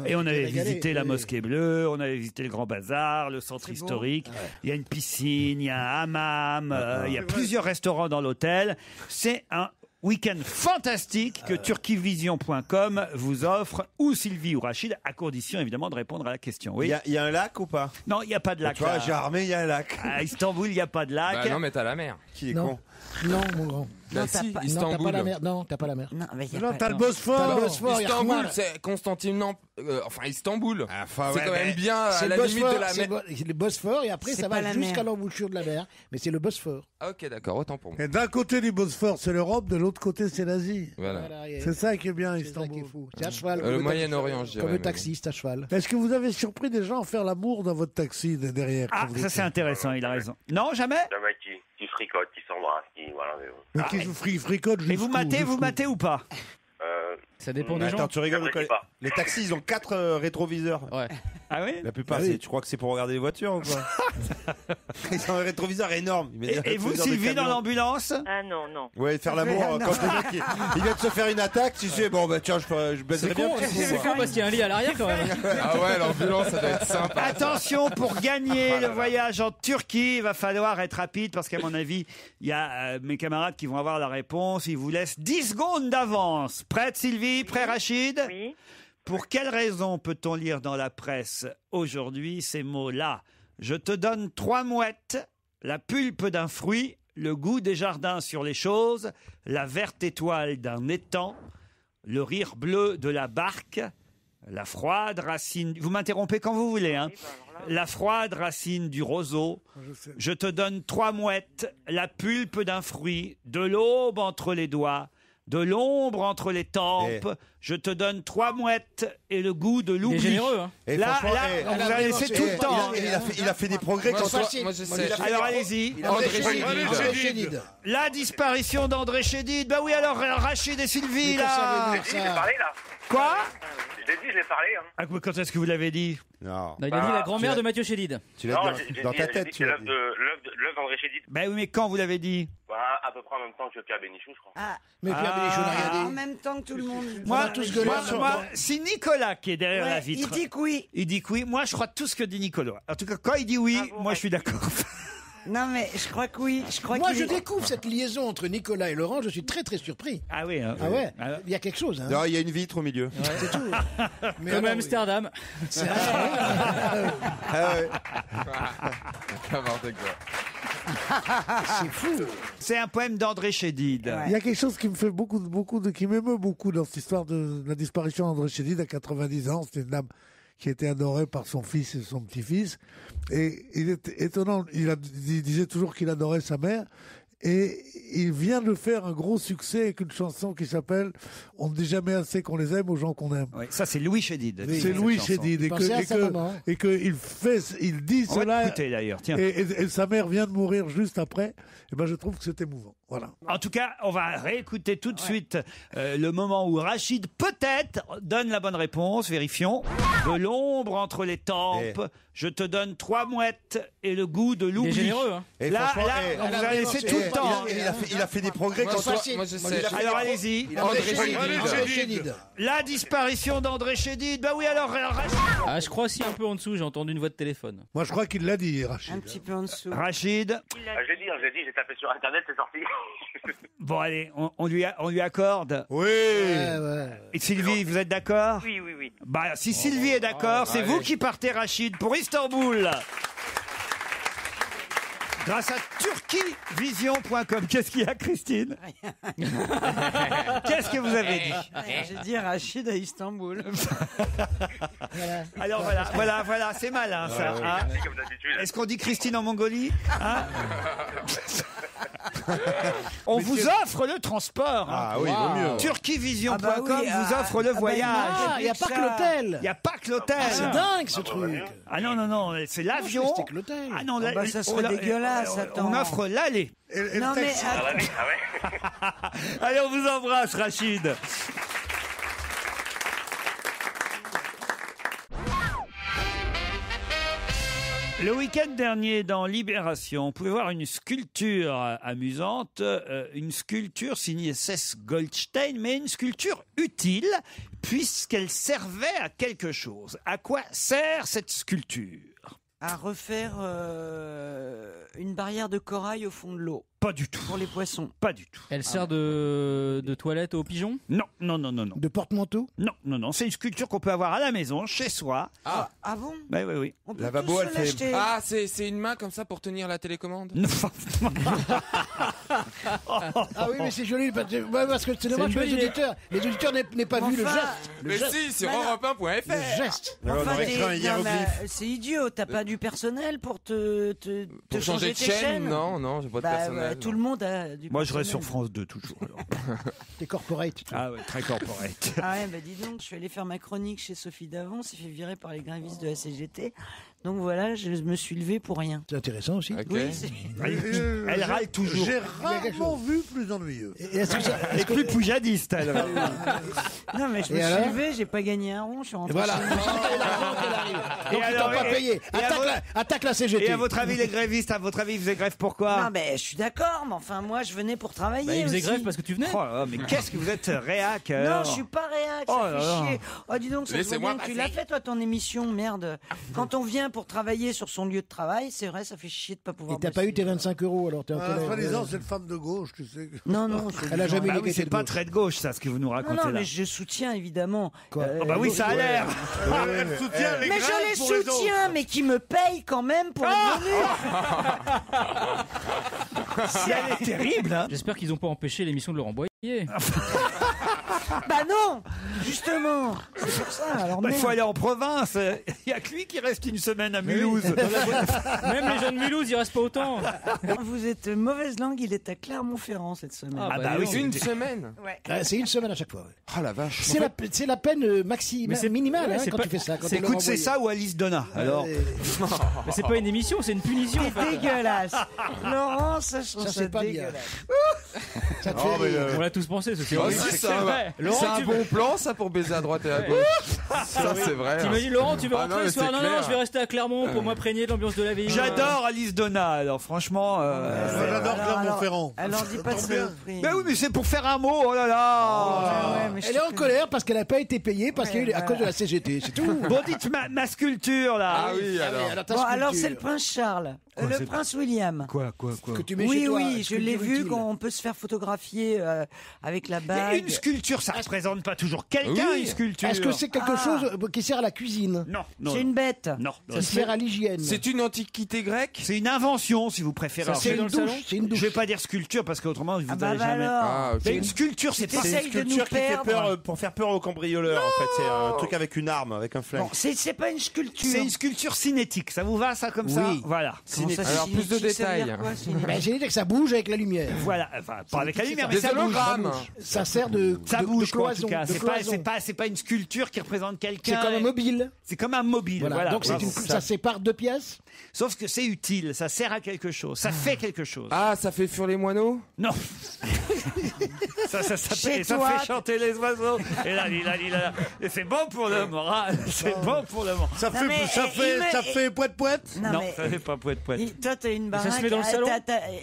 Speaker 12: Et on avait
Speaker 4: régalé,
Speaker 12: visité la
Speaker 4: oui.
Speaker 12: Mosquée Bleue, on avait visité le Grand Bazar, le centre historique. Il y a une piscine, il y a un hammam, il y a plusieurs restaurants dans l'hôtel. C'est un week-end fantastique que turquivision.com vous offre, ou Sylvie ou Rachid, à condition évidemment de répondre à la question. Oui.
Speaker 7: Il y a un lac ou pas?
Speaker 12: Non, il n'y a pas de lac.
Speaker 7: Tu vois,
Speaker 12: là.
Speaker 7: Gérard Armé, il y a un lac.
Speaker 12: À Istanbul, il n'y a pas de lac.
Speaker 11: Bah non, mais t'as la mer.
Speaker 7: Qui est
Speaker 4: Non.
Speaker 7: con?
Speaker 4: Non, mon grand.
Speaker 11: Bah
Speaker 8: Non,
Speaker 11: si,
Speaker 8: t'as pas-
Speaker 11: Istanbul.
Speaker 4: Non, t'as pas la mer. Non, t'as pas la mer.
Speaker 8: Non, mais y a
Speaker 6: Non,
Speaker 8: pas-
Speaker 6: t'as le
Speaker 8: non.
Speaker 6: Bosphore.
Speaker 4: T'as le Bosphore, il y a
Speaker 11: Istanbul,
Speaker 4: Khmar.
Speaker 11: c'est Constantinople. Enfin, Istanbul.
Speaker 7: Enfin,
Speaker 11: c'est
Speaker 7: ouais,
Speaker 11: quand même
Speaker 7: mais
Speaker 11: bien à
Speaker 4: C'est
Speaker 11: la
Speaker 4: le
Speaker 11: limite
Speaker 4: Bosphore,
Speaker 11: de la
Speaker 4: c'est
Speaker 11: mer.
Speaker 4: le Bosphore, et après
Speaker 8: C'est
Speaker 4: ça
Speaker 8: pas
Speaker 4: va
Speaker 8: la
Speaker 4: jusqu'à
Speaker 8: mer.
Speaker 4: l'embouchure de la mer. Mais c'est le Bosphore.
Speaker 11: Ah, ok, d'accord, autant pour moi.
Speaker 6: Et d'un côté du Bosphore, c'est l'Europe, de l'autre côté, c'est l'Asie.
Speaker 11: Voilà.
Speaker 4: Voilà, et-
Speaker 6: C'est ça qui est bien,
Speaker 4: c'est ça qui
Speaker 6: Istanbul.
Speaker 4: est fou. C'est à cheval.
Speaker 11: Le
Speaker 4: comme
Speaker 11: Moyen-Orient, je dirais.
Speaker 4: Comme le
Speaker 11: mais
Speaker 4: taxiste à cheval.
Speaker 6: Est-ce que vous avez surpris des gens à faire l'amour dans votre taxi derrière
Speaker 12: Ah,
Speaker 6: quand vous
Speaker 12: ça
Speaker 6: étiez-
Speaker 12: c'est intéressant, il a raison. Non, jamais
Speaker 15: Le mec qui fricote, qui s'embrasse, qui. Voilà, mais bon.
Speaker 6: Mais qui vous fricote
Speaker 12: Et vous matez ou pas
Speaker 5: Ça dépend
Speaker 7: Mais
Speaker 5: des gens.
Speaker 7: attends, tu rigoles ou
Speaker 15: J'apprécie
Speaker 7: quoi
Speaker 15: pas.
Speaker 7: Les taxis, ils ont 4 rétroviseurs.
Speaker 5: Ouais.
Speaker 12: Ah oui
Speaker 7: La plupart,
Speaker 4: Ah oui.
Speaker 7: tu crois que c'est pour regarder les voitures ou quoi Ils ont un rétroviseur énorme. Mais des
Speaker 12: Et vous,
Speaker 7: rétroviseurs de
Speaker 12: Sylvie, dans
Speaker 7: camion.
Speaker 12: l'ambulance
Speaker 16: Ah non, non.
Speaker 7: Ouais, faire l'amour
Speaker 8: Ah, non.
Speaker 7: quand le mec il vient de se faire une attaque, tu sais, bon bah tiens, je baiserais
Speaker 5: C'est
Speaker 7: bien.
Speaker 5: con,
Speaker 7: petit coup,
Speaker 5: c'est
Speaker 7: moi.
Speaker 5: con parce qu'il y a un lit à l'arrière quand même.
Speaker 11: Ah ouais, l'ambulance, ça doit être sympa.
Speaker 12: Attention, pour gagner
Speaker 11: Oh là
Speaker 12: le
Speaker 11: là.
Speaker 12: voyage en Turquie, il va falloir être rapide parce qu'à mon avis, il y a mes camarades qui vont avoir la réponse. Ils vous laissent 10 secondes d'avance. Prête, Sylvie? Prêt, Rachid?
Speaker 16: Oui.
Speaker 12: Pour quelle raison peut-on lire dans la presse aujourd'hui ces mots-là? Je te donne 3 mouettes, la pulpe d'un fruit, le goût des jardins sur les choses, la verte étoile d'un étang, le rire bleu de la barque, la froide racine... Vous m'interrompez quand vous voulez, hein? La froide racine du roseau. Je te donne 3 mouettes, la pulpe d'un fruit, de l'aube entre les doigts, de l'ombre entre les tempes. Je te donne 3 mouettes et le goût de l'oubli.
Speaker 5: Il est généreux, hein.
Speaker 7: Et
Speaker 12: Là,
Speaker 7: franchement,
Speaker 12: on vous a laissé tout le temps.
Speaker 7: Il a fait des progrès
Speaker 11: Moi,
Speaker 7: quand
Speaker 11: moi, je sais.
Speaker 12: Alors allez-y.
Speaker 4: André Chédid.
Speaker 12: La disparition d'André Chédid. Bah oui, alors Rachid et Sylvie, là.
Speaker 15: Je l'ai parlé là.
Speaker 12: Quoi?
Speaker 15: Je l'ai dit, je l'ai parlé. Hein.
Speaker 12: Ah, quand est-ce que vous l'avez dit?
Speaker 7: Non.
Speaker 5: Non, il a dit la grand-mère de Mathieu Chédid.
Speaker 7: Tu l'as
Speaker 15: Non,
Speaker 7: dit
Speaker 15: j'ai
Speaker 7: dans
Speaker 15: dit-
Speaker 7: ta
Speaker 15: j'ai
Speaker 7: tête,
Speaker 15: dit
Speaker 7: tu
Speaker 15: que
Speaker 7: l'as
Speaker 15: l'œuvre
Speaker 7: dit.
Speaker 15: d'André Chédid.
Speaker 12: Bah oui, mais quand vous l'avez dit?
Speaker 15: Bah, à peu près en même temps que Pierre Bénichou, je crois.
Speaker 8: Ah,
Speaker 4: Mais Pierre Bénichou n'a rien
Speaker 8: en
Speaker 4: dit.
Speaker 8: même temps que tout le monde.
Speaker 12: Moi,
Speaker 4: tous gueulé
Speaker 12: moi,
Speaker 4: sur-
Speaker 12: moi, c'est Nicolas qui est derrière
Speaker 8: Ouais,
Speaker 12: la vitre.
Speaker 8: il dit que oui.
Speaker 12: Il dit que oui. Moi, je crois tout ce que dit Nicolas. En tout cas, quand il dit oui, moi, je suis d'accord.
Speaker 8: Non, mais je crois que oui. Je crois
Speaker 4: Moi,
Speaker 8: qu'il
Speaker 4: je
Speaker 8: est-
Speaker 4: découvre cette liaison entre Nicolas et Laurent, je suis très très surpris.
Speaker 12: Ah oui. Hein.
Speaker 4: Ah ouais,
Speaker 12: Ah,
Speaker 4: il y a quelque chose. Hein.
Speaker 7: Non, il y a une vitre au milieu.
Speaker 4: C'est tout. Mais
Speaker 5: Comme
Speaker 4: alors,
Speaker 5: Amsterdam.
Speaker 4: c'est-
Speaker 7: Ah ouais.
Speaker 11: N'importe quoi.
Speaker 4: C'est fou.
Speaker 12: C'est un poème d'André Chédid.
Speaker 8: Ouais.
Speaker 6: Il y a quelque chose qui me fait qui m'émeut beaucoup dans cette histoire de la disparition d'André Chédid à 90 ans. C'était une dame qui était adorée par son fils et son petit-fils. Et il est étonnant, il disait toujours qu'il adorait sa mère. Et il vient de faire un gros succès avec une chanson qui s'appelle « On ne dit jamais assez qu'on les aime aux gens qu'on aime
Speaker 12: Oui, ça, c'est Louis Chédid.
Speaker 6: C'est
Speaker 12: cette
Speaker 6: Louis
Speaker 12: chanson.
Speaker 6: Chédid.
Speaker 4: Pensez à sa maman.
Speaker 6: Et qu'il dit
Speaker 12: On va
Speaker 6: cela.
Speaker 12: l'écouter, d'ailleurs. Tiens.
Speaker 6: Et sa mère vient de mourir juste après. Et ben, je trouve que c'est émouvant. Voilà.
Speaker 12: En tout cas, on va réécouter tout de suite le moment où Rachid peut-être donne la bonne réponse. Vérifions. De l'ombre entre les tempes, je te donne 3 mouettes et le goût de l'oubli.
Speaker 5: Il est généreux, hein.
Speaker 7: Et
Speaker 12: Là,
Speaker 7: franchement,
Speaker 12: on vous a laissé tout le temps.
Speaker 7: Il a fait des progrès
Speaker 11: Moi,
Speaker 7: quand
Speaker 11: moi, je sais.
Speaker 12: Alors allez-y.
Speaker 4: André Chédid.
Speaker 12: La disparition d'André Chédid. Bah oui, alors Rachid.
Speaker 5: Ah, je crois aussi un peu en dessous, j'ai entendu une voix de téléphone.
Speaker 6: Moi, je crois qu'il l'a dit, Rachid.
Speaker 8: Un petit peu en dessous.
Speaker 12: Rachid.
Speaker 15: Ah, je l'ai dit, j'ai tapé sur Internet, c'est sorti.
Speaker 12: Bon, allez, on lui accorde.
Speaker 7: Oui.
Speaker 4: Ouais, ouais.
Speaker 12: Et Sylvie, vous êtes d'accord?
Speaker 16: Oui, oui, oui.
Speaker 12: Bah, si Sylvie est d'accord, c'est vous qui partez, Rachid, pour Istanbul. Grâce à turquievision.com. Qu'est-ce qu'il y a, Christine? Qu'est-ce que vous avez dit?
Speaker 8: J'ai dit Rachid à Istanbul.
Speaker 12: Alors voilà, c'est malin ça. Hein.
Speaker 15: Comme d'habitude.
Speaker 12: Est-ce qu'on dit Christine en Mongolie? Hein? On vous offre le transport.
Speaker 7: Ah oui, vaut mieux.
Speaker 12: Turquievision.com
Speaker 8: Ah bah oui,
Speaker 12: vous offre le voyage.
Speaker 4: Ah, il n'y a pas que l'hôtel.
Speaker 12: Il n'y a pas que l'hôtel.
Speaker 4: Ah, c'est dingue ce truc.
Speaker 12: Ah non, c'est l'avion.
Speaker 4: Moi, je pensais que c'était que l'hôtel.
Speaker 12: Ah non,
Speaker 8: Ah bah, ça serait dégueulasse, attends.
Speaker 12: On offre l'aller.
Speaker 8: Non, mais
Speaker 15: Ah, bah oui, ah ouais.
Speaker 12: Allez, on vous embrasse, Rachid. Le week-end dernier, dans Libération, on pouvait voir une sculpture amusante, une sculpture signée Cess Goldstein, mais une sculpture utile, puisqu'elle servait à quelque chose. À quoi sert cette sculpture?
Speaker 8: à refaire une barrière de corail au fond de l'eau.
Speaker 12: Pas du tout.
Speaker 8: Pour les poissons.
Speaker 12: Pas du tout.
Speaker 5: Elle sert de toilette aux pigeons?
Speaker 12: Non, non, non, non, non.
Speaker 4: De porte-manteau?
Speaker 12: Non, non, non. C'est une sculpture qu'on peut avoir à la maison, chez soi.
Speaker 8: Ah bon?
Speaker 12: Oui, oui, oui.
Speaker 8: On peut
Speaker 11: Lavabo,
Speaker 8: tous
Speaker 11: elle
Speaker 8: se
Speaker 11: fait.
Speaker 8: l'acheter.
Speaker 11: Ah, c'est une main comme ça pour tenir la télécommande.
Speaker 4: Ah oui, mais c'est joli, parce que c'est dommage que les auditeurs n'aient pas vu le
Speaker 8: Enfin,
Speaker 4: geste.
Speaker 11: Mais si, sur europe1.fr.
Speaker 4: Le geste.
Speaker 8: Enfin, c'est idiot, t'as pas du personnel pour te
Speaker 11: Pour changer de
Speaker 8: tes
Speaker 11: chaîne,
Speaker 8: chaînes?
Speaker 11: non, j'ai pas de personnel.
Speaker 8: Tout le monde a du
Speaker 12: Moi, je
Speaker 8: personnel.
Speaker 12: reste sur France 2 toujours. alors.
Speaker 4: T'es corporate.
Speaker 12: Ah ouais, très corporate.
Speaker 8: Ah ouais, bah dis donc, je suis allé faire ma chronique chez Sophie Davant, s'est fait virer par les grévistes de la CGT. Donc voilà, je me suis levé pour rien.
Speaker 4: C'est intéressant aussi.
Speaker 8: Oui, c'est...
Speaker 12: Elle râle toujours.
Speaker 6: J'ai rarement vu plus ennuyeux.
Speaker 12: Et plus poujadiste, elle.
Speaker 8: Non, mais je me suis levé, j'ai pas gagné un rond, je suis rentré.
Speaker 4: Voilà.
Speaker 8: chez moi.
Speaker 4: Donc ils t'ont pas payé. Attaque la CGT.
Speaker 12: Et à votre avis, les grévistes, ils faisaient grève pourquoi?
Speaker 8: Non, mais je suis d'accord, mais enfin, moi, je venais pour travailler.
Speaker 5: Bah, ils faisaient
Speaker 8: aussi.
Speaker 5: grève parce que tu venais.
Speaker 12: Oh là là, mais qu'est-ce que vous êtes réac
Speaker 8: Non,
Speaker 12: alors.
Speaker 8: je suis pas réac,
Speaker 12: Oh
Speaker 8: ça
Speaker 12: là
Speaker 8: fait
Speaker 12: là.
Speaker 8: chier. Oh, dis donc, ça se voit
Speaker 11: Laissez-moi
Speaker 8: bien que tu
Speaker 11: passer.
Speaker 8: l'as fait, toi, ton émission, merde. Quand on vient pour travailler sur son lieu de travail, c'est vrai, ça fait chier de pas pouvoir.
Speaker 4: Et t'as pas eu tes 25 euros alors t'es en colère.
Speaker 6: Soi-disant, c'est une femme de gauche, tu sais.
Speaker 8: Non, non,
Speaker 4: Elle a jamais
Speaker 12: Bah
Speaker 4: eu
Speaker 12: oui,
Speaker 4: les
Speaker 12: c'est
Speaker 4: de
Speaker 12: pas
Speaker 4: gauche.
Speaker 12: très de gauche, ça, ce que vous nous racontez
Speaker 8: non,
Speaker 12: là.
Speaker 8: mais je soutiens évidemment.
Speaker 4: Quoi
Speaker 12: Ah bah oui, ça a l'air.
Speaker 6: Elle soutient les
Speaker 8: Mais
Speaker 6: grèves
Speaker 8: je les
Speaker 6: pour les
Speaker 8: soutiens, mais qui me payent quand même pour être venus.
Speaker 12: Si elle est terrible, hein.
Speaker 5: J'espère qu'ils ont pas empêché l'émission de Laurent Boyer.
Speaker 8: Bah non, justement. C'est pour ça. Alors
Speaker 12: Bah, il
Speaker 8: merde.
Speaker 12: faut aller en province. Il y a que lui qui reste une semaine à Mulhouse.
Speaker 5: Même les gens de Mulhouse, ils restent pas autant.
Speaker 8: Vous êtes mauvaise langue. Il est à Clermont-Ferrand cette semaine.
Speaker 5: Ah,
Speaker 12: Ah
Speaker 5: bah,
Speaker 12: bah oui,
Speaker 5: dis
Speaker 12: c'est
Speaker 11: Une semaine.
Speaker 4: Ouais, c'est une semaine à chaque fois. Ouais.
Speaker 11: Ah la vache.
Speaker 4: C'est la peine
Speaker 5: Mais c'est-
Speaker 4: minimale
Speaker 5: ouais,
Speaker 4: hein,
Speaker 5: c'est
Speaker 4: quand
Speaker 5: pas-
Speaker 4: tu fais ça. Quand
Speaker 5: c'est-
Speaker 4: on le
Speaker 12: Écoute, c'est
Speaker 4: renvoie.
Speaker 12: ça ou Alice Donna. Alors,
Speaker 5: Mais c'est pas une émission, c'est une punition. En fait.
Speaker 8: Dégueulasse. Laurent, ça, je trouve
Speaker 4: Ça,
Speaker 8: ça
Speaker 4: c'est pas bien.
Speaker 8: dégueulasse.
Speaker 4: Ça te
Speaker 7: Oh,
Speaker 4: fait
Speaker 7: mais
Speaker 4: rire.
Speaker 5: On l'a tous pensé, ceci.
Speaker 11: Oh,
Speaker 5: Oui,
Speaker 11: si,
Speaker 5: c'est
Speaker 11: ça va.
Speaker 5: vrai. Laurent,
Speaker 11: C'est un
Speaker 5: tu
Speaker 11: bon plan, ça, pour baiser à droite et à gauche. Ça, c'est vrai.
Speaker 5: T'imagines, Laurent, tu veux
Speaker 11: Ah
Speaker 5: rentrer
Speaker 11: non,
Speaker 5: le
Speaker 11: mais
Speaker 5: soir?
Speaker 11: c'est
Speaker 5: Non, non,
Speaker 11: clair.
Speaker 5: je vais rester à Clermont pour m'imprégner de l'ambiance de la ville.
Speaker 12: j'adore Alice Donna. Alors, franchement.
Speaker 6: J'adore Clermont-Ferrand.
Speaker 8: Alors dis pas de saloperie.
Speaker 12: Mais oui, mais c'est pour faire un mot. Oh là là.
Speaker 8: Ah ouais, mais je
Speaker 4: Elle est en
Speaker 8: te-
Speaker 4: colère parce qu'elle n'a pas été payée parce
Speaker 8: Ouais,
Speaker 4: qu'à
Speaker 8: voilà.
Speaker 4: cause de la CGT, c'est tout.
Speaker 12: Bon, dites ma sculpture là.
Speaker 11: Ah oui, alors.
Speaker 4: ta
Speaker 8: Bon, alors
Speaker 4: sculpture
Speaker 8: c'est le prince Charles,
Speaker 12: Quoi,
Speaker 8: le
Speaker 12: c'est-
Speaker 8: prince William.
Speaker 12: Quoi.
Speaker 4: que tu mets
Speaker 8: Oui,
Speaker 4: chez toi.
Speaker 8: oui, je
Speaker 4: sculpture
Speaker 8: l'ai vu
Speaker 4: utile.
Speaker 8: qu'on peut se faire photographier avec la
Speaker 12: Mais
Speaker 8: bague.
Speaker 12: une sculpture, ça représente pas toujours quelqu'un,
Speaker 11: Oui.
Speaker 12: une sculpture.
Speaker 4: Est-ce que c'est quelque chose qui sert à la cuisine?
Speaker 12: Non, non.
Speaker 8: C'est une bête.
Speaker 12: Non,
Speaker 4: Ça sert à l'hygiène.
Speaker 11: C'est une antiquité grecque.
Speaker 12: c'est une invention, si vous préférez.
Speaker 5: Ça
Speaker 12: Alors,
Speaker 5: se fait
Speaker 4: C'est
Speaker 5: dans
Speaker 4: une
Speaker 5: le salon
Speaker 4: douche. C'est une douche.
Speaker 12: je vais pas dire sculpture parce qu'autrement vous
Speaker 8: Ah bah
Speaker 12: allez jamais.
Speaker 8: alors.
Speaker 11: Ah, ok.
Speaker 12: Mais une sculpture, c'est pas.
Speaker 8: T'essayes
Speaker 7: C'est une
Speaker 8: de nous
Speaker 7: sculpture qui fait
Speaker 8: perdre.
Speaker 7: peur pour faire peur aux cambrioleurs. En fait, c'est un truc avec une arme, avec un flingue.
Speaker 8: Bon, c'est pas une sculpture.
Speaker 12: C'est une sculpture cinétique. Ça vous va, ça, comme ça?
Speaker 4: Oui.
Speaker 12: Voilà.
Speaker 8: Comment ça,
Speaker 11: Alors, plus de
Speaker 8: cinétique, ça veut dire
Speaker 11: détails.
Speaker 8: quoi, cinétique
Speaker 4: Ben, j'ai dit que ça bouge avec la lumière.
Speaker 12: Voilà. Enfin, pas avec la lumière, mais
Speaker 11: Des
Speaker 12: ça bouge.
Speaker 11: hologrammes.
Speaker 4: Ça sert de
Speaker 12: Ça
Speaker 4: de
Speaker 12: bouge, quoi, en
Speaker 4: cloison.
Speaker 12: tout cas.
Speaker 4: de cloison.
Speaker 12: C'est pas une sculpture qui représente
Speaker 4: C'est
Speaker 12: quelqu'un.
Speaker 4: comme un mobile.
Speaker 12: C'est comme un mobile.
Speaker 4: Voilà.
Speaker 12: Voilà.
Speaker 4: Donc c'est
Speaker 12: Bravo.
Speaker 4: ça sépare deux pièces.
Speaker 12: Sauf que c'est utile. Ça sert à quelque chose. Ça fait quelque chose.
Speaker 11: Ah, ça fait fuir les moineaux.
Speaker 12: Non. ça
Speaker 8: Chez
Speaker 12: ça
Speaker 8: toi,
Speaker 12: fait chanter les oiseaux. Et là. Et c'est bon pour le moral. C'est bon pour le moral.
Speaker 6: Ça
Speaker 8: Non, mais,
Speaker 6: ça fait poète-poète.
Speaker 8: Non,
Speaker 12: Non,
Speaker 8: mais
Speaker 12: ça fait pas poète.
Speaker 8: toi, t'as une
Speaker 5: ça se
Speaker 8: baraque.
Speaker 5: fait dans le salon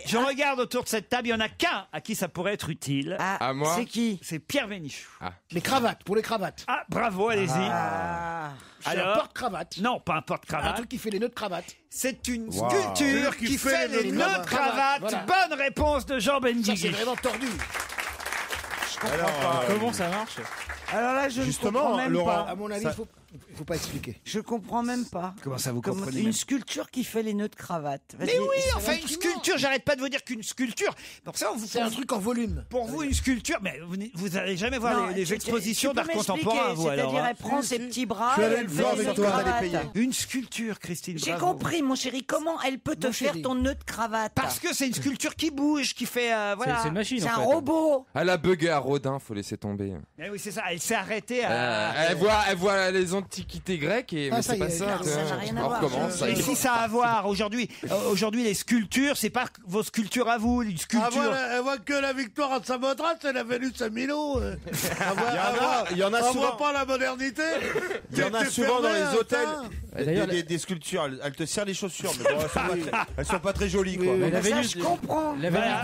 Speaker 12: Je regarde autour de cette table, il y en a qu'un à qui ça pourrait être utile.
Speaker 11: À moi.
Speaker 8: C'est qui?
Speaker 12: C'est Pierre Bénichou.
Speaker 4: Les cravates, pour les cravates.
Speaker 12: Ah, bravo, allez-y.
Speaker 8: Ah.
Speaker 4: C'est un
Speaker 12: Alors,
Speaker 4: porte-cravate.
Speaker 12: non, pas un
Speaker 4: Un
Speaker 12: porte-cravate.
Speaker 4: truc qui fait les nœuds de cravate.
Speaker 12: C'est une
Speaker 7: Wow.
Speaker 12: sculpture
Speaker 6: Qui
Speaker 12: qui
Speaker 6: fait
Speaker 12: fait
Speaker 6: les
Speaker 12: les
Speaker 6: nœuds
Speaker 12: nœuds
Speaker 6: de
Speaker 12: de
Speaker 4: cravate.
Speaker 12: cravate.
Speaker 4: Voilà.
Speaker 12: Bonne réponse de Jean
Speaker 4: Ça, c'est
Speaker 12: Benguigui.
Speaker 4: vraiment tordu.
Speaker 5: Comment ça marche?
Speaker 8: Alors là, je ne
Speaker 7: Justement,
Speaker 8: comprends même
Speaker 7: Laurent,
Speaker 8: pas.
Speaker 4: À mon avis, il faut pas expliquer.
Speaker 8: Je comprends même pas.
Speaker 12: Comment ça, vous
Speaker 8: Comme
Speaker 12: comprenez
Speaker 8: une
Speaker 12: même
Speaker 8: sculpture qui fait les nœuds de cravate. Vas-y,
Speaker 12: Mais oui,
Speaker 8: c'est
Speaker 12: enfin
Speaker 8: un
Speaker 12: une
Speaker 8: instrument.
Speaker 12: sculpture, j'arrête pas de vous dire qu'une sculpture. Donc ça,
Speaker 4: C'est un truc en volume.
Speaker 12: pour vous, une sculpture, mais vous allez jamais voir
Speaker 8: Non,
Speaker 12: les
Speaker 8: tu-
Speaker 12: expositions
Speaker 8: tu peux
Speaker 12: d'art contemporain,
Speaker 8: m'expliquer,
Speaker 12: vous, alors.
Speaker 8: C'est-à-dire,
Speaker 12: hein.
Speaker 8: elle prend ses petits bras.
Speaker 6: Je suis allé
Speaker 8: et elle
Speaker 6: le
Speaker 8: fait
Speaker 6: voir
Speaker 8: les
Speaker 6: avec
Speaker 8: nœuds de
Speaker 6: toi,
Speaker 8: cravate.
Speaker 12: Une sculpture, Christine.
Speaker 8: J'ai
Speaker 12: bravo.
Speaker 8: compris, mon chéri. Comment elle peut te
Speaker 4: Mon
Speaker 8: faire
Speaker 4: chéri.
Speaker 8: ton nœud de cravate?
Speaker 12: Parce que c'est une sculpture qui bouge, qui fait voilà.
Speaker 5: C'est une machine,
Speaker 8: C'est
Speaker 5: en
Speaker 8: un
Speaker 5: fait.
Speaker 8: robot.
Speaker 11: Elle a bugué à Rodin, faut laisser tomber.
Speaker 12: Eh oui, c'est ça. Elle s'est arrêtée à.
Speaker 11: Elle voit les antiquités grecques et mais
Speaker 4: ça
Speaker 11: c'est
Speaker 4: y
Speaker 11: pas
Speaker 4: est,
Speaker 11: ça.
Speaker 4: ça
Speaker 11: tu vois.
Speaker 8: n'a rien à
Speaker 11: On
Speaker 8: voir.
Speaker 11: recommence. ça y
Speaker 12: Mais
Speaker 11: est.
Speaker 12: si ça a à voir aujourd'hui, les sculptures, c'est pas vos sculptures à vous, une sculpture.
Speaker 6: Elle voit que la victoire à Samothrace, c'est la Vénus à Milo.
Speaker 7: Il y en a
Speaker 6: On
Speaker 7: souvent.
Speaker 6: voit pas la modernité.
Speaker 7: Il y en a
Speaker 6: T'es
Speaker 7: souvent dans
Speaker 6: fermé,
Speaker 7: les hôtels.
Speaker 6: hein,
Speaker 7: Des sculptures, elles te serrent les chaussures, mais bon, elles sont pas très jolies, quoi.
Speaker 8: Mais ça, je comprends.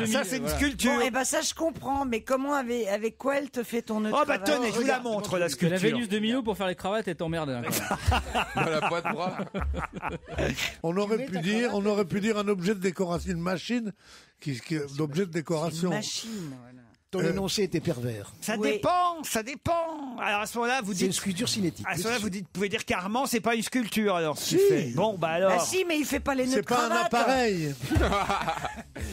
Speaker 12: Ça, c'est une sculpture.
Speaker 8: Bon, ça, je comprends. Mais comment, avec quoi elle te fait ton nœud de cravate?
Speaker 12: Tenez, je vous la montre, la sculpture.
Speaker 5: La Vénus de Milo pour faire les cravates est emmerdée.
Speaker 11: Voilà, pas de bras.
Speaker 6: On aurait pu dire un objet de décoration, une machine, d'objet de décoration.
Speaker 8: Une machine, voilà.
Speaker 4: Ton énoncé était pervers.
Speaker 12: Ça dépend. Alors à ce moment-là, vous dites.
Speaker 4: C'est une sculpture cinétique.
Speaker 12: À ce moment-là, vous pouvez dire qu'Armand, c'est pas une sculpture alors.
Speaker 6: Si.
Speaker 12: Bon, bah alors.
Speaker 8: Ah si, mais il fait pas les nœuds de cravate.
Speaker 6: C'est pas un appareil.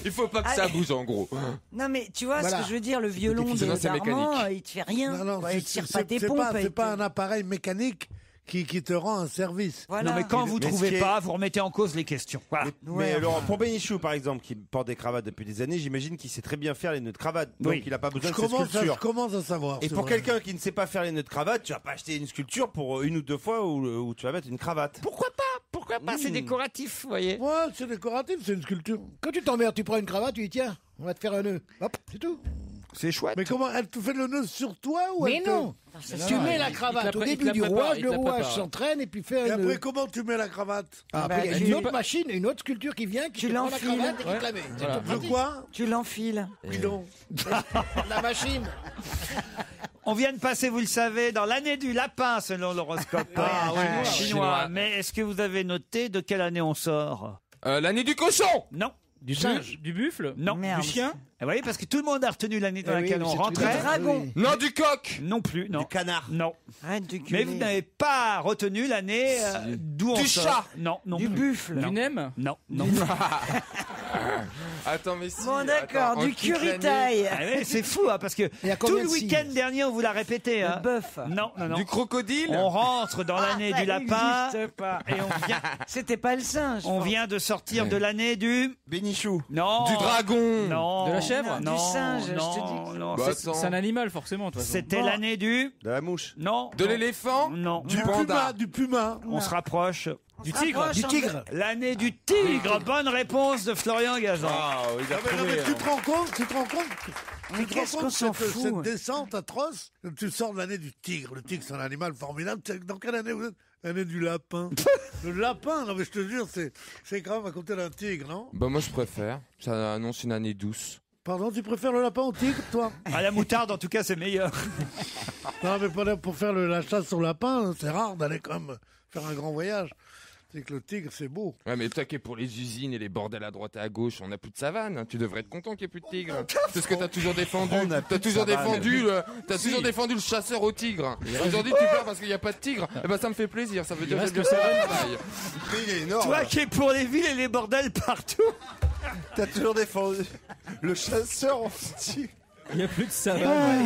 Speaker 11: Il faut pas que ça bouge en gros.
Speaker 8: Non mais tu vois ce que je veux dire, le violon d'Armand, il te fait rien.
Speaker 6: Non,
Speaker 8: il tire pas tes pompes.
Speaker 6: C'est pas un appareil mécanique qui te rend un service.
Speaker 12: Voilà. Non mais quand vous trouvez pas, vous remettez en cause les questions. Voilà.
Speaker 7: Mais alors, pour Bénichou, par exemple, qui porte des cravates depuis des années, j'imagine qu'il sait très bien faire les nœuds de cravate. Donc il n'a pas besoin de cette sculpture.
Speaker 6: Je commence à savoir.
Speaker 7: Et pour quelqu'un qui ne sait pas faire les nœuds de cravate, tu vas pas acheter une sculpture pour une ou deux fois où tu vas mettre une cravate.
Speaker 12: Pourquoi pas C'est décoratif, vous voyez.
Speaker 6: Ouais, c'est décoratif, c'est une sculpture.
Speaker 4: Quand tu t'emmerdes, tu prends une cravate, tu dis tiens, on va te faire un nœud. Hop, c'est tout.
Speaker 12: C'est chouette.
Speaker 6: Mais comment, elle te fait le nœud sur toi ou
Speaker 4: Mais non. Tu mets la cravate au début du rouage, le rouage s'entraîne et puis fait un nœud.
Speaker 6: Et après, comment tu mets la cravate?
Speaker 4: Après, il y a une autre machine, une autre sculpture qui vient, qui te prend la cravate et qui te la met.
Speaker 6: De quoi?
Speaker 8: Tu l'enfiles.
Speaker 4: La machine.
Speaker 12: On vient de passer, vous le savez, dans l'année du lapin selon l'horoscope chinois. Mais est-ce que vous avez noté de quelle année on sort?
Speaker 11: L'année du cochon.
Speaker 12: Non.
Speaker 5: Du singe? Du buffle?
Speaker 12: Non.
Speaker 5: Du chien?
Speaker 12: Vous voyez, parce que tout le monde a retenu l'année dans laquelle on rentrait.
Speaker 8: Du dragon.
Speaker 11: Non, du coq.
Speaker 12: Non plus, non.
Speaker 7: Du canard.
Speaker 12: Non.
Speaker 8: Du
Speaker 12: mais vous n'avez pas retenu l'année d'où on sort.
Speaker 11: Du chat.
Speaker 12: Non, non
Speaker 8: du
Speaker 12: plus.
Speaker 8: buffle.
Speaker 5: Du nem?
Speaker 12: Non, non.
Speaker 11: Attends, mais si.
Speaker 8: Bon, d'accord, du curitaille.
Speaker 12: Ah ouais, c'est fou, hein, parce que tout le week-end dernier, on vous l'a répété.
Speaker 8: Le bœuf.
Speaker 12: Non, non, non.
Speaker 11: Du crocodile.
Speaker 12: On rentre dans l'année du lapin.
Speaker 8: Et
Speaker 12: on vient.
Speaker 8: C'était pas le singe.
Speaker 12: On vient de sortir de l'année du
Speaker 7: Bénichou.
Speaker 12: Non.
Speaker 11: Du dragon.
Speaker 12: Non.
Speaker 5: De la chèvre?
Speaker 8: Non, du singe, je te
Speaker 12: non,
Speaker 8: dis.
Speaker 12: non.
Speaker 11: Bah,
Speaker 5: C'est un animal, forcément, de toute façon.
Speaker 12: C'était l'année du.
Speaker 7: De la mouche.
Speaker 12: Non.
Speaker 11: De l'éléphant.
Speaker 12: Non.
Speaker 6: Du puma, du puma.
Speaker 12: On se rapproche.
Speaker 5: Du tigre?
Speaker 4: Du tigre.
Speaker 12: L'année du tigre. Bonne réponse de Florian Gazan.
Speaker 7: Ah, il a
Speaker 6: Non, mais tu te rends compte
Speaker 8: Mais qu'est-ce qu'on s'en fout?
Speaker 6: Cette descente atroce, tu sors de l'année du tigre. Le tigre, c'est un animal formidable. Dans quelle année vous êtes? L'année du lapin. Le lapin, non mais je te jure, c'est grave à côté d'un tigre, non?
Speaker 11: Bah moi je préfère. Ça annonce une année douce.
Speaker 6: Pardon, tu préfères le lapin au tigre, toi?
Speaker 12: À la moutarde, en tout cas, c'est meilleur.
Speaker 6: Non, mais pour faire la chasse au lapin, c'est rare d'aller quand même faire un grand voyage. C'est que le tigre, c'est beau.
Speaker 11: Ouais, mais toi qui es pour les usines et les bordels à droite et à gauche, on n'a plus de savane. Hein. Tu devrais être content qu'il n'y ait plus de tigre. C'est ce que t'as toujours défendu. T'as toujours défendu le chasseur au tigre. Aujourd'hui, tu pleures parce qu'il n'y a pas de tigre. Eh ben, ça me fait plaisir. Ça veut dire que j'ai bien fait le travail.
Speaker 7: Il est énorme.
Speaker 12: Toi qui es pour les villes et les bordels partout.
Speaker 7: T'as toujours défendu le chasseur en tigre.
Speaker 5: Il n'y a plus de savane.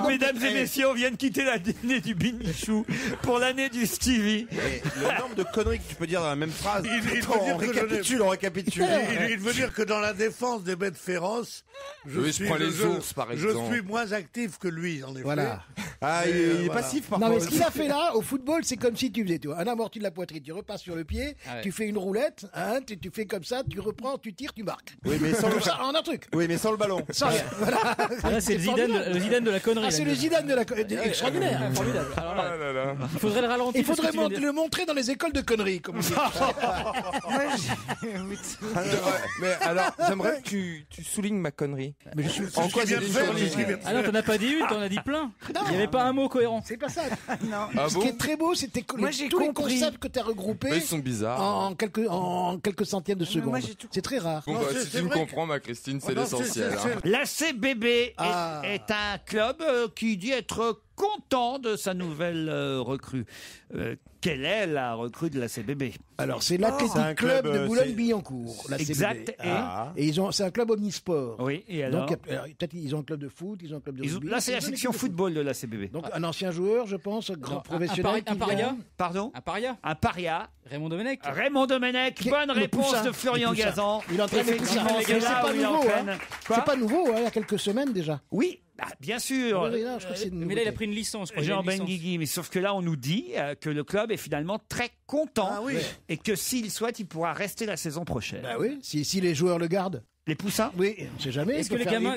Speaker 12: Mesdames et messieurs, on vient de quitter l'année du Bénichou pour l'année du Stevie.
Speaker 7: Le nombre de conneries que tu peux dire dans la même phrase. On récapitule.
Speaker 6: Il veut dire que dans la défense des bêtes féroces,
Speaker 11: je prends les ours, par exemple.
Speaker 6: Je suis moins actif que lui, en effet.
Speaker 4: Voilà.
Speaker 7: Ah, il est passif parfois.
Speaker 4: Non, mais ce qu'il a fait là, au football, c'est comme si tu faisais un amorti de la poitrine. Tu repasses sur le pied, tu fais une roulette, hein, tu fais comme ça, tu reprends, tu tires, tu marques.
Speaker 7: Oui, mais sans
Speaker 4: en un truc.
Speaker 7: Oui, mais sans le ballon.
Speaker 4: Sans rien. Voilà.
Speaker 5: Ah, là, c'est le Zidane de la connerie.
Speaker 4: Ah, c'est le Zidane de la connerie. Extraordinaire.
Speaker 5: Formidable. Alors là, il faudrait le ralentir.
Speaker 4: Il faudrait le montrer dans les écoles de conneries, comme on dit.
Speaker 11: Mais alors, j'aimerais que tu soulignes ma connerie.
Speaker 6: Mais je suis
Speaker 11: en quoi j'ai
Speaker 5: Ah non, t'en as pas dit une, t'en as dit plein. Il n'y avait pas un mot cohérent.
Speaker 4: C'est pas ça.
Speaker 8: Non.
Speaker 11: Ah
Speaker 4: Ce qui est très beau, c'était tous les concepts que tu as regroupés.
Speaker 11: Ils sont bizarres.
Speaker 4: En quelques centièmes de seconde. C'est très rare.
Speaker 11: Bon, bah, si tu me comprends, ma Christine, c'est l'essentiel.
Speaker 12: La CBB est un club qui dit être content de sa nouvelle recrue. Quelle est la recrue de la CBB?
Speaker 4: Alors, c'est l'Athletic Club de Boulogne-Billancourt, la CBB.
Speaker 12: Exact.
Speaker 4: Et c'est un club omnisport.
Speaker 12: Oui, et alors?
Speaker 4: Donc, peut-être ils ont un club de foot, ils ont un club de rugby.
Speaker 12: Là, c'est la section football de la CBB.
Speaker 4: Donc, un ancien joueur, je pense, grand professionnel.
Speaker 5: Un paria?
Speaker 12: Pardon?
Speaker 5: Un paria?
Speaker 12: Un paria.
Speaker 5: Raymond Domenech.
Speaker 12: Raymond Domenech, bonne réponse de Florian Gazan.
Speaker 4: Il entraîne les poussins.
Speaker 12: C'est là où il entraîne.
Speaker 4: C'est pas nouveau, il y a quelques semaines déjà.
Speaker 12: Oui, bien sûr.
Speaker 5: Mais là, il a pris une licence.
Speaker 12: Jean Benguigui, mais sauf que là, on nous dit que le club est finalement très content et que s'il souhaite, il pourra rester la saison prochaine.
Speaker 4: Bah oui, si les joueurs le gardent.
Speaker 12: Les poussins?
Speaker 4: Oui, on sait jamais.
Speaker 5: Est-ce que les gamins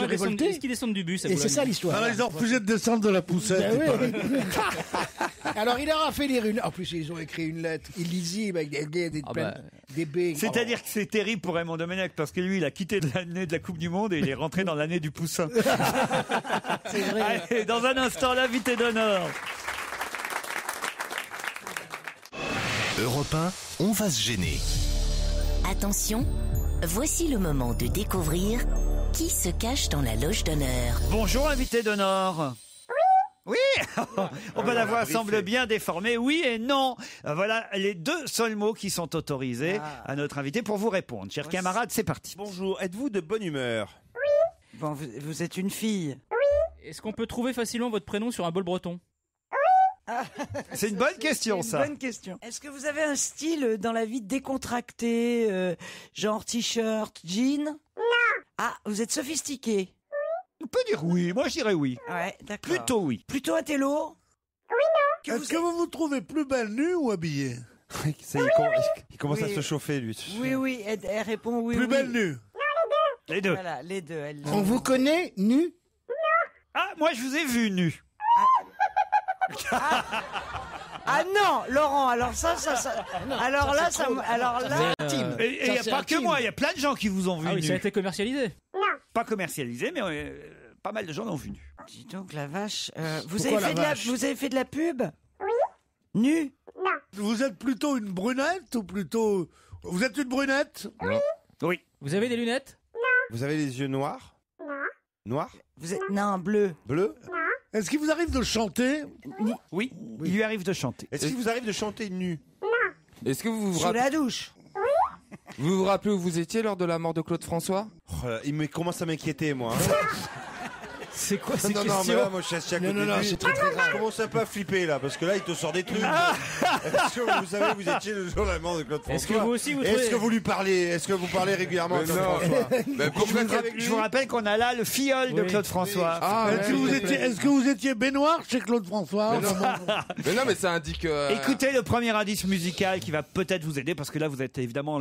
Speaker 5: descendent du bus?
Speaker 4: Et c'est ça l'histoire.
Speaker 6: Alors, ils ont refusé de descendre de la poussette.
Speaker 4: Alors il leur a fait lire une. En plus, ils ont écrit une lettre illisible avec des B.
Speaker 12: C'est-à-dire que c'est terrible pour Raymond Domenech parce que lui, il a quitté l'année de la Coupe du Monde et il est rentré dans l'année du poussin.
Speaker 4: C'est vrai.
Speaker 12: Allez, dans un instant, l'invité d'honneur.
Speaker 2: Europe 1, on va se gêner.
Speaker 1: Attention, voici le moment de découvrir qui se cache dans la loge d'honneur.
Speaker 12: Bonjour, invité d'honneur. Oui. Oh ben la voix semble bien déformée, oui et non. Voilà les deux seuls mots qui sont autorisés à notre invité pour vous répondre. Chers camarades, c'est parti.
Speaker 7: Bonjour, êtes-vous de bonne humeur?
Speaker 8: Bon, vous êtes une fille.
Speaker 5: Est-ce qu'on peut trouver facilement votre prénom sur un bol breton?
Speaker 12: C'est une bonne question,
Speaker 8: C'est
Speaker 12: ça.
Speaker 8: une bonne question. Est-ce que vous avez un style dans la vie décontracté, genre t-shirt, jean? Non. Ah, vous êtes sophistiqué?
Speaker 12: On peut dire oui, moi je dirais oui.
Speaker 8: Ouais, d'accord.
Speaker 12: Plutôt oui.
Speaker 8: Plutôt intello?
Speaker 6: Est-ce que vous vous trouvez plus belle nue ou habillée?
Speaker 7: Ça, il commence à se chauffer, lui.
Speaker 8: Oui, elle répond oui.
Speaker 6: Plus
Speaker 8: oui.
Speaker 6: belle nue?
Speaker 12: Les deux.
Speaker 8: Voilà, les deux.
Speaker 4: On vous connaît nu?
Speaker 12: Ah, moi je vous ai vu nu.
Speaker 8: Ah non, Laurent, alors ça. Alors là, ça.
Speaker 12: intime. Et il n'y a pas que moi, il y a plein de gens qui vous ont vu
Speaker 5: Ah oui,
Speaker 12: nu.
Speaker 5: ça a été commercialisé.
Speaker 12: Pas commercialisé, mais pas mal de gens l'ont vu nu.
Speaker 8: Dis donc la vache. Vous
Speaker 6: Pourquoi
Speaker 8: avez fait de la pub? Oui. Nu?
Speaker 6: Non. Vous êtes plutôt une brunette ou plutôt... Vous êtes une brunette?
Speaker 12: Oui.
Speaker 5: Vous avez des lunettes?
Speaker 7: Vous avez les yeux noirs? Noirs?
Speaker 8: Vous êtes bleu.
Speaker 7: Bleu?
Speaker 6: Est-ce qu'il vous arrive de chanter?
Speaker 12: Oui, il lui arrive de chanter.
Speaker 7: Est-ce qu'il vous arrive de chanter nu?
Speaker 11: Est-ce que vous vous
Speaker 8: Sous la douche.
Speaker 11: Vous vous rappelez où vous étiez lors de la mort de Claude François?
Speaker 7: Il commence à m'inquiéter, moi.
Speaker 5: C'est quoi ces
Speaker 7: Non,
Speaker 5: questions?
Speaker 7: mais là, moi, je suis assis à côté de lui.
Speaker 4: c'est très grave.
Speaker 7: Je commence un peu à flipper, là, parce que là, il te sort des trucs. Est-ce que vous savez, vous étiez le jour de la mort de Claude François?
Speaker 5: Est-ce que vous aussi, vous trouvez...
Speaker 7: Est-ce que vous lui parlez? Est-ce que vous parlez régulièrement à Claude François?
Speaker 12: Je vous rappelle qu'on a là le filleul de Claude François.
Speaker 6: Est-ce que vous étiez baignoire chez Claude François?
Speaker 11: Mais non, mais ça indique...
Speaker 12: Écoutez le premier indice musical qui va peut-être vous aider parce que là vous êtes évidemment...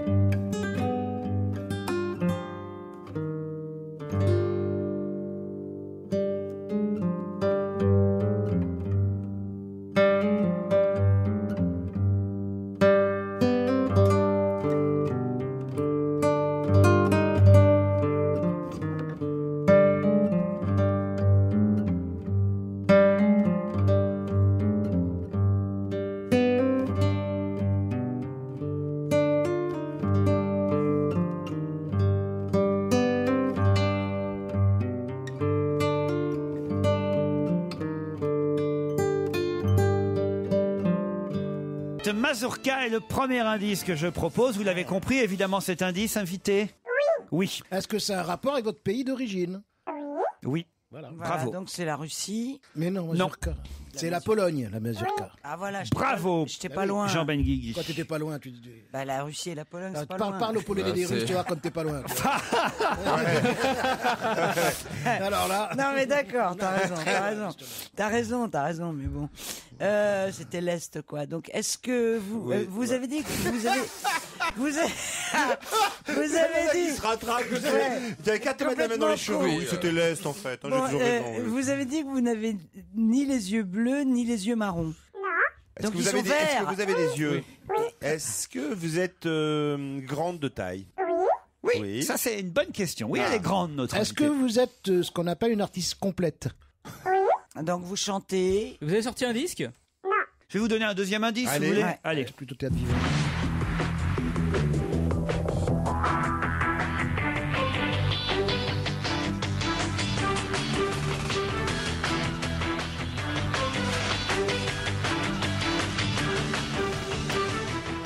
Speaker 12: Mazurka est le premier indice que je propose. Vous l'avez compris, évidemment, cet indice, invité? Oui.
Speaker 4: Est-ce que c'est un rapport avec votre pays d'origine?
Speaker 12: Oui.
Speaker 4: Voilà.
Speaker 12: Bravo.
Speaker 8: Donc c'est la Russie.
Speaker 4: Mais non, mazurka. C'est la Pologne, la mazurka.
Speaker 8: Ah voilà.
Speaker 12: Bravo.
Speaker 8: J'étais pas loin.
Speaker 12: Jean Benguigui.
Speaker 4: Quand t'étais pas loin, tu...
Speaker 8: Bah la Russie et la Pologne, c'est pas loin.
Speaker 4: Parle au Polonais des Russes, tu vois, quand t'es pas loin. Alors là...
Speaker 8: Non mais d'accord, t'as raison, mais bon. C'était l'Est, quoi. Donc, est-ce que vous avez dit que vous avez dit...
Speaker 7: Il se rattrape, il avait qu'à te mettre la main dans les cheveux. Oui, c'était l'Est, en fait.
Speaker 8: Bon, vous avez dit que vous n'avez ni les yeux bleus, ni les yeux marrons.
Speaker 7: Est-ce que vous avez des yeux? Est-ce que vous êtes grande de taille?
Speaker 12: Oui, ça c'est une bonne question. Oui, elle est grande, notre
Speaker 4: Est-ce que vous êtes ce qu'on appelle une artiste complète?
Speaker 8: Donc vous chantez.
Speaker 5: Vous avez sorti un disque?
Speaker 12: Je vais vous donner un deuxième indice,
Speaker 7: Allez.
Speaker 12: si vous voulez.
Speaker 4: Ouais.
Speaker 12: Allez.
Speaker 4: C'est plutôt théâtre vivant.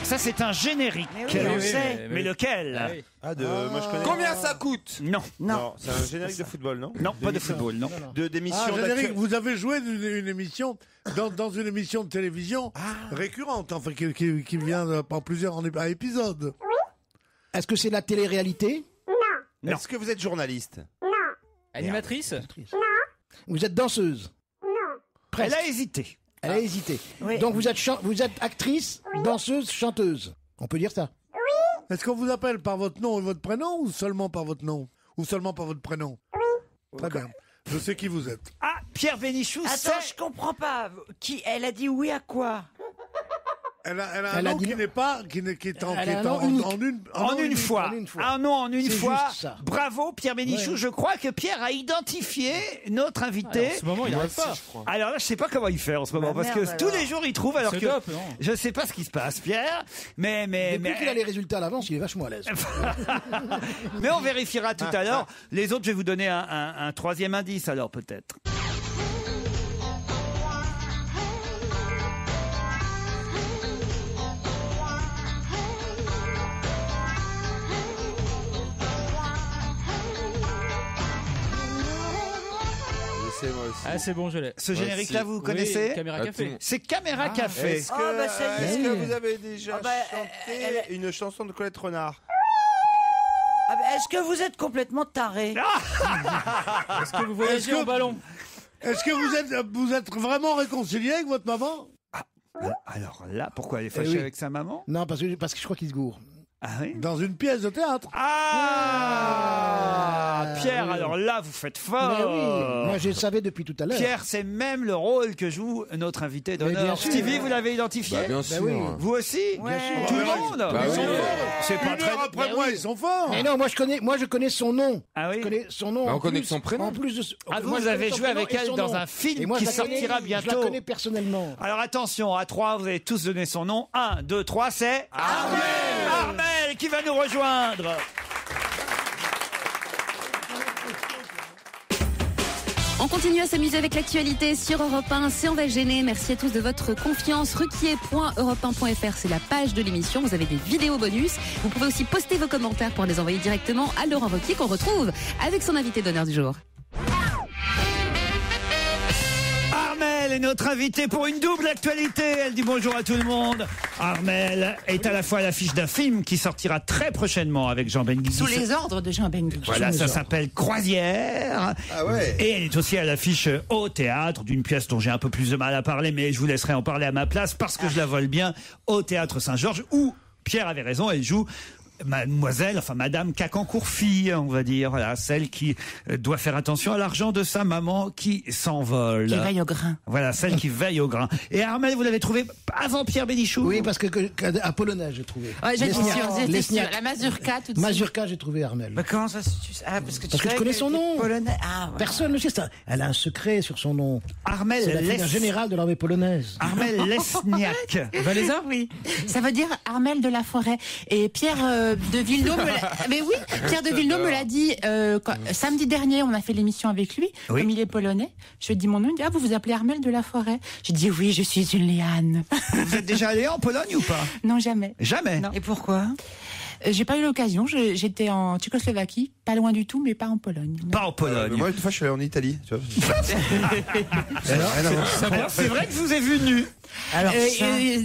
Speaker 12: Ça, c'est un générique.
Speaker 8: Mais oui, on sait.
Speaker 12: Mais lequel?
Speaker 7: Moi je connais.
Speaker 11: Combien ça coûte?
Speaker 12: Non.
Speaker 7: Non, c'est un générique de football, non?
Speaker 12: Non, pas de football, non.
Speaker 7: D'émission
Speaker 6: générique, vous avez joué une émission, dans une émission de télévision récurrente, enfin, qui vient par plusieurs épisodes.
Speaker 4: Est-ce que c'est la télé-réalité?
Speaker 12: Non.
Speaker 7: Est-ce que vous êtes journaliste?
Speaker 5: Animatrice?
Speaker 4: Vous êtes danseuse?
Speaker 12: Elle a hésité.
Speaker 4: Elle a hésité.
Speaker 8: Oui.
Speaker 4: Donc vous êtes actrice, danseuse, chanteuse. On peut dire ça?
Speaker 6: Est-ce qu'on vous appelle par votre nom et votre prénom ou seulement par votre nom? Ou seulement par votre prénom? Oui. Très bien. Je sais qui vous êtes.
Speaker 12: Ah, Pierre Bénichou,
Speaker 8: Attends, je comprends pas. Elle a dit oui à quoi?
Speaker 6: Elle a un nom qui est
Speaker 12: en une fois. Un nom en une
Speaker 4: C'est
Speaker 12: fois.
Speaker 4: juste ça.
Speaker 12: Bravo Pierre Bénichou.
Speaker 4: Ouais.
Speaker 12: Je crois que Pierre a identifié notre invité.
Speaker 5: En ce moment, il n'arrive pas.
Speaker 12: Alors là, je sais pas comment il fait en ce moment,
Speaker 8: Bah
Speaker 12: parce
Speaker 8: merde,
Speaker 12: que tous
Speaker 8: alors.
Speaker 12: les jours il trouve, alors
Speaker 5: C'est
Speaker 12: que
Speaker 5: top, non
Speaker 12: je sais pas ce qui se passe, Pierre. Mais
Speaker 4: Depuis qu'il a les résultats à l'avance, il est vachement à l'aise.
Speaker 12: mais on vérifiera tout à l'heure. Les autres, je vais vous donner un troisième indice, alors peut-être.
Speaker 5: Ah, c'est bon, je l'ai.
Speaker 12: Ce générique-là, vous connaissez?
Speaker 5: Oui, Caméra Café.
Speaker 12: C'est Caméra Café.
Speaker 7: Est-ce que, est-ce que vous avez déjà
Speaker 8: Ah bah,
Speaker 7: chanté une chanson de Colette Renard?
Speaker 8: Ah bah, est-ce que vous êtes complètement taré?
Speaker 5: Est-ce que vous voyagez en ballon?
Speaker 6: Est-ce que vous êtes vraiment réconcilié avec votre maman?
Speaker 12: Alors là, pourquoi elle est fâchée
Speaker 4: oui.
Speaker 12: avec sa maman?
Speaker 4: Non, parce que je crois qu'il se gourre.
Speaker 12: Ah oui?
Speaker 6: Dans une pièce de théâtre.
Speaker 12: Ah, Pierre, alors là, vous faites fort.
Speaker 4: Mais oui, moi je le savais depuis tout à l'heure.
Speaker 12: Pierre, c'est même le rôle que joue notre invité
Speaker 4: Mais bien
Speaker 12: d'honneur.
Speaker 4: sûr.
Speaker 12: Stevie, vous l'avez identifié?
Speaker 11: Bah, bien
Speaker 4: Bah
Speaker 11: sûr.
Speaker 4: oui.
Speaker 12: Vous aussi?
Speaker 8: Ouais.
Speaker 12: Tout le
Speaker 6: Bah,
Speaker 12: monde?
Speaker 11: Bah oui.
Speaker 12: C'est pas
Speaker 6: Une
Speaker 12: très...
Speaker 6: heure après moi, ils sont forts.
Speaker 4: Mais non, moi je connais son nom.
Speaker 12: Ah oui?
Speaker 4: Je connais son nom.
Speaker 11: Bah,
Speaker 4: en
Speaker 11: on connaît
Speaker 4: plus-
Speaker 11: que son prénom.
Speaker 4: En plus de.
Speaker 12: Ah,
Speaker 4: moi,
Speaker 12: vous
Speaker 4: je
Speaker 12: avez
Speaker 4: connais son
Speaker 12: joué avec
Speaker 4: prénom et
Speaker 12: elle
Speaker 4: son
Speaker 12: dans
Speaker 4: nom.
Speaker 12: un film
Speaker 4: Et moi,
Speaker 12: qui
Speaker 4: je la connais-
Speaker 12: sortira
Speaker 4: Je
Speaker 12: bientôt.
Speaker 4: la connais personnellement.
Speaker 12: Alors attention, à 3, vous allez tous donner son nom. 1, 2, 3, c'est... Armel! Armel qui va nous rejoindre.
Speaker 20: On continue à s'amuser avec l'actualité sur Europe 1. C'est On va gêner. Merci à tous de votre confiance. Ruquier.europe1.fr, c'est la page de l'émission. Vous avez des vidéos bonus. Vous pouvez aussi poster vos commentaires pour les envoyer directement à Laurent Ruquier qu'on retrouve avec son invité d'honneur du jour.
Speaker 12: Armel est notre invitée pour une double actualité. Elle dit bonjour à tout le monde. Armel est à la fois à l'affiche d'un film qui sortira très prochainement avec Jean Benguigui.
Speaker 8: Sous les ordres de Jean Benguigui.
Speaker 12: Voilà, ça s'appelle Croisière.
Speaker 7: Ah ouais.
Speaker 12: Et elle est aussi à l'affiche au théâtre d'une pièce dont j'ai un peu plus de mal à parler, mais je vous laisserai en parler à ma place parce que je la vole bien, au Théâtre Saint-Georges, où Pierre avait raison, elle joue mademoiselle, enfin madame Cacancourt-fille, on va dire, voilà, celle qui doit faire attention à l'argent de sa maman qui s'envole.
Speaker 8: Qui veille au grain.
Speaker 12: Voilà, celle qui veille au grain. Et Armel, vous l'avez trouvé avant Pierre Bénichou?
Speaker 4: Oui, parce que à Polonaise, j'ai trouvé.
Speaker 8: Ouais, j'étais
Speaker 4: Lesniak.
Speaker 8: sûre, j'étais
Speaker 4: Lesniak.
Speaker 8: sûre. La mazurka, tout de suite.
Speaker 4: Mazurka, j'ai trouvé Armel.
Speaker 8: Bah, comment ça se... Ah, parce que
Speaker 4: je connais son nom.
Speaker 8: Polonais. Ah, ouais.
Speaker 4: Personne ne sait ça. Elle a un secret sur son nom.
Speaker 12: Armel
Speaker 4: C'est la fille d'un
Speaker 12: Less-
Speaker 4: général de l'armée polonaise.
Speaker 12: Armel Lesniak.
Speaker 8: Valéza? Oui. Ça veut dire Armel de la Forêt. Et Pierre de Villeneuve me l'a... Mais oui, Pierre de Villeneuve me l'a dit samedi dernier, on a fait l'émission avec lui,
Speaker 12: Oui.
Speaker 8: comme il est polonais. Je lui ai dit mon nom, il dit, ah, vous vous appelez Armel de la Forêt. J'ai dit, oui, je suis une liane.
Speaker 12: Vous êtes déjà allé en Pologne ou pas?
Speaker 8: Non, jamais.
Speaker 12: Jamais?
Speaker 8: Non. Et pourquoi? J'ai pas eu l'occasion. J'étais en Tchécoslovaquie, pas loin du tout, mais pas en Pologne. Non.
Speaker 12: Pas en Pologne.
Speaker 7: Moi, une fois, je suis allé en Italie. Tu vois.
Speaker 12: Alors, c'est vrai que je vous ai vu nu.
Speaker 8: Alors,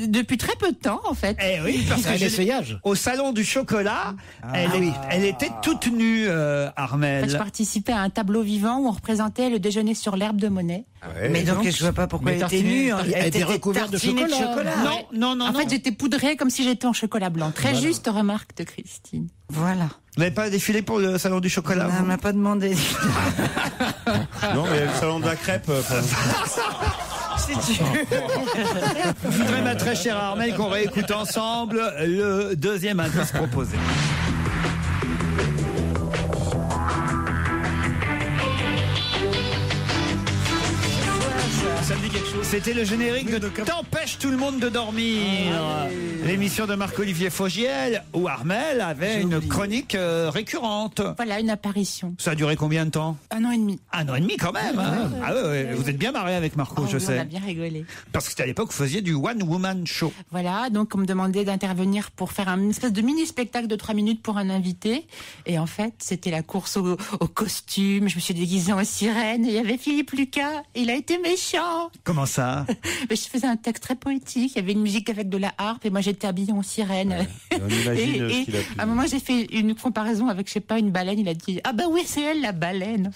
Speaker 8: depuis très peu de temps, en fait.
Speaker 12: Eh oui, parce que
Speaker 4: Un
Speaker 12: j'ai-
Speaker 4: essayage.
Speaker 12: au salon du chocolat, elle était toute nue,
Speaker 8: En
Speaker 12: Armel.
Speaker 8: fait, je participais à un tableau vivant où on représentait le déjeuner sur l'herbe de Monet.
Speaker 7: Ouais.
Speaker 8: Mais donc, je vois pas pourquoi elle était nue.
Speaker 4: Elle était recouverte de
Speaker 8: tartinée
Speaker 4: chocolat.
Speaker 12: Non.
Speaker 8: En fait, j'étais poudrée comme si j'étais en chocolat blanc. Très juste remarque de Christine. Voilà.
Speaker 12: Vous n'avez pas défilé pour le salon du chocolat?
Speaker 8: On
Speaker 12: vous
Speaker 8: m'a pas demandé.
Speaker 7: Non, mais le salon de la crêpe.
Speaker 12: Je voudrais, ma très chère Armel, qu'on réécoute ensemble le deuxième indice proposé. Ça me dit quelque chose. C'était le générique de T'empêche tout le monde de dormir. L'émission de Marc-Olivier Fogiel, où Armel avait une chronique récurrente.
Speaker 8: Voilà, une apparition.
Speaker 12: Ça a duré combien de temps?
Speaker 8: 1 an et demi.
Speaker 12: 1 an et demi quand même. Hein. Ah ouais, vous êtes bien marié avec Marco, je
Speaker 8: Oui,
Speaker 12: sais.
Speaker 8: On a bien rigolé.
Speaker 12: Parce que c'était à l'époque, vous faisiez du one-woman show.
Speaker 8: Voilà, donc on me demandait d'intervenir pour faire une espèce de mini-spectacle de 3 minutes pour un invité. Et en fait, c'était la course au costume. Je me suis déguisée en sirène. Et il y avait Philippe Lucas. Il a été méchant.
Speaker 12: Comment ça?
Speaker 8: Mais je faisais un texte très poétique. Il y avait une musique avec de la harpe. Et moi, j'étais habillée en sirène.
Speaker 7: On imagine
Speaker 8: et
Speaker 7: ce qu'il a pu.
Speaker 8: à un moment, j'ai fait une comparaison avec, je sais pas, une baleine. Il a dit, ah bah oui, c'est elle, la baleine.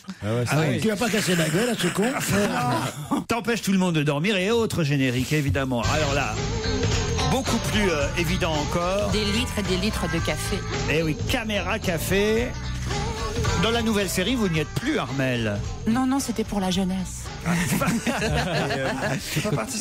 Speaker 4: Tu vas pas casser la gueule à ce con.
Speaker 12: T'empêches tout le monde de dormir et autres génériques, évidemment. Alors là, beaucoup plus évident encore.
Speaker 8: Des litres et des litres de café.
Speaker 12: Eh oui, Caméra Café. Dans la nouvelle série, vous n'y êtes plus, Armel.
Speaker 21: Non, c'était pour la jeunesse.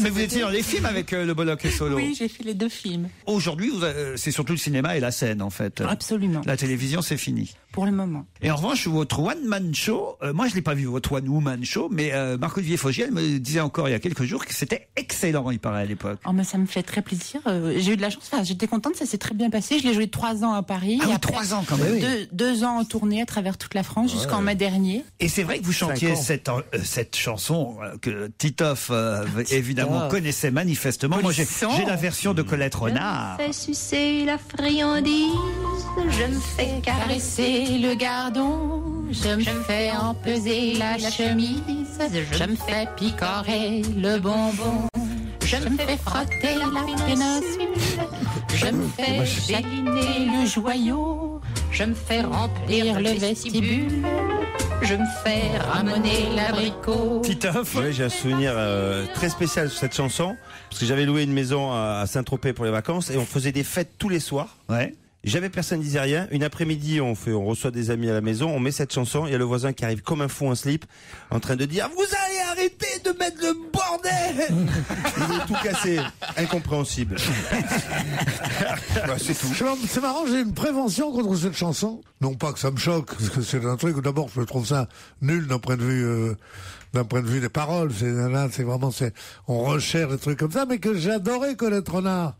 Speaker 12: Mais vous étiez dans les films avec le Bollock et Solo.
Speaker 21: Oui, j'ai fait les 2 films.
Speaker 12: Aujourd'hui, c'est surtout le cinéma et la scène, en fait.
Speaker 21: Absolument.
Speaker 12: La télévision, c'est fini.
Speaker 21: Pour le moment.
Speaker 12: Et en revanche, votre one-man show, moi je l'ai pas vu, votre one-woman show, mais Marc-Olivier Fogiel me disait encore il y a quelques jours que c'était excellent, il paraît, à l'époque.
Speaker 21: Oh, mais ça me fait très plaisir. J'ai eu de la chance, j'étais contente, ça s'est très bien passé. Je l'ai joué 3 ans à Paris.
Speaker 12: Ah oui, 3 ans quand même.
Speaker 21: 2 ans en tournée à travers toute la France jusqu'en mai dernier.
Speaker 12: Et c'est vrai que vous chantiez cette chanson que Titoff évidemment connaissait manifestement. Moi j'ai la version de Colette Renard.
Speaker 22: Je me fais sucer la friandise, je me fais caresser le gardon, je me fais empeser la chemise, je me fais picorer le bonbon, je me fais frotter la péninsule, je me fais châliner le joyau, je me fais remplir le vestibule, je me fais ramoner l'abricot.
Speaker 12: Titoff.
Speaker 7: Oui, j'ai un souvenir très spécial sur cette chanson, parce que j'avais loué une maison à Saint-Tropez pour les vacances et on faisait des fêtes tous les soirs.
Speaker 12: Ouais.
Speaker 7: Jamais personne disait rien. Une après-midi, on reçoit des amis à la maison, on met cette chanson, il y a le voisin qui arrive comme un fou en slip, en train de dire « Vous allez arrêter de mettre le bordel !» Il est tout cassé. Incompréhensible.
Speaker 6: C'est tout. C'est marrant, j'ai une prévention contre cette chanson. Non pas que ça me choque, parce que c'est un truc où d'abord je trouve ça nul d'un point de vue des paroles. C'est vraiment, on recherche des trucs comme ça, mais que j'adorais Colette Renard,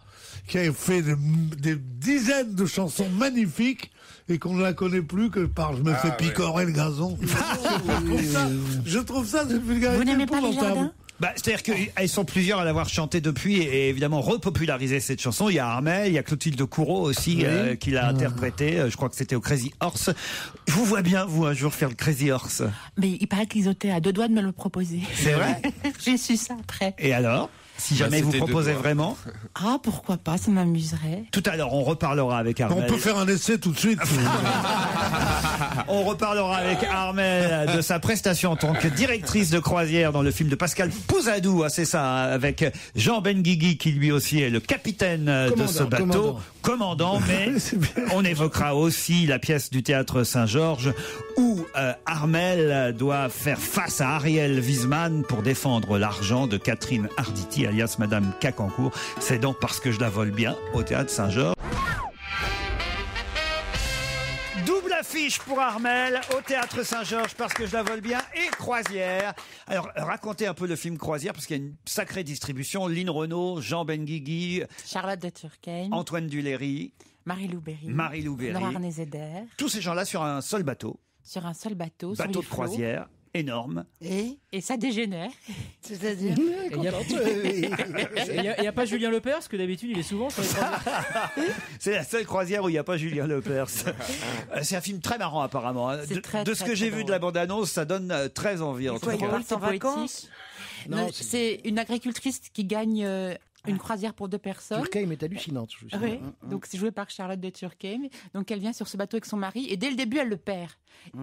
Speaker 6: qui a fait des dizaines de chansons magnifiques et qu'on ne la connaît plus que par je me fais picorer le gazon. Je trouve ça d'une vulgarité.
Speaker 21: Vous n'aimez pas les jardins ?
Speaker 12: C'est-à-dire qu'elles sont plusieurs à l'avoir chanté depuis et évidemment repopularisé cette chanson. Il y a Armel, il y a Clotilde Courreau aussi qui l'a interprétée. Je crois que c'était au Crazy Horse. Je vous vois bien, vous, un jour faire le Crazy Horse.
Speaker 21: Mais il paraît qu'ils étaient à 2 doigts de me le proposer.
Speaker 12: C'est vrai ?
Speaker 21: J'ai su ça après.
Speaker 12: Et alors ? Si jamais vous proposez vraiment.
Speaker 21: Ah, pourquoi pas, ça m'amuserait.
Speaker 12: Tout à l'heure, on reparlera avec Armel.
Speaker 6: On peut faire un essai tout de suite.
Speaker 12: On reparlera avec Armel de sa prestation en tant que directrice de croisière dans le film de Pascal Pouzadou, c'est ça, avec Jean Benguigui qui lui aussi est le capitaine de ce bateau. Commandant, mais on évoquera aussi la pièce du théâtre Saint-Georges où Armel doit faire face à Ariel Wiesman pour défendre l'argent de Catherine Arditi, alias Madame Cacancourt. C'est donc parce que je la vole bien au théâtre Saint-Georges. Double affiche pour Armel au théâtre Saint-Georges parce que je la vole bien et Croisière. Alors racontez un peu le film Croisière parce qu'il y a une sacrée distribution. Lynn Renaud, Jean Benguigui,
Speaker 21: Charlotte de Turckheim,
Speaker 12: Antoine Duléry,
Speaker 21: Marie-Lou Berry,
Speaker 12: Laurent
Speaker 21: Arné Zeder.
Speaker 12: Tous ces gens-là sur un seul bateau.
Speaker 21: Sur un seul bateau.
Speaker 12: Bateau de croisière. Énorme.
Speaker 21: Et ça dégénère. C'est-à-dire.
Speaker 5: Il n'y a pas Julien Lepers, parce que d'habitude il est souvent sur les croisières.
Speaker 12: C'est la seule croisière où il n'y a pas Julien Lepers. C'est un film très marrant apparemment. De ce que j'ai vu de la bande-annonce, ça donne très envie. En tout cas.
Speaker 21: Ils partent en vacances. C'est une agricultrice qui gagne une croisière pour 2 personnes.
Speaker 4: Turckheim est hallucinante.
Speaker 21: Oui. Donc c'est joué par Charlotte de Turckheim. Donc elle vient sur ce bateau avec son mari et dès le début elle le perd.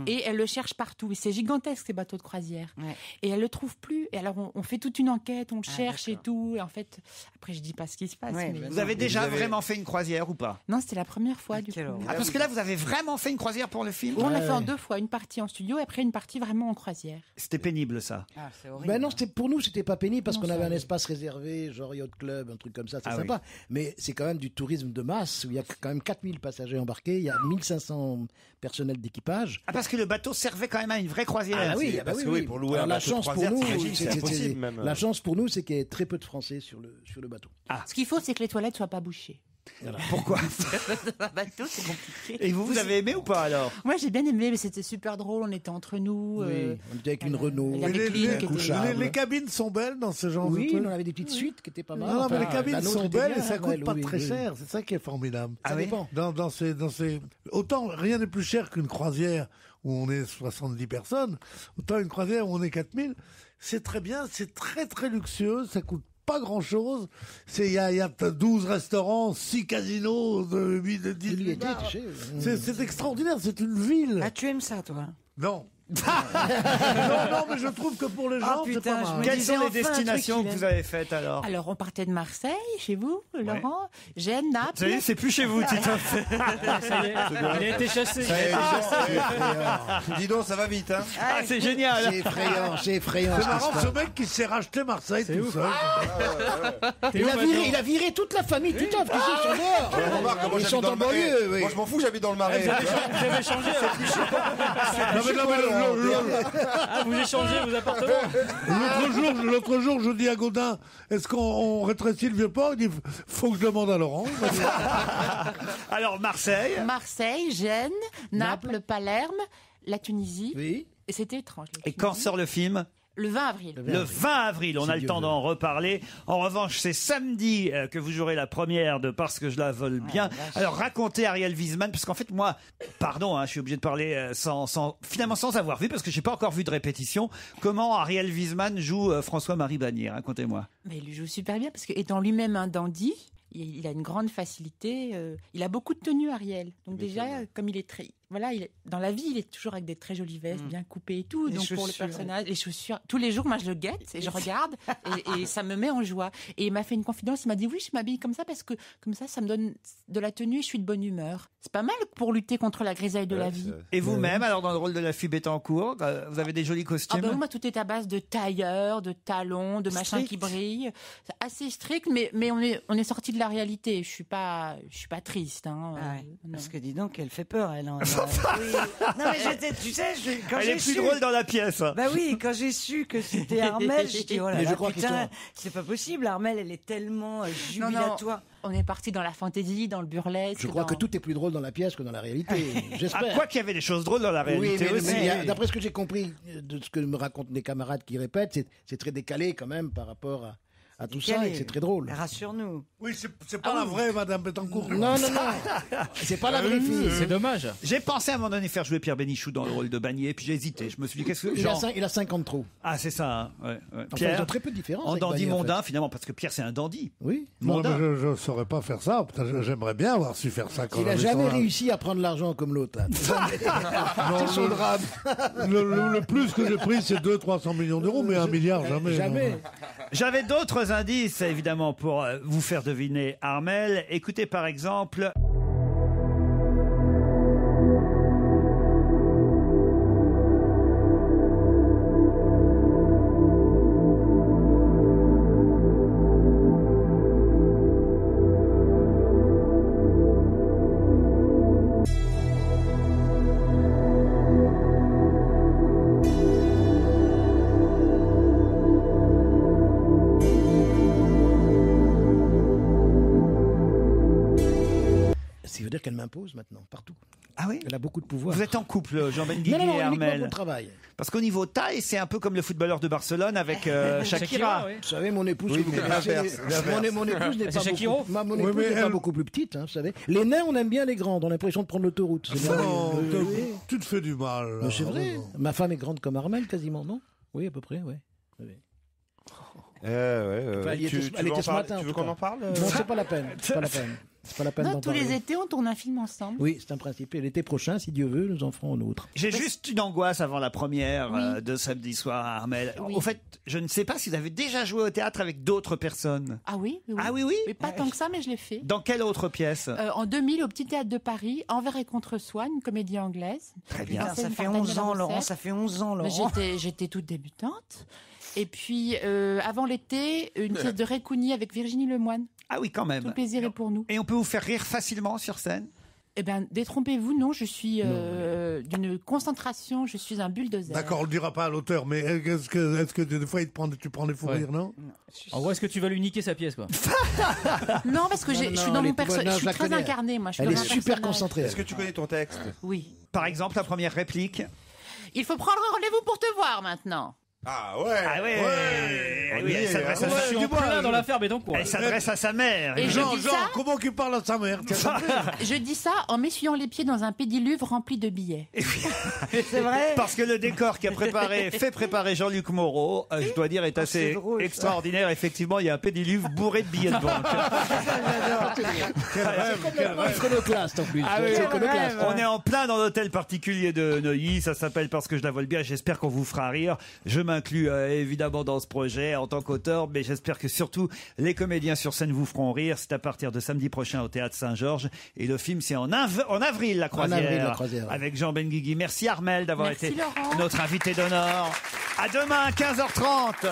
Speaker 21: Et elle le cherche partout. Et c'est gigantesque ces bateaux de croisière. Et elle le trouve plus. Et alors on fait toute une enquête, on le cherche et tout. Et en fait, après je dis pas ce qui se passe. Mais...
Speaker 12: Vous avez déjà vraiment fait une croisière ou pas?
Speaker 21: Non, c'était la première fois du coup.
Speaker 12: Parce que là vous avez vraiment fait une croisière pour le film?
Speaker 21: On l'a fait en 2 fois, une partie en studio et après une partie vraiment en croisière.
Speaker 12: C'était pénible ça?
Speaker 21: C'est horrible.
Speaker 4: Ben non, pour nous c'était pas pénible parce qu'on avait un espace réservé, genre yacht club, un truc comme ça, c'est sympa. Oui. Mais c'est quand même du tourisme de masse où il y a quand même 4000 passagers embarqués, il y a 1500 personnels d'équipage.
Speaker 12: Ah, parce que le bateau servait quand même à une vraie croisière.
Speaker 4: Ah oui,
Speaker 7: parce que pour louer un bateau de croisière, c'est impossible même.
Speaker 4: La chance pour nous, c'est qu'il y ait très peu de Français sur le bateau.
Speaker 21: Ce qu'il faut, c'est que les toilettes soient pas bouchées.
Speaker 4: Voilà.
Speaker 12: Pourquoi?
Speaker 21: Un bateau, c'est compliqué.
Speaker 12: Et vous avez aimé ou pas alors?
Speaker 21: Moi j'ai bien aimé, mais c'était super drôle, on était entre nous.
Speaker 4: Oui, on était avec une Renault.
Speaker 6: Les cabines sont belles dans ce genre de truc.
Speaker 4: Oui, on avait des petites suites qui étaient pas mal.
Speaker 6: Non, mais les cabines sont belles et ça coûte pas très cher. C'est ça qui est formidable.
Speaker 4: Ça dépend.
Speaker 6: Dans ces... Autant rien n'est plus cher qu'une croisière où on est 70 personnes, autant une croisière où on est 4000. C'est très bien, c'est très très luxueux, ça coûte pas grand chose. Il y a 12 restaurants, 6 casinos, 10 bars. C'est extraordinaire, c'est une ville.
Speaker 8: Ah, tu aimes ça, toi?
Speaker 6: Non. Non, mais je trouve que pour les gens, c'est pas mal.
Speaker 3: Quelles sont les destinations que vous avez faites alors?
Speaker 21: Alors, on partait de Marseille, chez vous, Laurent, Gênes, Naples.
Speaker 3: Ça y est, c'est plus chez vous, Titoff.
Speaker 5: Ça y est, il a été chassé.
Speaker 7: Dis donc, ça va vite, hein.
Speaker 3: Ah, c'est génial.
Speaker 4: C'est effrayant, c'est effrayant.
Speaker 6: C'est marrant, ce mec qui s'est racheté Marseille tout seul.
Speaker 4: Il a viré toute la famille, Titoff, tu sais, ils sont dehors. Ils sont en banlieue, oui.
Speaker 7: Moi, je m'en fous, j'habite dans le Marais.
Speaker 5: Vous avez changé alors. Ah, vous échangez vos appartements.
Speaker 6: L'autre jour, je dis à Gaudin, est-ce qu'on rétrécit le Vieux-Port? Il dit, faut que je demande à Laurent.
Speaker 3: Alors, Marseille.
Speaker 21: Marseille, Gênes, Naples, Palerme, la Tunisie.
Speaker 4: Oui.
Speaker 21: Et c'était étrange.
Speaker 3: Et quand sort le film?
Speaker 21: Le 20 avril.
Speaker 3: Le 20 avril, on a le temps d'en reparler. En revanche, c'est samedi que vous jouerez la première de Parce que je la vole bien. Alors racontez Ariel Wiesman, parce qu'en fait moi, pardon, je suis obligé de parler finalement sans avoir vu, parce que j'ai pas encore vu de répétition. Comment Ariel Wiesman joue François-Marie Bagnier? Racontez-moi.
Speaker 21: Mais il le joue super bien, parce qu'étant lui-même un dandy, il a une grande facilité. Il a beaucoup de tenues, Ariel. Donc déjà, comme il est très... Voilà, dans la vie, il est toujours avec des très jolies vestes, bien coupées et tout.
Speaker 8: Les
Speaker 21: donc pour le personnage, les chaussures, tous les jours, moi je le guette et je regarde et ça me met en joie. Et il m'a fait une confidence, il m'a dit oui, je m'habille comme ça parce que comme ça me donne de la tenue et je suis de bonne humeur. C'est pas mal pour lutter contre la grisaille de la vie.
Speaker 3: Et vous-même, alors dans le rôle de la fille Bettencourt, vous avez des jolis costumes?
Speaker 21: Moi, tout est à base de tailleurs, de talons, de machins qui brillent. C'est assez strict, mais on est sorti de la réalité. Je suis pas triste.
Speaker 8: Parce que dis donc, elle fait peur, elle. Oui. Non mais tu sais, quand
Speaker 3: elle est plus drôle dans la pièce.
Speaker 8: Bah oui, quand j'ai su que c'était Armelle, je dis oh là
Speaker 4: Mais
Speaker 8: là,
Speaker 4: je crois
Speaker 8: putain, c'est pas possible. Armelle, elle est tellement jubilatoire.
Speaker 21: On est parti dans la fantaisie, dans le burlesque.
Speaker 4: Je crois que tout est plus drôle dans la pièce que dans la réalité. J'espère.
Speaker 3: Quoi qu'il y avait des choses drôles dans la réalité aussi.
Speaker 4: Mais d'après ce que j'ai compris de ce que me racontent des camarades qui répètent, c'est très décalé quand même par rapport à tout ça, et c'est très drôle.
Speaker 8: Rassure-nous.
Speaker 6: Oui, c'est pas la vraie Madame Bettencourt.
Speaker 4: Non. C'est pas la vraie fille.
Speaker 5: C'est dommage.
Speaker 3: J'ai pensé à un moment donné faire jouer Pierre Bénichou dans le rôle de Bagnier, puis j'ai hésité. Je me suis dit, qu'est-ce que...
Speaker 4: Il a 50 trop.
Speaker 3: Ah, c'est ça, hein. Ouais.
Speaker 4: Enfin,
Speaker 3: Pierre,
Speaker 4: ils ont très peu de différence.
Speaker 3: en
Speaker 4: avec
Speaker 3: dandy
Speaker 4: Bagnier,
Speaker 3: mondain,
Speaker 4: en fait.
Speaker 3: finalement, parce que Pierre, c'est un dandy.
Speaker 4: Oui.
Speaker 6: Non, mais
Speaker 3: Mondain.
Speaker 6: je ne saurais pas faire ça. Putain, j'aimerais bien avoir su faire ça. Quand
Speaker 4: Il a jamais réussi à prendre l'argent comme l'autre. C'est son drame.
Speaker 6: Le plus que j'ai pris, c'est 200-300 millions d'euros, mais 1 milliard, jamais.
Speaker 4: Jamais.
Speaker 6: Non.
Speaker 3: J'avais d'autres indices, évidemment, pour vous faire deviner Armelle. Écoutez, par exemple...
Speaker 4: Ça veut dire qu'elle m'impose maintenant, partout.
Speaker 3: Ah oui?
Speaker 4: Elle a beaucoup de pouvoir.
Speaker 3: Vous êtes en couple, Jean Benguigui
Speaker 4: Non,
Speaker 3: et
Speaker 4: uniquement
Speaker 3: Armelle?
Speaker 4: au travail.
Speaker 3: Parce qu'au niveau taille, c'est un peu comme le footballeur de Barcelone avec Shakira.
Speaker 5: oui.
Speaker 4: Vous savez, mon épouse,
Speaker 7: Oui, mais l'inverse.
Speaker 4: mon épouse n'est
Speaker 5: C'est
Speaker 4: pas
Speaker 5: Shakiro.
Speaker 4: beaucoup, mon épouse n'est pas beaucoup plus petite, hein, vous savez. Les nains, on aime bien les grandes, on a l'impression de prendre l'autoroute. C'est
Speaker 6: Non,
Speaker 4: merveilleux. Oui.
Speaker 6: tu te fais du mal.
Speaker 4: Mais c'est vrai. Ma femme est grande comme Armelle, quasiment, non? Oui, à peu près, oui. Enfin, elle y était ce matin.
Speaker 7: Tu veux qu'on en parle?
Speaker 4: Non, c'est pas la peine. C'est pas la peine. C'est pas la peine
Speaker 21: Non,
Speaker 4: d'en
Speaker 21: tous les
Speaker 4: parler.
Speaker 21: étés, on tourne un film ensemble.
Speaker 4: Oui, c'est un principe. Et l'été prochain, si Dieu veut, nous en ferons un autre.
Speaker 3: J'ai juste une angoisse avant la première de samedi soir à Armelle.
Speaker 21: Oui.
Speaker 3: Au fait, je ne sais pas si vous avez déjà joué au théâtre avec d'autres personnes.
Speaker 21: Ah oui, oui.
Speaker 3: Ah oui, oui.
Speaker 21: Mais pas tant que ça, mais je l'ai fait.
Speaker 3: Dans quelle autre pièce?
Speaker 21: En 2000, au Petit Théâtre de Paris, Envers et contre Swann, une comédie anglaise.
Speaker 3: Très bien.
Speaker 8: Ça fait 11 ans, Laurent. Ça fait 11 ans, Laurent.
Speaker 21: J'étais toute débutante. Et puis, avant l'été, une pièce de Récougny avec Virginie Lemoine.
Speaker 3: Ah oui, quand même.
Speaker 21: Tout le plaisir est pour nous.
Speaker 3: Et on peut vous faire rire facilement sur scène?
Speaker 21: Eh bien, détrompez-vous, non, je suis d'une concentration, je suis un bulldozer.
Speaker 6: D'accord, on le dira pas à l'auteur, mais est-ce que des fois tu prends des fous rires, non?
Speaker 5: En gros, est-ce que tu vas lui niquer sa pièce, quoi?
Speaker 21: Non, parce que je suis dans mon personnage, je suis très
Speaker 4: connais.
Speaker 21: incarnée, moi. Je suis
Speaker 4: Elle est
Speaker 21: dans un
Speaker 4: super
Speaker 21: personnage.
Speaker 4: concentrée.
Speaker 7: Est-ce que tu connais ton texte?
Speaker 21: Oui.
Speaker 3: Par exemple, la première réplique?
Speaker 21: Il faut prendre rendez-vous pour te voir maintenant.
Speaker 17: Ah ouais.
Speaker 3: Ah ouais.
Speaker 12: Ouais.
Speaker 3: Oui, elle s'adresse à
Speaker 12: Ouais,
Speaker 3: sa
Speaker 12: dis-moi,
Speaker 5: plein dans l'affaire Bétoncourt.
Speaker 12: Elle s'adresse à sa mère.
Speaker 21: Et
Speaker 6: Jean,
Speaker 21: je dis ça,
Speaker 6: comment tu parles à sa mère?
Speaker 21: je dis ça en m'essuyant les pieds dans un pédiluve rempli de billets.
Speaker 8: C'est vrai.
Speaker 12: Parce que le décor qu'a fait préparer Jean-Luc Moreau, je dois dire, est assez
Speaker 8: drôle, ça.
Speaker 12: extraordinaire. Effectivement, il y a un pédiluve bourré de billets de banque.
Speaker 4: Iconoclaste en plus.
Speaker 12: Ah oui,
Speaker 4: C'est iconoclaste.
Speaker 12: on est en plein dans l'hôtel particulier de Neuilly. Ça s'appelle Parce que je la vole bien. J'espère qu'on vous fera rire. Je m'inclus évidemment dans ce projet en tant qu'auteur, mais j'espère que surtout les comédiens sur scène vous feront rire. C'est à partir de samedi prochain au Théâtre Saint-Georges. Et le film, c'est en avril, La Croisière.
Speaker 4: Ouais.
Speaker 12: Avec Jean Benguigui. Merci Armel d'avoir
Speaker 21: Merci,
Speaker 12: été
Speaker 21: Laurent.
Speaker 12: notre invité d'honneur. À demain, 15h30.